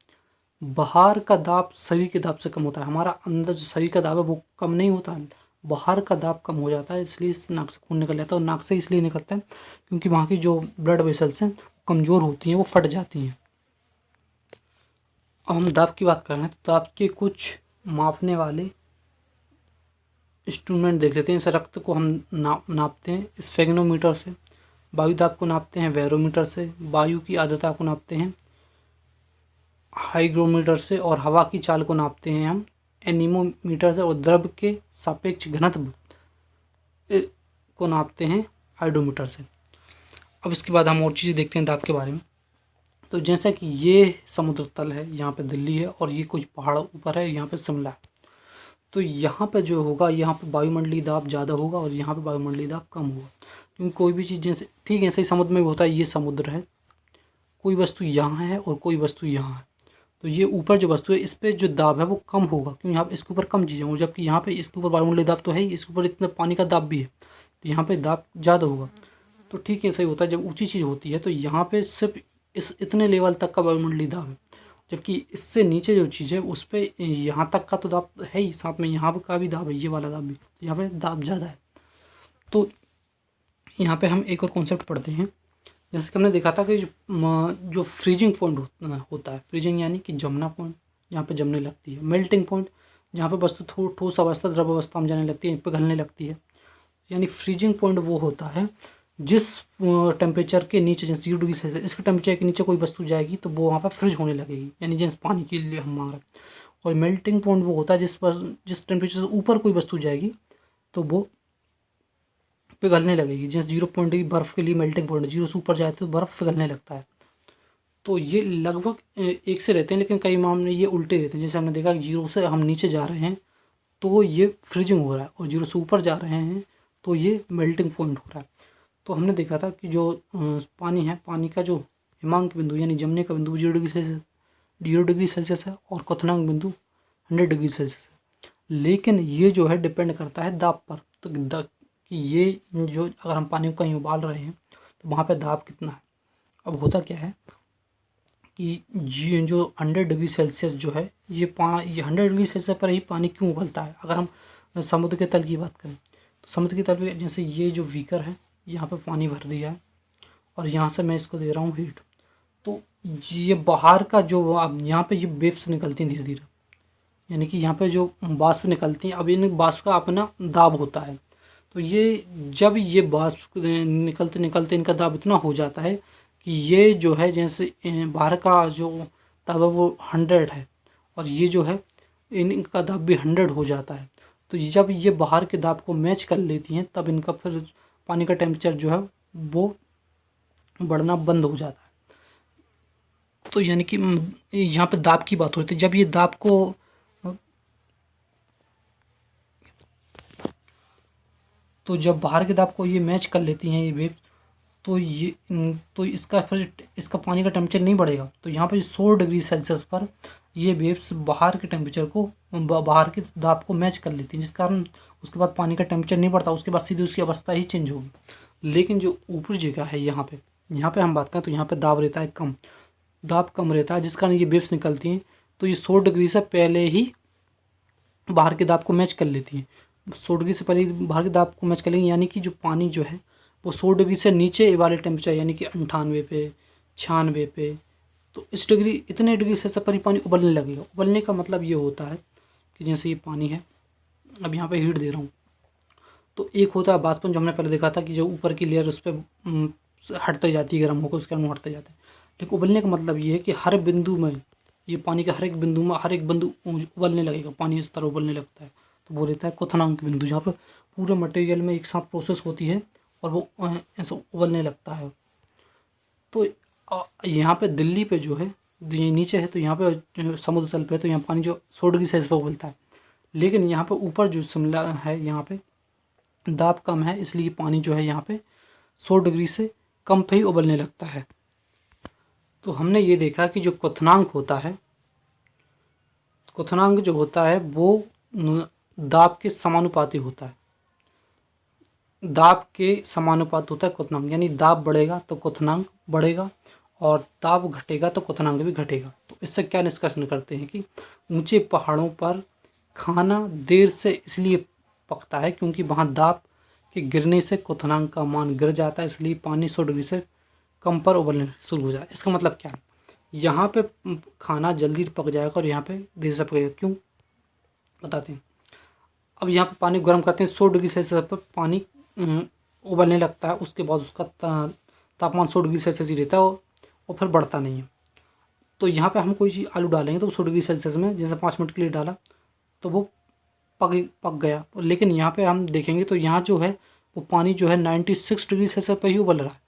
बाहर का दाब शरीर के दाब से कम होता है। हमारा अंदर जो शरीर का दाब है वो कम नहीं होता है, बाहर का दाब कम हो जाता है, इसलिए इस नाक से खून निकल जाता है। और नाक से इसलिए निकलता है क्योंकि वहाँ की जो ब्लड वेसल्स हैं कमज़ोर होती हैं, वो फट जाती हैं। अब हम दाब की बात कर रहे हैं तो दाब के कुछ मापने वाले इंस्ट्रूमेंट देख लेते हैं। जैसे रक्त को हम नापते हैं स्फेग्नोमीटर से, वायु दाब को नापते हैं बैरोमीटर से, वायु की आर्द्रता को नापते हैं हाइग्रोमीटर से, और हवा की चाल को नापते हैं हम एनीमोमीटर से, और द्रव के सापेक्ष घनत्व को नापते हैं हाइड्रोमीटर से। अब इसके बाद हम और चीज़ें देखते हैं दाब के बारे में। तो जैसा कि ये समुद्र तल है, यहाँ पे दिल्ली है, और ये कुछ पहाड़ ऊपर है, यहाँ पे शिमला है। तो यहाँ पे जो होगा, यहाँ पे वायुमंडलीय दाब ज़्यादा होगा और यहाँ पे वायुमंडलीय दाब कम होगा। क्योंकि कोई भी चीज़ जैसे, ठीक है, ऐसे ही समुद्र में भी होता है। ये समुद्र है, कोई वस्तु यहाँ है और कोई वस्तु यहाँ है, तो ये ऊपर जो वस्तु है इस पर जो दाब है वो कम होगा, क्योंकि यहाँ पे इसके ऊपर कम चीज़ें होंगी, जबकि यहाँ पे इसके ऊपर वायुमंडलीय दाब तो है ही, इसके ऊपर इतना पानी का दाब भी है, तो यहाँ पे दाब ज़्यादा होगा। तो ठीक है, सही होता है। जब ऊँची चीज़ होती है तो यहाँ पे सिर्फ इस इतने लेवल तक का वायुमंडलीय दाब है, जबकि इससे नीचे जो चीज़ है उस पर यहाँ तक का तो दाब है ही, साथ में यहाँ का भी दाब है, ये वाला दाब भी, तो यहाँ पे दाब ज़्यादा है। तो यहाँ पे हम एक और कॉन्सेप्ट पढ़ते हैं। जैसे कि हमने देखा था कि जो फ्रीजिंग पॉइंट होता है, फ्रीजिंग यानी कि जमना पॉइंट, जहाँ पे जमने लगती है। मेल्टिंग पॉइंट, जहाँ पे वस्तु ठोस अवस्था द्रव अवस्था में जाने लगती है, पिघलने लगती है। यानी फ्रीजिंग पॉइंट वो होता है जिस टेम्परेचर के नीचे, जैसे 0 डिग्री सेल्सियस, इसके टेम्परेचर के नीचे कोई वस्तु जाएगी तो वो वहाँ पर फ्रिज होने लगेगी, यानी जैसे पानी के लिए हम मांग रहे हैं। और मेल्टिंग पॉइंट वो होता है जिस टेम्परेचर से ऊपर कोई वस्तु जाएगी तो वो पिघलने लगेगी। जैसे 0 बर्फ़ के लिए मेल्टिंग पॉइंट, 0 से ऊपर जाए तो बर्फ़ पिघलने लगता है। तो ये लगभग एक से रहते हैं, लेकिन कई मामले ये उल्टे रहते हैं। जैसे हमने देखा कि 0 से हम नीचे जा रहे हैं तो ये फ्रीजिंग हो रहा है, और 0 से ऊपर जा रहे हैं तो ये मेल्टिंग पॉइंट हो रहा है। तो हमने देखा था कि जो पानी है, पानी का जो हिमांक बिंदु यानी जमने का बिंदु 0 डिग्री सेल्सियस है, और क्वथनांक बिंदु 100 डिग्री सेल्सियस है। लेकिन ये जो है डिपेंड करता है दाब पर। तो कि ये जो, अगर हम पानी को कहीं उबाल रहे हैं तो वहाँ पे दाब कितना है। अब होता क्या है कि ये जो 100 डिग्री सेल्सियस जो है, ये 100 डिग्री सेल्सियस पर ही पानी क्यों उबलता है। अगर हम समुद्र के तल की बात करें तो समुद्र के तल पे, जैसे ये जो बीकर है, यहाँ पे पानी भर दिया है और यहाँ से मैं इसको दे रहा हूँ हीट, तो ये बाहर का जो यहाँ पे ये वेव्स निकलती हैं धीरे धीरे, यानी कि यहाँ पे जो वाष्प निकलती हैं, अब इन वाष्प का अपना दाब होता है। तो ये जब ये वाष्प निकलते निकलते इनका दाब इतना हो जाता है कि ये जो है, जैसे बाहर का जो दाब है वो 100 है, और ये जो है इनका दाब भी 100 हो जाता है। तो जब ये बाहर के दाब को मैच कर लेती हैं तब इनका फिर पानी का टेम्परेचर जो है वो बढ़ना बंद हो जाता है। तो यानी कि यहाँ पे दाब की बात हो रही थी। जब ये दाब को तो जब बाहर के दाब को ये मैच कर लेती हैं ये वेव्स, तो ये तो इसका फिर इसका पानी का टेम्परेचर नहीं बढ़ेगा। तो यहाँ पे 100 डिग्री सेल्सियस पर ये वेव्स बाहर के टेम्परेचर को बाहर के दाब को मैच कर लेती हैं, जिस कारण उसके बाद पानी का टेम्परेचर नहीं बढ़ता, उसके बाद सीधी उसकी अवस्था ही चेंज होगी। लेकिन जो ऊपरी जगह है यहाँ पे हम बात करें तो यहाँ पे दाब रहता है कम, दाब कम रहता है, जिस कारण ये वेव्स निकलती हैं तो ये 100 डिग्री से पहले ही बाहर के दाब को मैच कर लेती हैं। 100 डिग्री से पहले बाहर के दाब को मैच कर लेंगी, यानी कि जो पानी जो है वो 100 डिग्री से नीचे वाले टेम्परेचर यानी कि 98 पे 96 पे, तो इस डिग्री इतने डिग्री सेल्सियस पर ही पानी उबलने लगेगा। उबलने का मतलब ये होता है कि जैसे ये पानी है, अब यहाँ पे हीट दे रहा हूँ, तो एक होता है बाष्पन जो हमने पहले देखा था कि जो ऊपर की लेयर उस पर हटते जाती है, गर्म होकर उसके अंदर हटते जाते हैं। लेकिन उबलने का मतलब ये है कि हर बिंदु में ये पानी का हर एक बिंदु में हर एक बिंदु उबलने लगेगा, पानी इस तरह उबलने लगता है। तो वो रहता है क्वथनांक बिंदु, जहाँ पर पूरे मटेरियल में एक साथ प्रोसेस होती है और वो ऐसा उबलने लगता है। तो यहाँ पे दिल्ली पे जो है ये नीचे है, तो यहाँ पे समुद्र तल पे है, तो यहाँ पानी जो 100 डिग्री सेल्सियस पर उबलता है। लेकिन यहाँ पे ऊपर जो शिमला है यहाँ पे दाब कम है, इसलिए पानी जो है यहाँ पे 100 डिग्री से कम पे ही उबलने लगता है। तो हमने ये देखा कि जो क्वथनांक होता है, क्वथनांक जो होता है वो दाब के समानुपाती होता है। दाब के समानुपात होता है क्वथनांक, यानी दाब बढ़ेगा तो क्वथनांक बढ़ेगा और दाब घटेगा तो क्वथनांक भी घटेगा। तो इससे क्या निष्कर्ष निकलते हैं कि ऊंचे पहाड़ों पर खाना देर से इसलिए पकता है क्योंकि वहाँ दाब के गिरने से क्वथनांक का मान गिर जाता है, इसलिए पानी 100 डिग्री से कम पर उबलने शुरू हो जाए। इसका मतलब क्या है, यहाँ पे खाना जल्दी पक जाएगा और यहाँ पे देर से पकेगा। क्यों, बताते हैं। अब यहाँ पे पानी गर्म करते हैं, 100 डिग्री सेल्सियस पर पानी उबलने लगता है, उसके बाद उसका तापमान 100 डिग्री सेल्सियस ही रहता है और फिर बढ़ता नहीं है। तो यहाँ पे हम कोई चीज़ आलू डालेंगे तो 100 डिग्री सेल्सियस में जैसे 5 मिनट के लिए डाला तो वो पक गया। तो लेकिन यहाँ पे हम देखेंगे तो यहाँ जो है वो पानी जो है 96 डिग्री सेल्सियस पर ही उबल रहा है।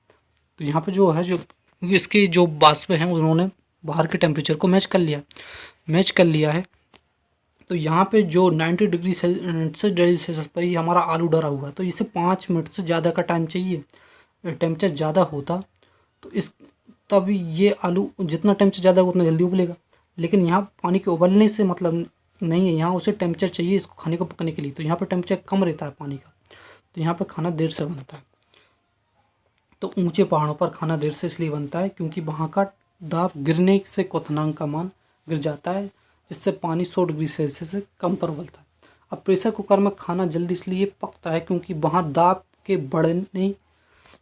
तो यहाँ पे जो है जो इसकी जो वाष्प हैं उन्होंने बाहर के टेम्परेचर को मैच कर लिया है। तो यहाँ पे जो 90 डिग्री सेल्सियस पर ही हमारा आलू डरा हुआ है, तो इसे 5 मिनट से ज़्यादा का टाइम चाहिए। टेम्परेचर ज़्यादा होता तो इस तब ये आलू जितना टेम्परेचर ज़्यादा होगा उतना जल्दी उबलेगा। लेकिन यहाँ पानी के उबलने से मतलब नहीं है, यहाँ उसे टेम्परेचर चाहिए इसको खाने को पकने के लिए, तो यहाँ पर टेम्परेचर कम रहता है पानी का, तो यहाँ पर खाना देर से बनता है। तो ऊंचे पहाड़ों पर खाना देर से इसलिए बनता है क्योंकि वहाँ का दाब गिरने से क्वथनांक का मान गिर जाता है, जिससे पानी 100 डिग्री सेल्सियस से कम पर उबलता है। अब प्रेशर कुकर में खाना जल्दी इसलिए पकता है क्योंकि वहाँ दाब के बढ़ने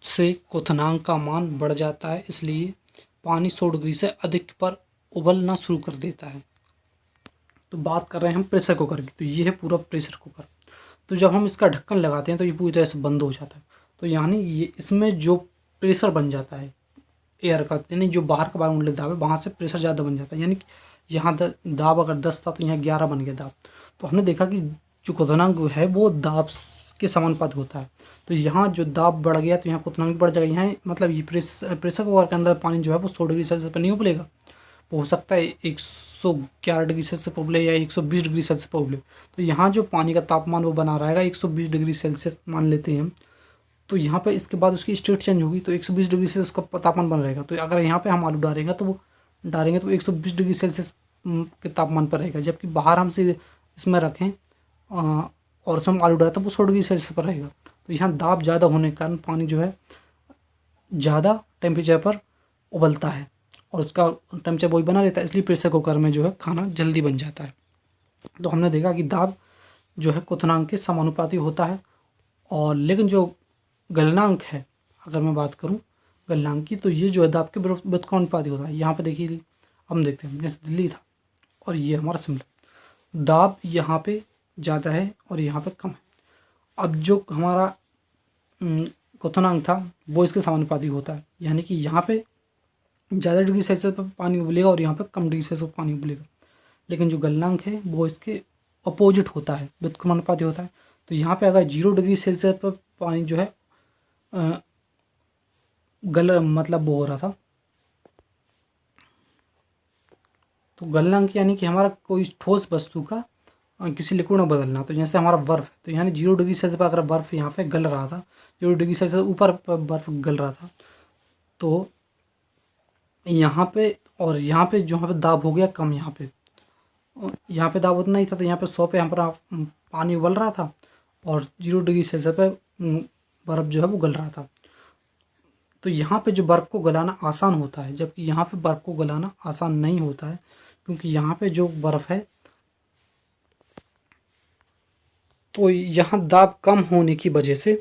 से क्वथनांक का मान बढ़ जाता है, इसलिए पानी 100 डिग्री से अधिक पर उबलना शुरू कर देता है। तो बात कर रहे हैं हम प्रेशर कुकर की, तो ये है पूरा प्रेशर कुकर। तो जब हम इसका ढक्कन लगाते हैं तो ये पूरी तरह से बंद हो जाता है। तो यानी ये इसमें जो प्रेशर बन जाता है एयर का, यानी जो बाहर का वायुमंडलीय दाब है वहाँ से प्रेशर ज़्यादा बन जाता है, यानी कि यहाँ दाब अगर 10 था तो यहाँ 11 बन गया दाब। तो हमने देखा कि जो क्वथनांक है वो दाब के समानुपात होता है। तो यहाँ जो दाब बढ़ गया तो यहाँ क्वथनांक बढ़ जाएगा। यहाँ मतलब ये प्रेशर कुकर के अंदर पानी जो है वो 100 डिग्री सेल्सियस पर नहीं उबलेगा, वो हो सकता है 111 डिग्री सेल्सियस पर उबले या 120 डिग्री सेल्सियस पर उबले। तो यहाँ जो पानी का तापमान वो बना रहेगा 120 डिग्री सेल्सियस मान लेते हैं हम। तो यहाँ पे इसके बाद उसकी स्टेट चेंज होगी तो 120 डिग्री सेल्सियस का तापमान बना रहेगा। तो अगर यहाँ पे हम आलू डालेंगे तो 120 डिग्री सेल्सियस के तापमान पर रहेगा, जबकि बाहर हम से इसमें रखें और उसमें हम आलू डालें तो वो 100 डिग्री सेल्सियस पर रहेगा। तो यहाँ दाब ज़्यादा होने के कारण पानी जो है ज़्यादा टेम्परेचर पर उबलता है और उसका टेम्परेचर वही बना रहता है, इसलिए प्रेशर कुकर में जो है खाना जल्दी बन जाता है। तो हमने देखा कि दाब जो है क्वथनांक के समानुपाती होता है। और लेकिन जो गलनांक है, अगर मैं बात करूं गलनांक की, तो ये जो है दाब के व्युत्क्रमानुपाती होता है। यहाँ पे देखिए हम देखते हैं जैसे दिल्ली था और ये हमारा शिमला, दाब यहाँ पे ज़्यादा है और यहाँ पे कम है। अब जो हमारा क्वथनांक था वो इसके समानुपाती होता है, यानी कि यहाँ पे ज़्यादा डिग्री सेल्सियस पर पानी उबलेगा और यहाँ पे कम डिग्री सेल्सियस पर पानी उबलेगा। लेकिन जो गलनांक है वो इसके अपोजिट होता है, व्युत्क्रमानुपाती होता है। तो यहाँ पे अगर 0 डिग्री सेल्सियस पर पानी जो है मतलब वो हो रहा था तो गलनांक यानी कि हमारा कोई ठोस वस्तु का किसी लिक्विड में बदलना। तो जैसे हमारा बर्फ़ है, तो यानी 0 डिग्री सेल्सियस पर अगर बर्फ़ यहाँ पे गल रहा था, 0 डिग्री सेल्सियस ऊपर बर्फ़ गल रहा था, तो यहाँ पे और यहाँ पे जो यहाँ पे दाब हो गया कम। यहाँ पे दाब उतना ही था, तो यहाँ पे 100 पे हमारा पानी उबल रहा था और 0 डिग्री सेल्सियस पे बर्फ़ जो है वो गल रहा था। तो यहाँ पे जो बर्फ़ को गलाना आसान होता है, जबकि यहाँ पे बर्फ़ को गलाना आसान नहीं होता है, क्योंकि यहाँ पे जो बर्फ़ है तो यहाँ दाब कम होने की वजह से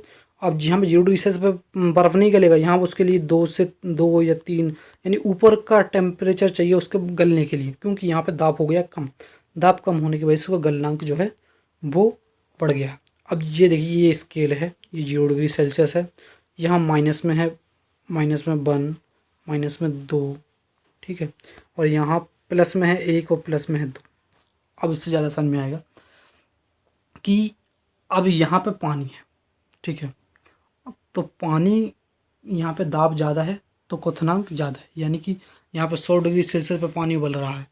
अब यहाँ पे 0 डिग्री सेल्सियस पे बर्फ़ नहीं गलेगा, यहाँ उसके लिए 2 या 3 यानी ऊपर का टेम्परेचर चाहिए उसके गलने के लिए, क्योंकि यहाँ पे दाब हो गया कम। दाब कम होने की वजह से वो गलनांक जो है वो बढ़ गया। अब ये देखिए, ये स्केल है, ये 0 डिग्री सेल्सियस है, यहाँ माइनस में है, -1, -2, ठीक है, और यहाँ प्लस में है 1 और प्लस में है 2। अब इससे ज़्यादा समझ में आएगा कि अब यहाँ पे पानी है, ठीक है, तो पानी यहाँ पे दाब ज़्यादा है तो क्वथनांक ज़्यादा है, यानी कि यहाँ पे 100 डिग्री सेल्सियस पे पानी उबल रहा है,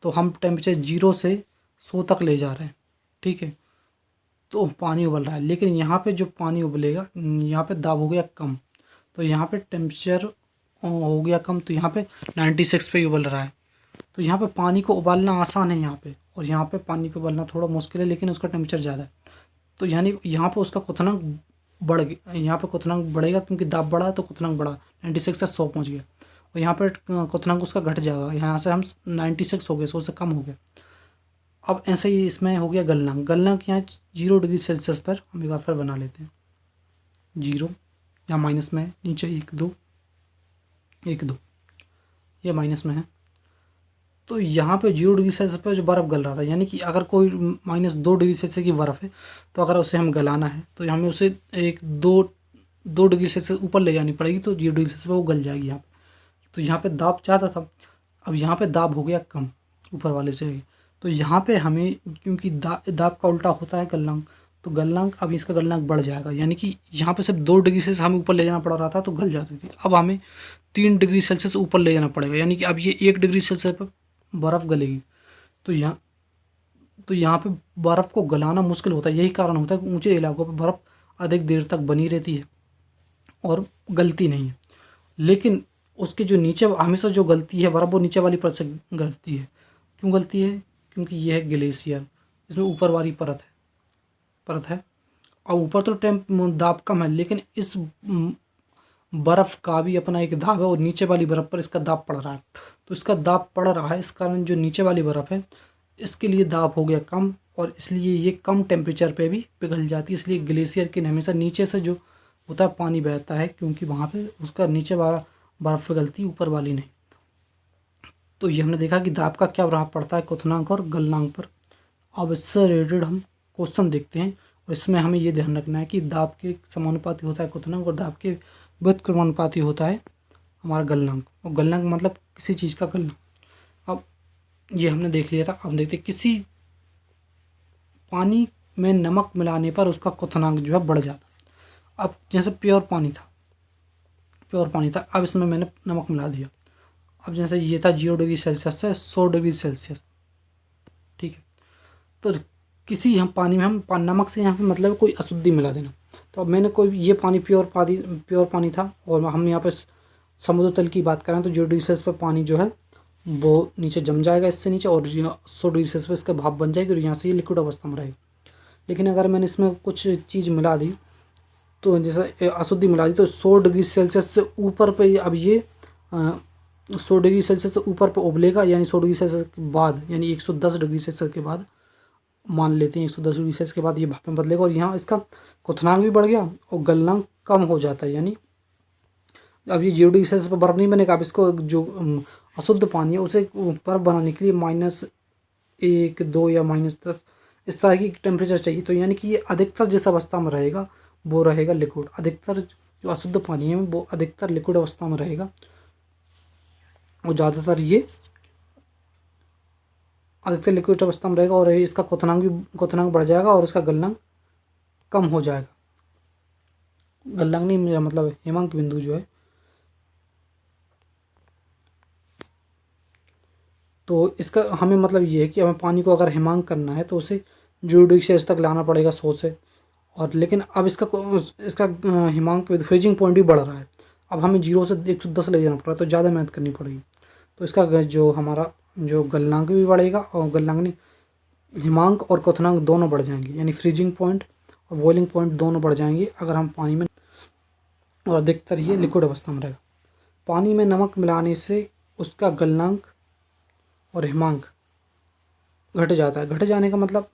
तो हम टेम्परेचर 0 से 100 तक ले जा रहे हैं, ठीक है, तो पानी उबल रहा है। लेकिन यहाँ पे जो पानी उबलेगा, यहाँ पे दाब हो गया कम, तो यहाँ पे टेम्परेचर हो गया कम, तो यहाँ पे 96 पे ही उबल रहा है। तो यहाँ पे पानी को उबालना आसान है यहाँ पे, और यहाँ पे पानी को उबालना थोड़ा मुश्किल है, लेकिन उसका टेम्परेचर ज़्यादा है। तो यानी यहाँ पे उसका क्वथनांक बढ़ गया, यहाँ पे क्वथनांक बढ़ेगा क्योंकि दाब बढ़ा तो क्वथनांक बढ़ा, 96 से 100 पहुँच गया, और यहाँ पर क्वथनांक उसका घट जाएगा, यहाँ से हम 96 हो गए, 100 से कम हो गया। अब ऐसे ही इसमें हो गया गलनांक। गलनांक यहाँ 0 डिग्री सेल्सियस पर हम एक बार फिर बना लेते हैं, 0 यहाँ माइनस में है, नीचे 1 2 1 2, ये माइनस में है। तो यहाँ पे 0 डिग्री सेल्सियस पर जो बर्फ़ गल रहा था, यानी कि अगर कोई -2 डिग्री सेल्सियस की बर्फ़ है, तो अगर उसे हम गलाना है तो हमें उसे 2 डिग्री सेल्सियस ऊपर ले जानी पड़ेगी, तो 0 डिग्री सेल्सियस पर वो गल जाएगी यहाँ पे। तो यहाँ पे दाब ज़्यादा था, अब यहाँ पे दाब हो गया कम ऊपर वाले से, तो यहाँ पे हमें क्योंकि दाब का उल्टा होता है गलनांक, तो गलनांक अब इसका गलनांक बढ़ जाएगा, यानी कि यहाँ पे सिर्फ 2 डिग्री सेल्सियस हमें ऊपर ले जाना पड़ रहा था तो गल जाती थी, अब हमें 3 डिग्री सेल्सियस ऊपर ले जाना पड़ेगा, यानी कि अब ये 1 डिग्री सेल्सियस पर बर्फ़ गलेगी। तो यहाँ पे बर्फ़ को गलाना मुश्किल होता है, यही कारण होता है कि ऊंचे इलाकों पर बर्फ़ अधिक देर तक बनी रहती है और गलती नहीं है। लेकिन उसके जो नीचे हमेशा जो गलती है बर्फ़, वो नीचे वाली परत से गलती है। क्यों गलती है? क्योंकि यह है ग्लेशियर, इसमें ऊपर वाली परत है और ऊपर तो दाब कम है, लेकिन इस बर्फ़ का भी अपना एक दाब है और नीचे वाली बर्फ़ पर इसका दाब पड़ रहा है। तो इसका दाब पड़ रहा है, इस कारण जो नीचे वाली बर्फ़ है इसके लिए दाब हो गया कम, और इसलिए ये कम टेम्परेचर पे भी पिघल जाती है। इसलिए ग्लेशियर के हमेशा नीचे से जो होता है पानी बहता है, क्योंकि वहाँ पे उसका नीचे वाला बर्फ़ पिघलती, ऊपर वाली नहीं। तो ये हमने देखा कि दाब का क्या प्रभाव पड़ता है क्वथनांक और गलनांक पर। अब इससे रिलेटेड हम क्वेश्चन देखते हैं, और इसमें हमें ये ध्यान रखना है कि दाब के समानुपाती होता है क्वथनांक और दाब के व्युत्क्रमानुपाती होता है हमारा गलनांक। और गलनांक मतलब किसी चीज़ का गलना। अब ये हमने देख लिया था, अब देखते किसी पानी में नमक मिलाने पर उसका क्वथनांक जो है बढ़ जाता। अब जैसे प्योर पानी था, अब इसमें मैंने नमक मिला दिया। अब जैसे ये था 0 डिग्री सेल्सियस से 100 डिग्री सेल्सियस, ठीक है, तो किसी हम पानी में हम नमक से यहाँ पे मतलब कोई अशुद्धि मिला देना। तो अब मैंने कोई ये पानी प्योर पानी था, और हम यहाँ पे समुद्र तल की बात करें तो 0 डिग्री सेल्सियस पर पानी जो है वो नीचे जम जाएगा इससे नीचे, और 100 डिग्री सेल्सियस पर इसका भाप बन जाएगी और यहाँ से ये लिक्विड अवस्था में रहेगी। लेकिन अगर मैंने इसमें कुछ चीज़ मिला दी, तो जैसे अशुद्धि मिला दी, तो 100 डिग्री सेल्सियस से ऊपर पे अब ये 100 डिग्री सेल्सियस से ऊपर पे उबलेगा, यानी 100 डिग्री सेल्सियस के बाद, यानी 110 डिग्री सेल्सियस के बाद, मान लेते हैं 110 डिग्री सेल्सियस के बाद ये भाप में बदलेगा, और यहाँ इसका क्वथनांक भी बढ़ गया और गलनांक कम हो जाता है। यानी अब ये 0 डिग्री सेल्सियस पर बर्फ़ नहीं बनेगा, अब इसको जो अशुद्ध पानी है उसे बर्फ़ बनाने के लिए -1 2 या -10 इस तरह की टेम्परेचर चाहिए। तो यानी कि ये अधिकतर जिस अवस्था में रहेगा वो रहेगा लिक्विड। अधिकतर जो अशुद्ध पानी है वो अधिकतर लिक्विड अवस्था में रहेगा, और ज़्यादातर ये अधिकतर लिक्विड अवस्था में रहेगा, और इसका क्वथनांक बढ़ जाएगा और इसका गलनांक कम हो जाएगा। गलनांक नहीं, मेरा मतलब हिमांक बिंदु जो है तो इसका हमें मतलब ये है कि हमें पानी को अगर हिमांक करना है तो उसे 0 डिग्री सेल्सियस तक लाना पड़ेगा 100 से। और लेकिन अब इसका हिमांक फ्रीजिंग पॉइंट भी बढ़ रहा है। अब हमें 0 से 110 ले जाना पड़ रहा है, तो ज़्यादा मेहनत करनी पड़ेगी। तो इसका जो हमारा जो गलनांक भी बढ़ेगा, और गलनांक नहीं, हिमांक और क्वथनांक दोनों बढ़ जाएंगे, यानी फ्रीजिंग पॉइंट और बॉइलिंग पॉइंट दोनों बढ़ जाएंगे अगर हम पानी में, और अधिकतर ये लिक्विड अवस्था में रहेगा। पानी में नमक मिलाने से उसका गलनांक और हिमांक घट जाता है। घट जाने का मतलब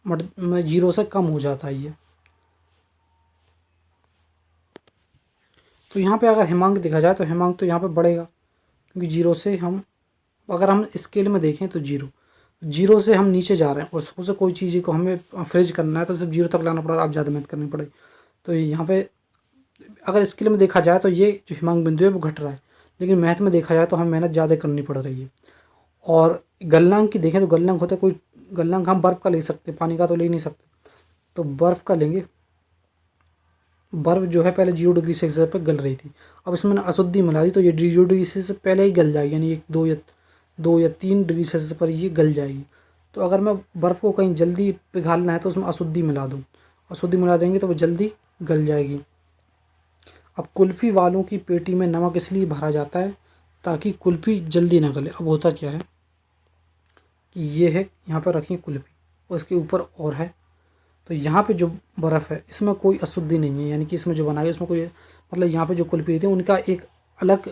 0 से कम हो जाता है ये। तो यहाँ पे अगर हिमांक देखा जाए तो हिमांक तो यहाँ पे बढ़ेगा, क्योंकि 0 से हम, अगर हम स्केल में देखें तो 0 से हम नीचे जा रहे हैं, और उससे कोई चीज़ को हमें फ्रीज करना है तो सिर्फ 0 तक लाना पड़ा, आप ज़्यादा मेहनत करनी पड़ेगी। तो यहाँ पे अगर स्केल में देखा जाए तो ये जो हिमांक बिंदु है वो घट रहा है, लेकिन मैथ में देखा जाए तो हमें मेहनत ज़्यादा करनी पड़ रही है। और गलनांक की देखें तो गलनांक होता है, कोई गलनांक हम बर्फ़ का ले सकते हैं, पानी का तो ले नहीं सकते। तो बर्फ़ का लेंगे, बर्फ़ जो है पहले 0 डिग्री सेल्सियस पर गल रही थी, अब इसमें अशुद्धि मिला दी तो ये 0 डिग्री सेल्सियस से पहले ही गल जाएगी, यानी 2 या 3 डिग्री सेल्सियस पर ये गल जाएगी। तो अगर मैं बर्फ़ को कहीं जल्दी पिघालना है तो उसमें अशुद्धि मिला दूँ, अशुद्धि मिला देंगे तो वो जल्दी गल जाएगी। अब कुल्फ़ी वालों की पेटी में नमक इसलिए भरा जाता है ताकि कुल्फ़ी जल्दी ना गले। अब होता क्या है कि ये है, यहाँ पर रखी कुल्फ़ी और इसके ऊपर और है, तो यहाँ पे जो बर्फ़ है इसमें कोई अशुद्धि नहीं है, यानी कि इसमें जो बनाई है उसमें कोई, मतलब यहाँ पे जो कुल्फ़ी थी उनका एक अलग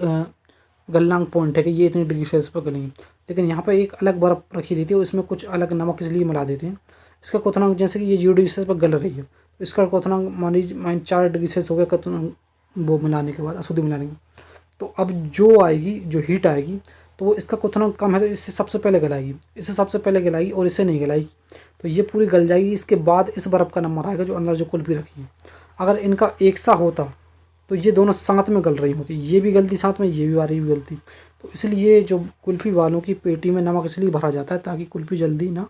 गलनांक पॉइंट है कि ये इतनी डिग्री सेल्सियस पर गलेंगी। लेकिन यहाँ पे एक अलग बर्फ़ रखी रहती है, उसमें कुछ अलग नमक इसलिए मिला देते हैं। इसका क्वथनांक जैसे कि ये 0 डिग्री सेल्सियस पर गल रही है, तो इसका क्वथनांक मान लीजिए -4 डिग्री सेल्सियस हो गया क्वथनांक, वो मिलाने के बाद, अशुद्धि मिलाने के बाद। तो अब जो आएगी, जो हीट आएगी, तो वो इसका क्वथनांक कम है तो इससे सबसे पहले गलाएगी, इससे सबसे पहले गलाएगी और इससे नहीं गलाएगी। तो ये पूरी गल जाएगी, इसके बाद इस बर्फ़ का नंबर आएगा जो अंदर जो कुल्फ़ी रखी है। अगर इनका एक सा होता तो ये दोनों साथ में गल रही होती, ये भी गलती साथ में, ये भी वाली भी गलती। तो इसलिए जो कुल्फ़ी वालों की पेटी में नमक इसलिए भरा जाता है ताकि कुल्फ़ी जल्दी ना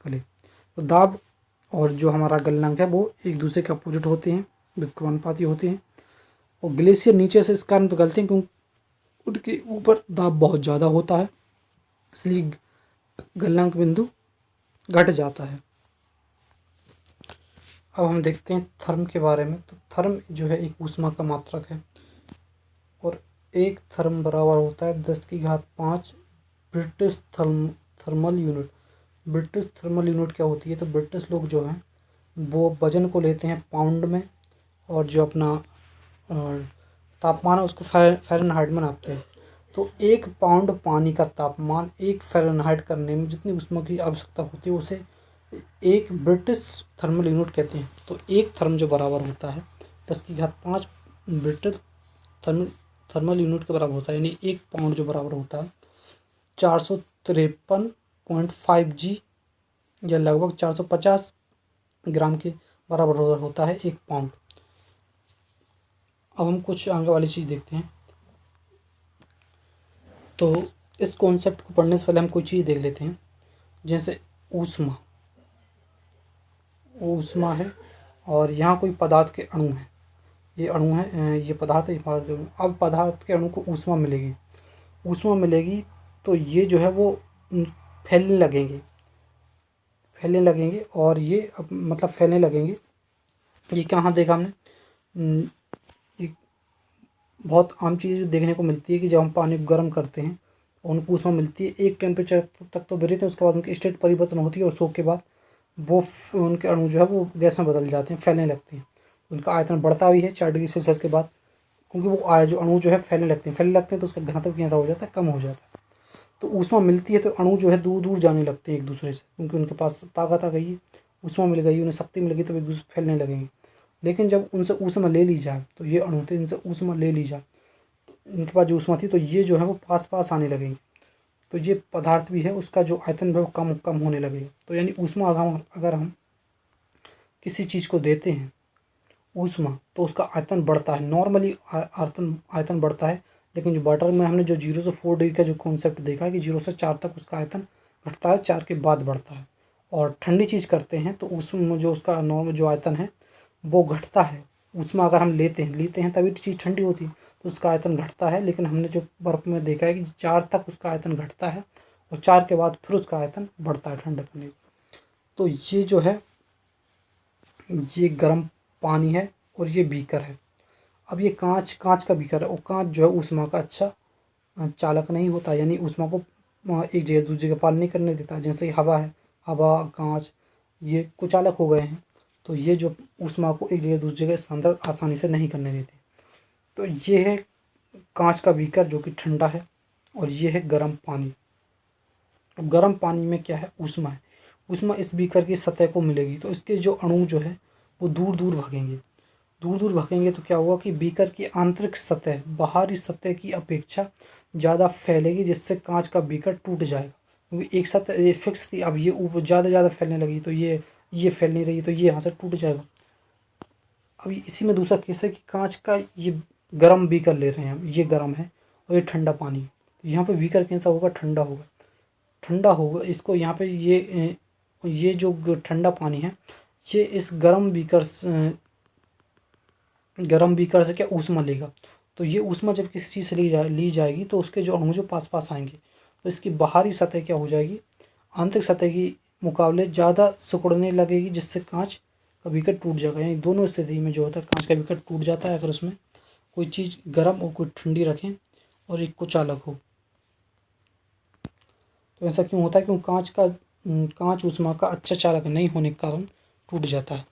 गले। तो दाब और जो हमारा गलनांक है वो एक दूसरे के अपोजिट होते हैं, व्युत्क्रमानुपाती होते हैं। और ग्लेशियर नीचे से इस कारण पिघलते हैं क्योंकि उनके ऊपर दाब बहुत ज़्यादा होता है, इसलिए गलनांक बिंदु घट जाता है। अब हम देखते हैं थर्म के बारे में। तो थर्म जो है एक ऊष्मा का मात्रक है, और एक थर्म बराबर होता है 10⁵ British thermal unit. British thermal unit क्या होती है? तो ब्रिटिश लोग जो हैं वो वजन को लेते हैं पाउंड में, और जो अपना तापमान है उसको फ़ारेनहाइट में नापते हैं। तो 1 पाउंड पानी का तापमान 1 फ़ारेनहाइट करने में जितनी ऊष्मा की आवश्यकता होती है उसे एक ब्रिटिश थर्मल यूनिट कहते हैं। तो एक थर्म जो बराबर होता है 10⁵ ब्रिटिश थर्मल यूनिट के बराबर होता है, यानी 1 पाउंड जो बराबर होता है 453.5 जी, या लगभग 450 ग्राम के बराबर होता है 1 पाउंड। अब हम कुछ आगे वाली चीज़ देखते हैं। तो इस कॉन्सेप्ट को पढ़ने से पहले हम कोई चीज़ देख लेते हैं, जैसे ऊष्मा। ऊष्मा है और यहाँ कोई पदार्थ के अणु हैं, ये अणु है, ये पदार्थ है, ये पदार्थ के अणु। अब पदार्थ के अणु को ऊष्मा मिलेगी, ऊष्मा मिलेगी तो ये जो है वो फैलने लगेंगे और ये अब मतलब फैलने लगेंगे। ये कहाँ देखा हमने? एक बहुत आम चीज़ जो देखने को मिलती है कि जब हम पानी को गर्म करते हैं और उनको ऊष्मा मिलती है, एक टेम्परेचर तक तो बेरीते हैं, उसके बाद उनकी स्टेट परिवर्तन होती है और शोक के बाद वो उनके अणु जो है वो गैस में बदल जाते हैं, फैलने लगते हैं। उनका आयतन बढ़ता भी है 4 डिग्री सेल्सियस के बाद, क्योंकि वो जो अणु जो है फैलने लगते हैं तो उसका घनत्व कैसा हो जाता है? कम हो जाता है। तो ऊष्मा मिलती है तो अणु जो है दूर दूर जाने लगते हैं एक दूसरे से, क्योंकि उनके पास ताकत आ गई है, ऊष्मा मिल गई, उन्हें शक्ति मिल गई, तो एक दूसरे फैलने लगेंगे। लेकिन जब उनसे ऊष्मा ले ली जाए, तो ये अणु थे, इनसे ऊष्मा ले ली जाए, तो इनके पास जो ऊष्मा थी तो ये जो है वो पास पास आने लगेंगे, तो ये पदार्थ भी है उसका जो आयतन है वो कम कम होने लगेगा। तो यानी ऊष्मा अगर हम किसी चीज़ को देते हैं ऊष्मा, तो उसका आयतन बढ़ता है। नॉर्मली आयतन बढ़ता है, लेकिन जो वाटर में हमने जो 0 से 4 डिग्री का जो कॉन्सेप्ट देखा है कि 0 से 4 तक उसका आयतन घटता है, 4 के बाद बढ़ता है। और ठंडी चीज़ करते हैं तो उसमें जो उसका नॉर्मल जो आयतन है वो घटता है। ऊष्मा अगर हम लेते हैं तभी तो चीज़ ठंडी होती है, तो उसका आयतन घटता है, लेकिन हमने जो बर्फ़ में देखा है कि 4 तक उसका आयतन घटता है और 4 के बाद फिर उसका आयतन बढ़ता है ठंडा करने। तो ये जो है ये गर्म पानी है और ये बीकर है। अब ये कांच का बीकर है और कांच जो है ऊष्मा का अच्छा चालक नहीं होता, यानी ऊष्मा को एक जगह दूसरी जगह पार नहीं करने देता। जैसे हवा है, हवा, कांच ये कुचालक हो गए हैं, तो ये जो ऊष्मा को एक जगह दूसरी जगह स्थानांतरण आसानी से नहीं करने देते। तो ये है कांच का बीकर जो कि ठंडा है और ये है गर्म पानी। अब गर्म पानी में क्या है, ऊष्मा है। ऊष्मा इस बीकर की सतह को मिलेगी, तो इसके जो अणु जो है वो दूर दूर भागेंगे। दूर दूर भागेंगे तो क्या हुआ कि बीकर की आंतरिक सतह बाहरी सतह की अपेक्षा ज़्यादा फैलेगी, जिससे कांच का बीकर टूट जाएगा। क्योंकि एक सतह ये फिक्स थी, अब ये ऊपर ज़्यादा फैलने लगी तो ये फैल नहीं रही, तो ये यहाँ से टूट जाएगा। अब इसी में दूसरा केस है कि कांच का ये गर्म बीकर ले रहे हैं हम, ये गर्म है और ये ठंडा पानी है। यहाँ पे बीकर कैसा होगा, ठंडा होगा। इसको यहाँ पे ये जो ठंडा पानी है ये इस गर्म बीकर से क्या ऊष्मा लेगा। तो ये ऊष्मा जब किसी चीज़ से ली जाएगी तो उसके जो अणु जो पास आएंगे, तो इसकी बाहरी सतह क्या हो जाएगी, आंतरिक सतह की मुकाबले ज़्यादा सिकुड़ने लगेगी, जिससे कांच का बीकर टूट जाएगा। यानी दोनों स्थिति में जो होता है कांच का बीकर टूट जाता है अगर उसमें कोई चीज़ गर्म और कोई ठंडी रखें और एक कुचालक हो। तो ऐसा क्यों होता है, क्योंकि कांच ऊष्मा का अच्छा चालक नहीं होने के कारण टूट जाता है।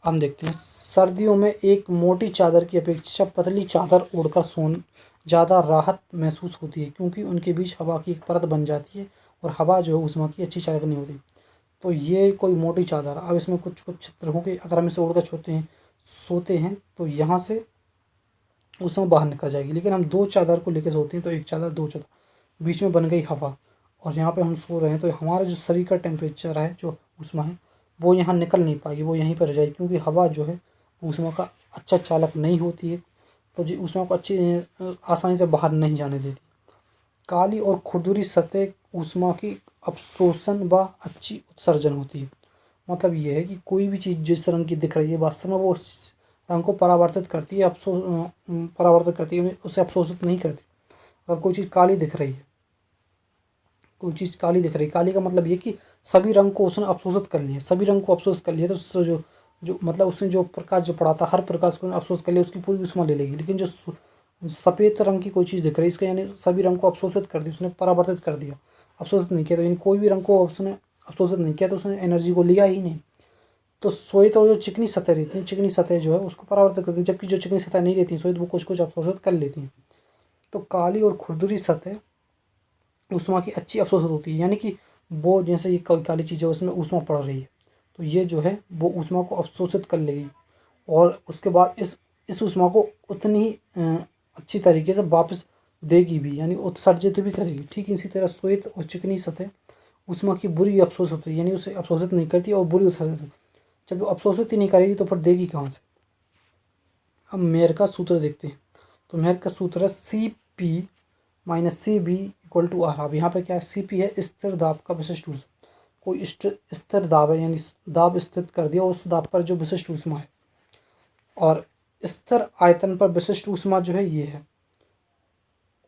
हम देखते हैं सर्दियों में एक मोटी चादर की अपेक्षा पतली चादर ओढ़कर सोने ज़्यादा राहत महसूस होती है, क्योंकि उनके बीच हवा की एक परत बन जाती है और हवा जो है ऊष्मा की अच्छी चालक नहीं होती। तो ये कोई मोटी चादर, अब इसमें कुछ चित्र होंगे, अगर हम इसे ओढ़कर सोते हैं तो यहाँ से ऊष्मा बाहर निकल जाएगी। लेकिन हम 2 चादर को लेकर सोते हैं तो एक चादर 2 चादर बीच में बन गई हवा, और यहाँ पे हम सो रहे हैं तो हमारा जो शरीर का टेम्परेचर है, जो ऊष्मा है, वो यहाँ निकल नहीं पाएगी, वो यहीं पर रह जाएगी, क्योंकि हवा जो है ऊष्मा का अच्छा चालक नहीं होती है, तो जी ऊष्मा को आसानी से बाहर नहीं जाने देती। काली और खुरदुरी सतह ऊष्मा की अवशोषण व अच्छी उत्सर्जन होती है। मतलब ये है कि कोई भी चीज़ जिस रंग की दिख रही है वास्तव में वो उस रंग को परावर्तित करती है, उसे अवशोषित नहीं करती। अगर कोई चीज़ काली दिख रही है, काली का मतलब ये कि सभी रंग को उसने अवशोषित कर लिया, तो उससे जो मतलब उसने जो प्रकाश जो पड़ा था, हर प्रकाश को अवशोषित कर लिया, उसकी पूरी ऊष्मा ले लेगी। लेकिन जो सफ़ेद रंग की कोई चीज़ दिख रही है, इसका यानी सभी रंग को अवशोषित कर दिया, उसने परावर्तित कर दिया, अवशोषित नहीं किया। तो यानी कोई भी रंग को उसने अवशोषित नहीं किया, तो उसने एनर्जी को लिया ही नहीं। तो श्वेत और जो चिकनी सतह रहती हैं, चिकनी सतह जो है उसको परावर्तित करती है, जबकि जो चिकनी सतह नहीं रहती है श्वेत, वो कुछ अवशोषित कर लेती हैं। तो काली और खुरदुरी सतह ऊष्मा की अच्छी अवशोषित होती है, यानी कि वो जैसे ये काली चीज़ है उसमें ऊष्मा पड़ रही है, तो ये जो है वो ऊष्मा को अवशोषित कर लेगी और उसके बाद इस ऊष्मा को उतनी ही अच्छी तरीके से वापस देगी भी, यानी उत्सर्जित भी करेगी। ठीक इसी तरह श्वेत और चिकनी सतह ऊष्मा की बुरी अवशोषित होती है, यानी उसे अवशोषित नहीं करती और बुरी उत्सर्जित। जब वो अवशोषित ही नहीं करेगी तो फिर देगी कहाँ से। अब मेयर का सूत्र देखते हैं। तो मेयर का सूत्र है CP - CB = R। अब यहाँ पे क्या है, CP है स्थिर दाब का विशिष्ट ऊष्मा। कोई स्थिर दाब है, यानी दाब स्थित कर दिया, उस दाब पर जो विशिष्ट ऊष्मा है, और स्थिर आयतन पर विशिष्ट ऊष्मा जो है ये है,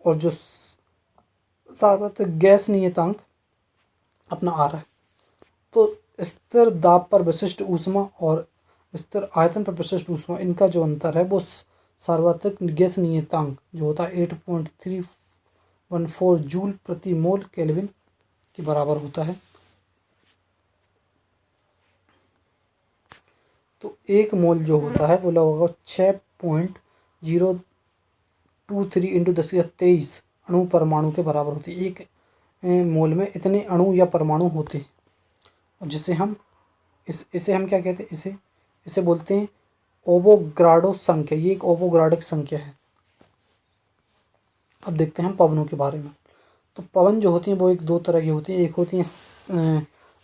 और जो सार्वत्रिक गैस नियतांक अपना R है। तो स्थिर दाब पर विशिष्ट ऊष्मा और स्थिर आयतन पर विशिष्ट ऊष्मा, इनका जो अंतर है वो सार्वत्रिक गैस नियतांक जो होता है 8.314 जूल प्रति मोल केल्विन के बराबर होता है। तो 1 मोल जो होता है वो लगभग 6.023 × 1023 अणु परमाणु के बराबर होती है। 1 मोल में इतने अणु या परमाणु होते हैं, और जिसे हम इसे हम क्या कहते हैं, इसे बोलते हैं ओवोग्राडो संख्या। ये एक ओवोग्राडिक संख्या है। अब देखते हैं हम पवनों के बारे में। तो पवन जो होती हैं वो 2 तरह की होती हैं।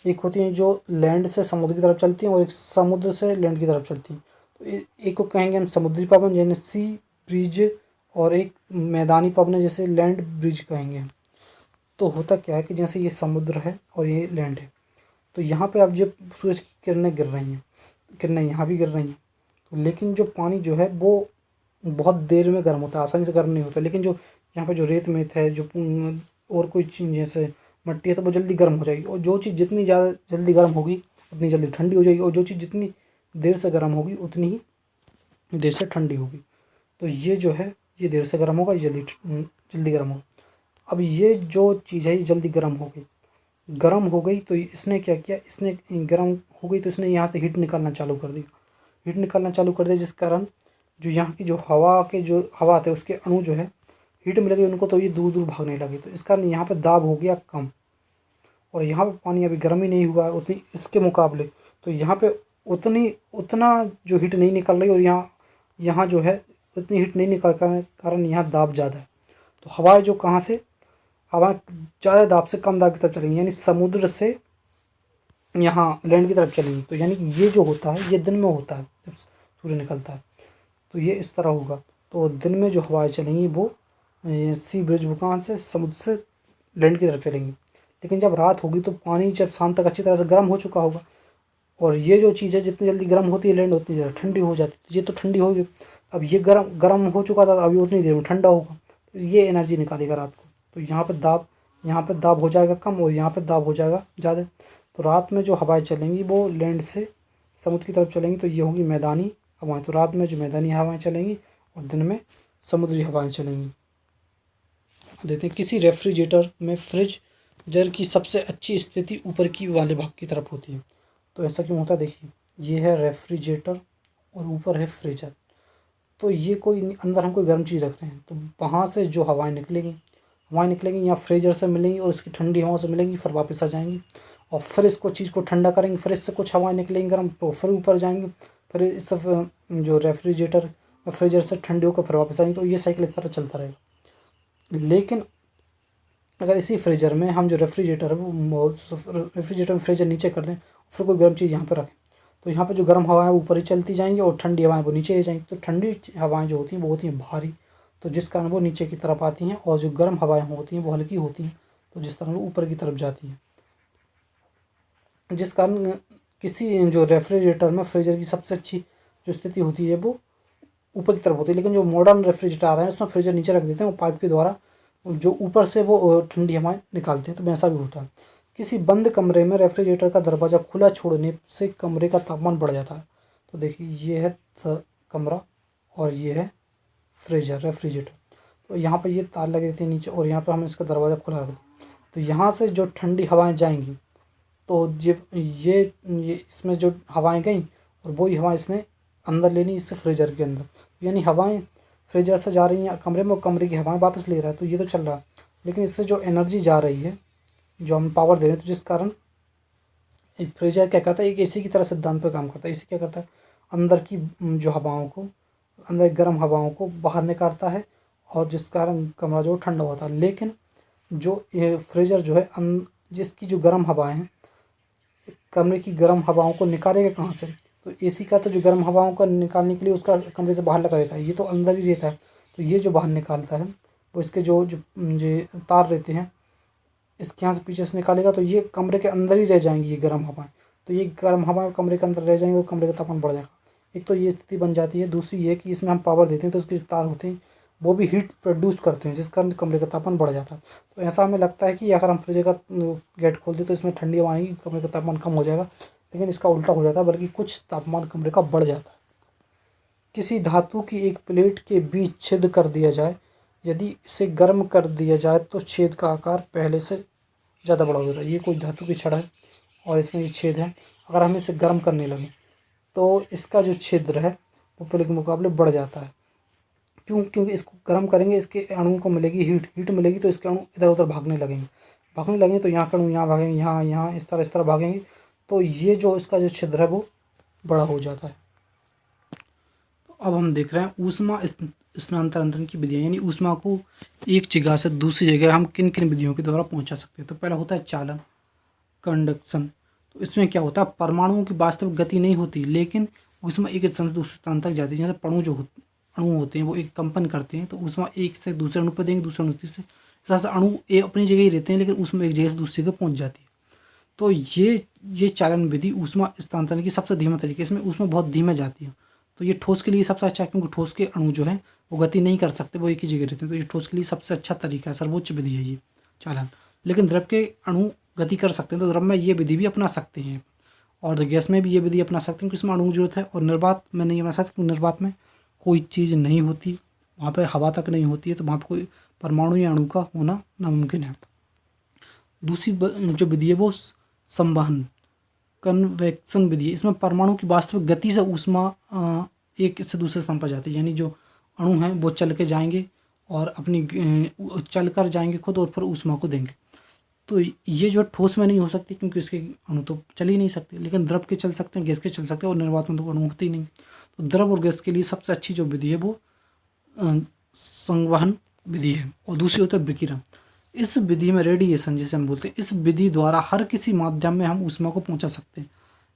एक होती हैं जो लैंड से समुद्र की तरफ चलती हैं, और एक समुद्र से लैंड की तरफ चलती हैं। तो एक को कहेंगे हम समुद्री पवन, यानी सी ब्रीज, और एक मैदानी पवन है जिसे लैंड ब्रिज कहेंगे। तो होता क्या है कि जैसे ये समुद्र है और ये लैंड है, तो यहाँ पे अब जब सूरज की किरणें गिर रही हैं, किरणें यहाँ भी गिर रही हैं, तो लेकिन जो पानी जो है वो बहुत देर में गर्म होता है, आसानी से गर्म नहीं होता। लेकिन जो यहाँ पे जो रेत में है, जो और कोई चीज़ जैसे मट्टी है, तो वो जल्दी गर्म हो जाएगी। और जो चीज़ जितनी ज़्यादा जल्दी गर्म होगी उतनी जल्दी ठंडी हो जाएगी, और जो चीज़ जितनी देर से गर्म होगी उतनी ही देर से ठंडी होगी। तो ये जो है ये देर से गर्म होगा, ये जल्दी गर्म होगा। अब ये जो चीज़ है ये जल्दी गर्म हो गई, गर्म हो गई तो इसने क्या किया, इसने गर्म हो गई तो इसने यहाँ से हीट निकालना चालू कर दिया, हीट निकालना चालू कर दिया, जिस कारण जो यहाँ की जो हवा आते हैं उसके अणु जो है हीट मिल गई उनको, तो ये दूर दूर भागने लगे। तो इस कारण यहाँ पे दाब हो गया कम, और यहाँ पे पानी अभी गर्म ही नहीं हुआ है उतनी इसके मुकाबले, तो यहाँ पे उतना जो हीट नहीं निकल रही, और यहाँ जो है उतनी हीट नहीं निकल कर कारण यहाँ दाब ज़्यादा है। तो हवाएं जो कहाँ से, हवा ज़्यादा दाब से कम दाब की तरफ चलेंगी, यानी समुद्र से यहाँ लैंड की तरफ चलेंगी। तो यानी कि ये जो होता है ये दिन में होता है जब सूर्य निकलता है, तो ये इस तरह होगा। तो दिन में जो हवाएं चलेंगी वो सी ब्रिज बुकान से समुद्र से लैंड की तरफ चलेंगी। लेकिन जब रात होगी तो पानी जब शाम तक अच्छी तरह से गर्म हो चुका होगा, और ये जो चीज़ है जितनी जल्दी गर्म होती है लैंड उतनी ज़्यादा ठंडी हो जाती है। तो ये तो ठंडी होगी, अब ये गर्म हो चुका था, अभी उतनी देर में ठंडा होगा, तो ये एनर्जी निकालेगा रात को। तो यहाँ पे दाब हो जाएगा कम, और यहाँ पे दाब हो जाएगा ज़्यादा। तो रात में जो हवाएं चलेंगी वो लैंड से समुद्र की तरफ चलेंगी, तो ये होंगी मैदानी हवाएं। तो रात में जो मैदानी हवाएं चलेंगी और दिन में समुद्री हवाएं चलेंगी। देखते हैं किसी रेफ्रिजरेटर में फ्रिजर की सबसे अच्छी स्थिति ऊपर की वाले भाग की तरफ होती है। तो ऐसा क्यों होता है, देखिए ये है रेफ्रिजरेटर और ऊपर है फ्रीजर। तो ये अंदर हम कोई गर्म चीज़ रख रहे हैं, तो वहाँ से जो हवाएं निकलेंगी यहाँ फ्रीजर से मिलेंगी, और इसकी ठंडी हवाओं से मिलेंगी, फिर वापस आ जाएंगी, और फिर इसको चीज़ को ठंडा करेंगे, फिर इससे कुछ हवाएं निकलेंगी गर्म, तो फिर ऊपर जाएंगी, फिर इस जो रेफ्रिजरेटर फ्रीजर से ठंडी होकर फिर वापस आएंगे। तो ये साइकिल इस तरह चलता रहेगा। लेकिन अगर इसी फ्रीजर में हम जो रेफ्रिजरेटर है वो रेफ्रिजरेटर में फ्रीजर नीचे कर दें, फिर कोई गर्म चीज़ यहाँ पर रखें, तो यहाँ पे जो गर्म हवाएं ऊपर ही चलती जाएंगी और ठंडी हवाएं वो नीचे ही जाएंगी। तो ठंडी हवाएं जो होती हैं वो होती हैं भारी, तो जिस कारण वो नीचे की तरफ आती हैं, और जो गर्म हवाएं होती हैं वो हल्की होती हैं, तो जिस कारण वो ऊपर की तरफ जाती हैं। जिस कारण किसी जो रेफ्रिजरेटर में फ्रीजर की सबसे अच्छी जो स्थिति होती है वो ऊपर की तरफ होती है। लेकिन जो मॉडर्न रेफ्रिजरेटर आ रहे हैं उसमें फ्रीजर नीचे रख देते हैं, वो पाइप के द्वारा जो ऊपर से वो ठंडी हवाएं निकालते हैं। तो वैसा भी होता है। किसी बंद कमरे में रेफ्रिजरेटर का दरवाज़ा खुला छोड़ने से कमरे का तापमान बढ़ जाता है। तो देखिए ये है कमरा और ये है रेफ्रिजरेटर। तो यहाँ पर ये तार लगे रहते हैं नीचे, और यहाँ पर हम इसका दरवाज़ा खुला रख दें, तो यहाँ से जो ठंडी हवाएं जाएंगी, तो ये इसमें जो हवाएं गई और वही हवाएं इसने अंदर लेनी इससे फ्रीजर के अंदर, यानी हवाएं फ्रीजर से जा रही हैं कमरे में, कमरे की हवाएं वापस ले रहा है। तो ये तो चल रहा है, लेकिन इससे जो एनर्जी जा रही है, जो हम पावर दे रहे हैं, तो जिस कारण फ्रीजर क्या करता है, एक एसी की तरह सिद्धांत पर काम करता है। एसी क्या करता है, अंदर की जो हवाओं को, अंदर गर्म हवाओं को बाहर निकालता है, और जिस कारण कमरा जो ठंडा होता है। लेकिन जो ये फ्रीजर जो है जिसकी जो गर्म हवाएं हैं, कमरे की गर्म हवाओं को निकालेगा कहाँ से, तो एसी का तो जो गर्म हवाओं को निकालने के लिए उसका कमरे से बाहर लगा रहता है, ये तो अंदर ही रहता है। तो ये जो बाहर निकालता है वो इसके जो तार रहते हैं इसके यहाँ से पीछे से निकालेगा, तो ये कमरे के अंदर ही रह जाएंगी ये गर्म हवाएं। तो ये गर्म हवाएं कमरे के अंदर रह जाएंगी और कमरे का तापमान बढ़ जाएगा। एक तो ये स्थिति बन जाती है। दूसरी ये कि इसमें हम पावर देते हैं तो उसके जो तार होते हैं वो भी हीट प्रोड्यूस करते हैं, जिस कारण कमरे का तापमान बढ़ जाता है। तो ऐसा हमें लगता है कि अगर हम फ्रिज का गेट खोल दें तो इसमें ठंडी हवा आएगी, कमरे का तापमान कम हो जाएगा, लेकिन इसका उल्टा हो जाता है, बल्कि कुछ तापमान कमरे का बढ़ जाता है। किसी धातु की एक प्लेट के बीच छेद कर दिया जाए, यदि इसे गर्म कर दिया जाए तो छेद का आकार पहले से ज़्यादा बड़ा हो जाता है। ये कोई धातु की छड़ है और इसमें ये छेद है, अगर हम इसे गर्म करने लगे तो इसका जो छिद्र है वो पहले के मुकाबले बढ़ जाता है। क्योंकि इसको गर्म करेंगे, इसके अणुओं को मिलेगी हीट मिलेगी, तो इसके अणु इधर उधर भागने लगेंगे, तो यहाँ के अणु यहाँ भागेंगे, यहाँ इस तरह भागेंगे, तो ये जो इसका जो छिद्र है वो बड़ा हो जाता है। तो अब हम देख रहे हैं ऊष्मा स्थानांतरण की विधियाँ, यानी ऊष्मा को एक जगह से दूसरी जगह हम किन किन विधियों के द्वारा पहुँचा सकते हैं। तो पहला होता है चालन, कंडक्शन। तो इसमें क्या होता है, परमाणुओं की वास्तविक गति नहीं होती, लेकिन ऊष्मा एक स्थान से दूसरे स्थान तक जाती है। जैसे अणु होते हैं वो एक कंपन करते हैं, तो ऊष्मा एक से दूसरे अणु पर देंगे, दूसरे अणु से, इस तरह से अणु अपनी जगह ही रहते हैं, लेकिन ऊष्मा एक जगह से दूसरी जगह पहुंच जाती है। तो ये चालन विधि ऊष्मा स्थानांतरण की सबसे धीमा तरीके, इसमें ऊष्मा बहुत धीमे जाती है। तो ये ठोस के लिए सबसे अच्छा है, क्योंकि ठोस के अणु जो है वो गति नहीं कर सकते, वो एक ही जगह रहते हैं। तो ये ठोस के लिए सबसे अच्छा तरीका है, सर्वोच्च विधि है ये चालन। लेकिन द्रव के अणु गति कर सकते हैं, तो द्रव में ये विधि भी अपना सकते हैं, और गैस में भी ये विधि अपना सकते हैं क्योंकि इसमें अणु की जरूरत है। और निर्वात में नहीं अपना सकते क्योंकि निर्वात में कोई चीज़ नहीं होती, वहाँ पे हवा तक नहीं होती है, तो वहाँ पे कोई परमाणु या अणु का होना नामुमकिन है। दूसरी जो विधि है वो संवहन कन्वेक्शन विधि है। इसमें परमाणु की वास्तविक गति से ऊष्मा एक से दूसरे स्थान पर जाती है, यानी जो अणु हैं वो चल के जाएंगे और अपनी चल कर जाएंगे खुद और फिर ऊष्मा को देंगे। तो ये जो ठोस में नहीं हो सकती क्योंकि इसके अणु तो चल ही नहीं सकते, लेकिन द्रव के चल सकते हैं, गैस के चल सकते हैं, और निर्वात में तो अणु होते ही नहीं। तो द्रव और गैस के लिए सबसे अच्छी जो विधि है वो संवहन विधि है। और दूसरी होती है विकिरण। इस विधि में रेडिएशन जिसे हम बोलते हैं, इस विधि द्वारा हर किसी माध्यम में हम ऊष्मा को पहुंचा सकते हैं,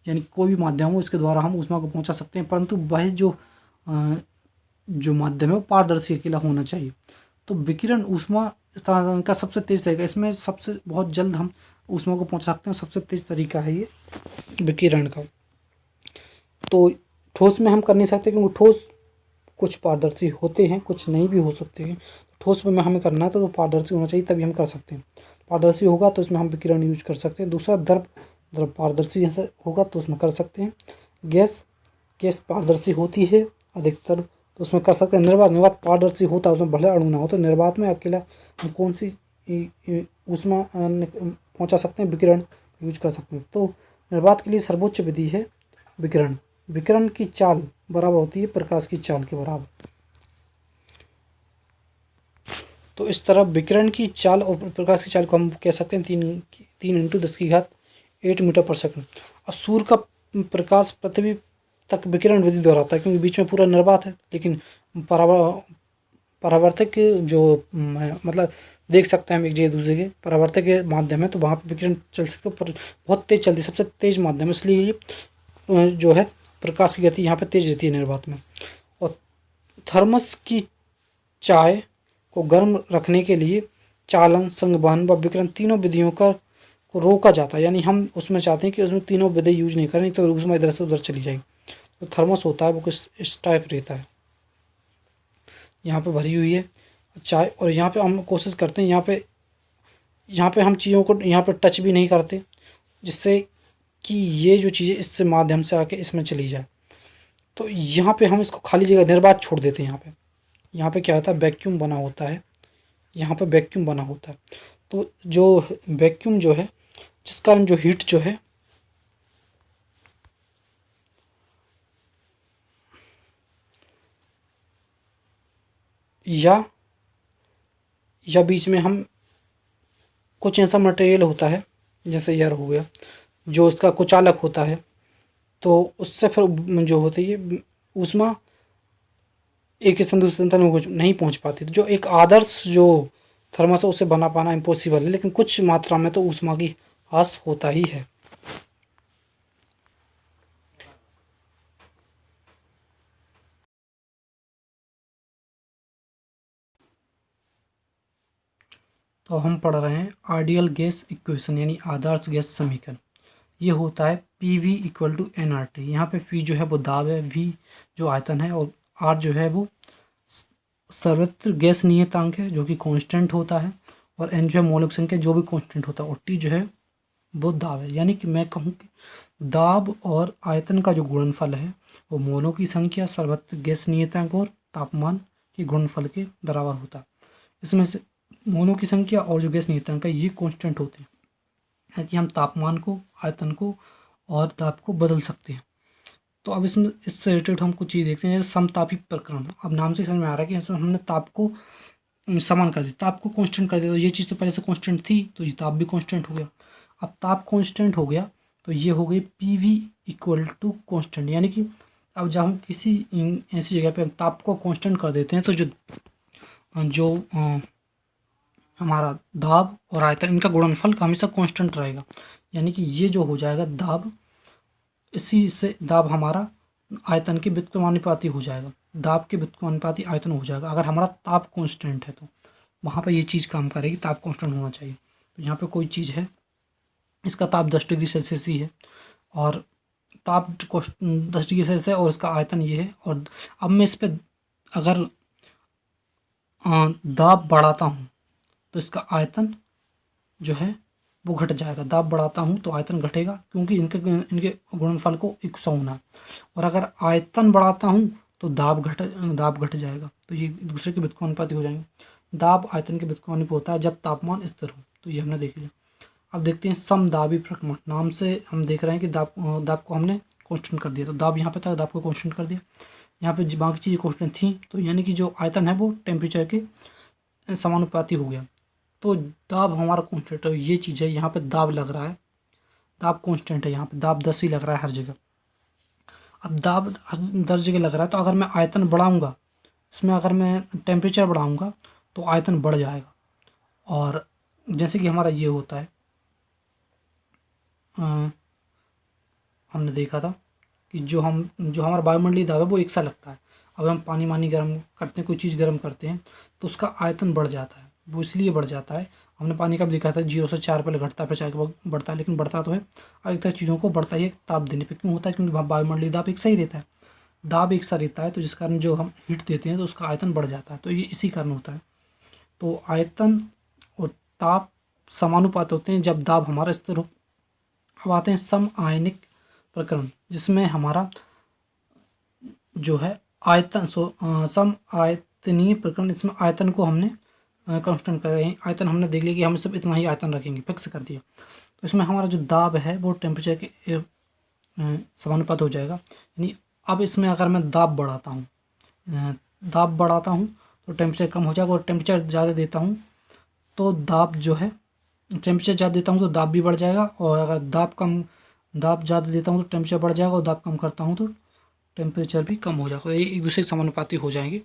यानी कोई भी माध्यम हो इसके द्वारा हम ऊष्मा को पहुंचा सकते हैं, परंतु वह जो माध्यम है वो पारदर्शी अकेला होना चाहिए। तो विकिरण ऊष्मा स्थानांतरण का सबसे तेज तरीका, इसमें सबसे बहुत जल्द हम ऊष्मा को पहुंचा सकते हैं, सबसे तेज तरीका है ये विकिरण का। तो ठोस में हम कर नहीं सकते क्योंकि ठोस कुछ पारदर्शी होते हैं, कुछ नहीं भी हो सकते हैं। ठोस में हमें करना है तो वो पारदर्शी होना चाहिए, तभी हम कर सकते हैं। पारदर्शी होगा तो इसमें हम विकिरण यूज कर सकते हैं। दूसरा द्रव पारदर्शी होगा तो उसमें कर सकते हैं। गैस पारदर्शी होती है अधिकतर, तो उसमें कर सकते हैं। निर्वात पारदर्शी होता है, उसमें भले अणु ना हो, तो निर्वात में अकेला हम कौन सी ऊष्मा पहुंचा सकते हैं, विकिरण यूज कर सकते हैं। तो निर्वात के लिए सर्वोच्च विधि है विकिरण। विकिरण की चाल बराबर होती है प्रकाश की चाल के बराबर। तो इस तरह विकिरण की चाल और प्रकाश की चाल को हम कह सकते हैं 3 × 10⁸ मीटर पर सेकंड। अब सूर्य का प्रकाश पृथ्वी तक विकिरण विधि द्वारा आता है क्योंकि बीच में पूरा निर्वात है, लेकिन परावर्तक जो मतलब देख सकते हैं हम एक जगह दूसरे के परावर्तक के माध्यम है, तो वहाँ पर विकिरण चल सकते हो, पर बहुत तेज चलती है, सबसे तेज माध्यम है, इसलिए ये जो है प्रकाश की गति यहाँ पे तेज रहती है निर्वात में। और थर्मस की चाय को गर्म रखने के लिए चालन, संवहन व विकिरण तीनों विधियों को रोका जाता है, यानी हम उसमें चाहते हैं कि उसमें तीनों विधि यूज नहीं करें, तो उसमें इधर से उधर चली जाएगी। तो थर्मस होता है वो कुछ इस टाइप रहता है, यहाँ पे भरी हुई है चाय, और यहाँ पे हम कोशिश करते हैं यहाँ पे हम चीज़ों को यहाँ पे टच भी नहीं करते, जिससे कि ये जो चीज़ें इससे माध्यम से आके इसमें चली जाए। तो यहाँ पे हम इसको खाली जगह निर्वात छोड़ देते हैं। यहाँ पे क्या होता है, वैक्यूम बना होता है, यहाँ पे वैक्यूम बना होता है। तो जो वैक्यूम जो है, जिस कारण जो हीट जो है या बीच में हम कुछ ऐसा मटेरियल होता है जैसे एयर हो गया, जो उसका कुचालक होता है, तो उससे फिर जो होती है ऊष्मा एक स्थान दूसरे स्थान में नहीं पहुंच पाती। तो जो एक आदर्श जो थर्मस है उसे बना पाना इम्पॉसिबल है, लेकिन कुछ मात्रा में तो ऊष्मा की ह्रास होता ही है। तो हम पढ़ रहे हैं आइडियल गैस इक्वेशन, यानी आदर्श गैस समीकरण। ये होता है PV = nRT। यहाँ पे P जो है वो दाब है, V जो आयतन है, और R जो है वो सर्वत्र गैस नियतांक है जो कि कांस्टेंट होता है, और N जो है मौलिक संख्या जो भी कांस्टेंट होता है, और T जो है वो दाब है। यानी कि मैं कहूँ कि दाब और आयतन का जो गुणनफल है वो मोलों की संख्या, सर्वत्र गैस नियतांक और तापमान के गुणनफल के बराबर होता है। इसमें से मोलों की संख्या और जो गैस नियतांक है ये कांस्टेंट होते हैं कि हम तापमान को, आयतन को और दाब को बदल सकते हैं। तो अब इसमें इससे रिलेटेड हम कुछ चीज़ देखते हैं, जैसे समतापी प्रकरण। अब नाम से समझ में आ रहा है कि इसमें हमने ताप को समान कर दिया, ताप को कांस्टेंट कर दिया। तो ये चीज़ तो पहले से कांस्टेंट थी, तो ये ताप भी कांस्टेंट हो गया। अब ताप कांस्टेंट हो गया तो ये हो गई PV = कांस्टेंट, यानी कि अब जब हम किसी ऐसी जगह पे ताप को कांस्टेंट कर देते हैं तो जो हमारा दाब और आयतन, इनका गुणनफल हमेशा कांस्टेंट रहेगा। यानी कि ये जो हो जाएगा दाब, इसी से दाब हमारा आयतन के व्युत्क्रमानुपाती हो जाएगा, दाब के व्युत्क्रमानुपाती आयतन हो जाएगा। अगर हमारा ताप कांस्टेंट है तो वहाँ पर ये चीज़ काम करेगी, ताप कांस्टेंट होना चाहिए। तो यहाँ पे कोई चीज़ है, इसका ताप 10 डिग्री सेल्सियस ही है, और ताप 10 डिग्री सेल्सियस है, और इसका आयतन ये है। और अब मैं इस पर अगर दाब बढ़ाता हूँ तो इसका आयतन जो है वो घट जाएगा। दाब बढ़ाता हूँ तो आयतन घटेगा, क्योंकि इनके गुणनफल को 100 होना है। और अगर आयतन बढ़ाता हूँ तो दाब घट जाएगा। तो ये एक दूसरे के व्युत्क्रमानुपाती हो जाएंगे। दाब आयतन के व्युत्क्रमानुपाती होता है जब तापमान स्थिर हो। तो ये हमने देख लिया। अब देखते हैं समदाबी प्रक्रमण। नाम से हम देख रहे हैं कि दाब को हमने कांस्टेंट कर दिया। तो दाब यहाँ पे था, दाब को कांस्टेंट कर दिया। यहाँ पे बाकी चीज़ें कांस्टेंट थी, तो यानी कि जो आयतन है वो टेम्परेचर के समानुपाती हो गया। तो दाब हमारा कांस्टेंट है, ये चीज़ है। यहाँ पे दाब लग रहा है, दाब कांस्टेंट है, यहाँ पे दाब 10 ही लग रहा है हर जगह। अब दाब 10 जगह लग रहा है, तो अगर मैं आयतन बढ़ाऊँगा, इसमें अगर मैं टेम्परेचर बढ़ाऊँगा तो आयतन बढ़ जाएगा। और जैसे कि हमारा ये होता है, हमने देखा था कि जो हमारा वायुमंडलीय दाब है वो एक सा लगता है। अब हम पानी वानी गर्म करते हैं, कोई चीज़ गर्म करते हैं तो उसका आयतन बढ़ जाता है। वो इसलिए बढ़ जाता है, हमने पानी का भी देखा था, 0 से 4 पहले घटता है, फिर 4 के बाद बढ़ता है, लेकिन बढ़ता तो है। अधिकतर चीज़ों को बढ़ता ही है ताप देने पे। क्यों होता है? क्योंकि वायुमंडलीय दाब एक सही रहता है, दाब एक सा रहता है, तो जिस कारण जो हम हीट देते हैं तो उसका आयतन बढ़ जाता है। तो ये इसी कारण होता है। तो आयतन और ताप समानुपात होते हैं जब दाब हमारा स्थिर हो। अब आते हैं सम आयनिक प्रकरण, जिसमें हमारा जो है आयतन सम आयतनीय प्रकरण, इसमें आयतन को हमने कांस्टेंट कर रहे हैं। आयतन हमने देख लिया कि हम सब इतना ही आयतन रखेंगे, फिक्स कर दिया। तो इसमें हमारा जो दाब है वो टेम्परेचर के समानुपात हो जाएगा। यानी अब इसमें अगर मैं दाब बढ़ाता हूँ तो टेम्परेचर कम हो जाएगा, और टेम्परेचर ज़्यादा देता हूँ तो दाब जो है, टेम्परेचर ज़्यादा देता हूँ तो दाब भी बढ़ जाएगा। और अगर दाब ज़्यादा देता हूँ तो टेम्परेचर बढ़ जाएगा, और दाब कम करता हूँ तो टेम्परेचर भी कम हो जाएगा। ये एक दूसरे के समानुपाती हो जाएंगे।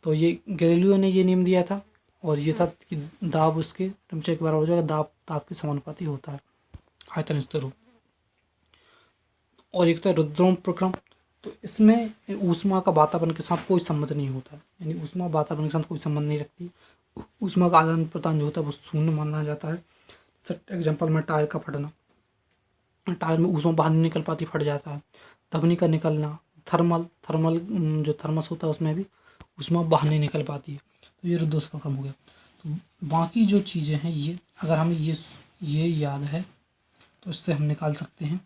तो ये गैलीलियो ने ये नियम दिया था, और ये था कि दाब उसके टेम्परेचर के बराबर हो जाएगा, दाब ताप के समानुपाती होता है आयतन स्तर हो। और एक तो रुद्रोम प्रक्रम, तो इसमें ऊष्मा का वातावरण के साथ कोई संबंध नहीं होता है। यानी ऊष्मा वातावरण के साथ कोई संबंध नहीं रखती। ऊष्मा का आदान प्रदान जो होता है वो शून्य माना जाता है। एग्जाम्पल में टायर का फटना, टायर में ऊष्मा बाहर नहीं निकल पाती, फट जाता है। धमनी का निकलना, थर्मल जो थर्मस होता है उसमें भी ऊष्मा बाहर नहीं निकल पाती है। तो ये रुद्धोष्मा प्रक्रम हो गया। तो बाकी जो चीज़ें हैं, ये अगर हमें ये याद है तो इससे हम निकाल सकते हैं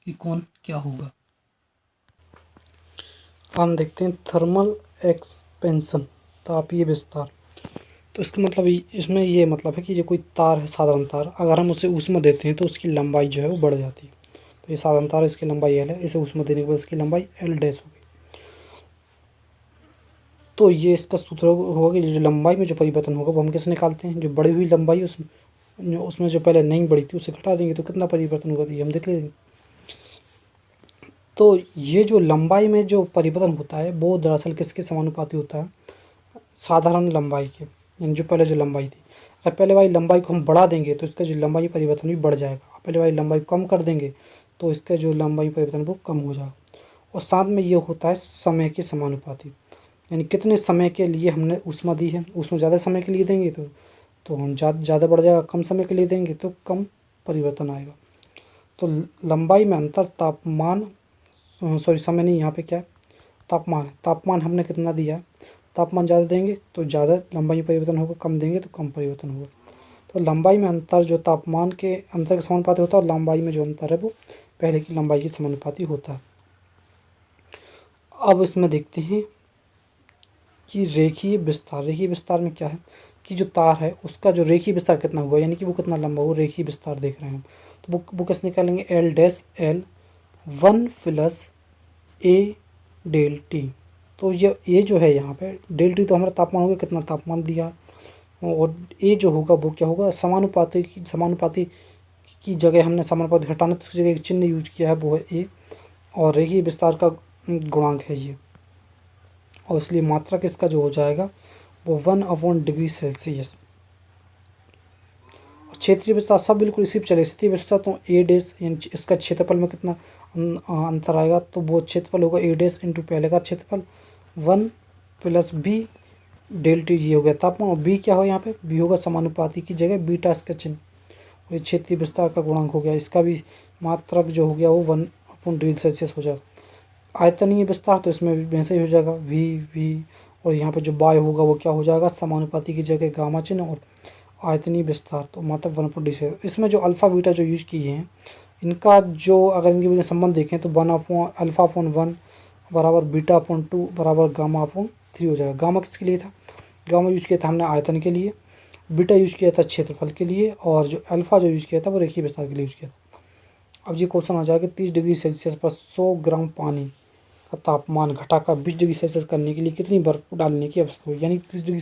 कि कौन क्या होगा। हम देखते हैं थर्मल एक्सपेंशन, तापीय विस्तार। तो इसका मतलब इसमें ये मतलब है कि जो कोई तार है, साधारण तार, अगर हम उसे ऊष्मा देते हैं तो उसकी लंबाई जो है वो बढ़ जाती है। तो ये साधारण तार, इसकी लंबाई L है, इसे ऊष्मा देने के बाद इसकी लंबाई L डैश हो गई। तो ये इसका सूत्र होगा कि जो लंबाई में जो परिवर्तन होगा वो हम कैसे निकालते हैं। जो बढ़ी हुई लंबाई उसमें जो पहले नहीं बढ़ी थी उसे घटा देंगे तो कितना परिवर्तन होगा, तो ये हम देख लेंगे। तो ये जो लंबाई में जो परिवर्तन होता है वो दरअसल किसके समानुपाती होता है? साधारण लंबाई के, यानी जो पहले जो लंबाई थी। अगर पहले वाली लंबाई को हम बढ़ा देंगे तो इसका जो लंबाई परिवर्तन भी बढ़ जाएगा। पहले वाली लंबाई को कम कर देंगे तो इसका जो लंबाई परिवर्तन वो कम हो जाएगा। और साथ में ये होता है समय के समानुपाती, यानी कितने समय के लिए हमने ऊष्मा दी है। ऊष्मा ज़्यादा समय के लिए देंगे तो हम ज़्यादा बढ़ जाएगा, कम समय के लिए देंगे तो कम परिवर्तन आएगा। तो लंबाई में अंतर तापमान, सॉरी समय नहीं, यहाँ पे क्या है, तापमान है। तापमान हमने कितना दिया है, तापमान ज़्यादा देंगे तो ज़्यादा लंबाई में परिवर्तन होगा, कम देंगे तो कम परिवर्तन होगा। तो लंबाई में अंतर जो तापमान के अंतर के समानुपाती होता है, और लंबाई में जो अंतर है वो पहले की लंबाई के समानुपाती होता है। अब इसमें देखते हैं कि रेखीय विस्तार। रेखीय विस्तार में क्या है कि जो तार है उसका जो रेखीय विस्तार कितना हुआ, यानी कि वो कितना लंबा हुआ, रेखीय विस्तार देख रहे हैं हम। तो वो कैसे निकालेंगे? L dash L 1 plus A del T. तो ये जो है यहाँ पे डेल टी तो हमारा तापमान हो गया, कितना तापमान दिया, और ए जो होगा वो क्या होगा, समानुपाती की जगह हमने समानुपाती हटाना तो उसकी जगह एक चिन्ह यूज किया है, वो है ए। और रेखीय विस्तार का गुणांक है ये, और इसलिए मात्रा किसका जो हो जाएगा वो 1 डिग्री सेल्सियस। क्षेत्रीय विस्तार सब बिल्कुल इसी पर चले। क्षेत्रीय विस्तार तो ए डैश, यानी इसका क्षेत्रफल में कितना अंतर आएगा, तो वो क्षेत्रफल होगा ए डैश इंटू पहले का क्षेत्रफल 1 प्लस बी डेल टी। जी हो गया तापमान, और बी क्या हो यहाँ पे, बी होगा समानुपाती की जगह बीटा इसका चिन्ह, और क्षेत्रीय विस्तार का गुणांक हो गया। इसका भी मात्रक जो हो गया वो 1 डिग्री सेल्सियस हो जाएगा। आयतनीय विस्तार तो इसमें भी वैसे ही हो जाएगा, वी और यहाँ पे जो बाय होगा वो क्या हो जाएगा, समानुपाती की जगह गामा चिन्ह और आयतनीय विस्तार, तो मतलब 1/6। इसमें जो अल्फ़ा बीटा जो यूज किए हैं इनका जो अगर इनके संबंध देखें तो 1/α/1 बराबर β/2 बराबर γ/3 हो जाएगा। गामा किसके लिए था, गामा यूज किया था हमने आयतन के लिए, बीटा यूज किया था क्षेत्रफल के लिए, और जो अल्फ़ा जो यूज किया था वो रेखीय विस्तार के लिए यूज किया था। अब ये क्वेश्चन आ जाएगा 30 डिग्री सेल्सियस पर 100 ग्राम पानी का तापमान घटाकर 20 डिग्री सेल्सियस करने के लिए कितनी बर्फ डालने की आवश्यकता होगी। यानी 30 डिग्री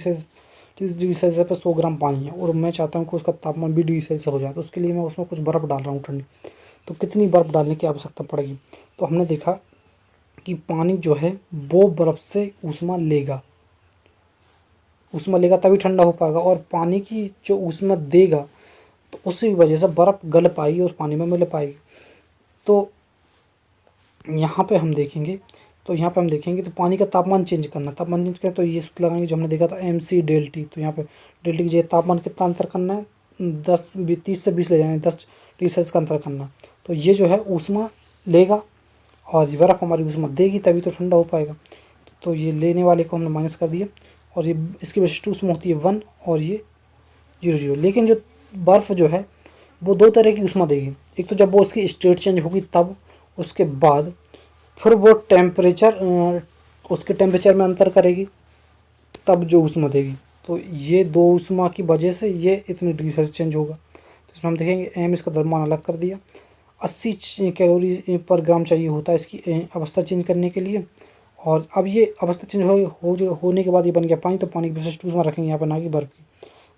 सेल्सियस पर 100 ग्राम पानी है और मैं चाहता हूँ कि उसका तापमान 20 डिग्री सेल्सियस हो जाए, तो उसके लिए मैं उसमें कुछ बर्फ़ डाल रहा हूँ ठंडी, तो कितनी बर्फ़ डालने की आवश्यकता पड़ेगी। तो हमने देखा कि पानी जो है वो बर्फ़ से ऊष्मा लेगा तभी ठंडा हो पाएगा, और पानी की जो ऊष्मा देगा तो उसी वजह से बर्फ़ गल पाएगी और पानी में मिल पाएगी। तो यहाँ पे हम देखेंगे तो पानी का तापमान चेंज करना, तो ये सूत्र लगाएंगे जो हमने देखा था mc ΔT। तो यहाँ पे ΔT की जगह तापमान कितना अंतर करना है, 30 से 20 ले जाना है, 10 डिग्री सेल्सियस का अंतर करना। तो ये जो है ऊष्मा लेगा और ये बर्फ़ हमारी ऊष्मा देगी तभी तो ठंडा हो पाएगा। तो ये लेने वाले को हमने माइनस कर दिया, और ये इसकी विशिष्ट ऊष्मा होती है 1 और ये 0 लेकिन जो बर्फ़ जो है वो दो तरह की ऊष्मा देगी, एक तो जब वो उसकी स्टेट चेंज होगी तब, उसके बाद फिर वो उसके टेम्परेचर में अंतर करेगी तब जो ऊष्मा देगी। तो ये दो ऊष्मा की वजह से ये इतनी डिग्री सेल्सियस चेंज होगा। तो इसमें हम देखेंगे एम इसका द्रव्यमान अलग कर दिया, 80 कैलोरी पर ग्राम चाहिए होता है इसकी अवस्था चेंज करने के लिए। और अब ये अवस्था चेंज होने के बाद ये बन गया पानी, तो पानी की विशिष्ट ऊष्मा रखेंगे यहाँ पर ना कि बर्फ़ की।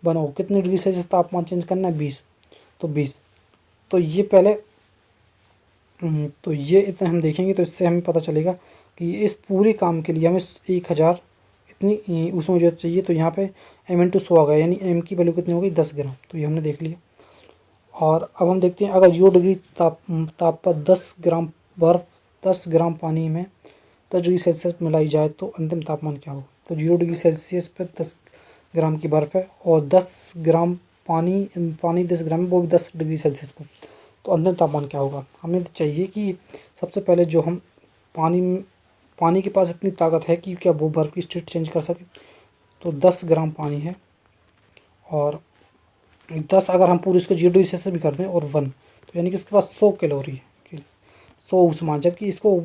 बनाओ कितनी डिग्री सेल्सियस तापमान चेंज करना है, 20, तो 20। तो ये पहले तो ये इतना हम देखेंगे तो इससे हमें पता चलेगा कि इस पूरे काम के लिए हमें 1000 इतनी उसमें जो चाहिए। तो यहाँ पे m/100 आ गया, यानी m की वैल्यू कितनी हो गई, 10 ग्राम। तो ये हमने देख लिया। और अब हम देखते हैं अगर 0 डिग्री ताप पर 10 ग्राम बर्फ़ 10 ग्राम पानी में 10 डिग्री सेल्सियस मिलाई जाए तो अंतिम तापमान क्या होगा। तो 0 डिग्री सेल्सियस पर 10 ग्राम की बर्फ़ है और 10 ग्राम पानी 10 ग्राम है, वो भी 10 डिग्री सेल्सियस पर, तो अंतिम तापमान क्या होगा। हमें चाहिए कि सबसे पहले जो हम पानी के पास इतनी ताकत है कि क्या वो बर्फ़ की स्टेट चेंज कर सके। तो 10 ग्राम पानी है और 10 अगर हम पूरे इसको 0 डिग्री सेल्सियस भी कर दें और 1, तो यानी कि उसके पास 100 कैलोरी है, 100 ऊष्मा। जबकि इसको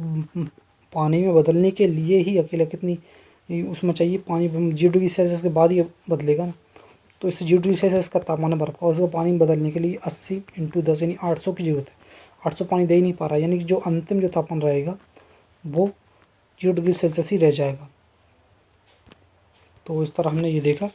पानी में बदलने के लिए ही अकेला कितनी ऊष्मा चाहिए, पानी 0 डिग्री सेल्सियस के बाद ही बदलेगा ना। तो इस 0 डिग्री सेल्सियस का तापमान है बर्फ़ का, और उसको पानी में बदलने के लिए 80 × 10 यानी 800 की ज़रूरत है। 800 पानी दे ही नहीं पा रहा है, यानी कि जो अंतिम जो तापमान रहेगा वो 0 डिग्री सेल्सियस ही रह जाएगा। तो इस तरह हमने ये देखा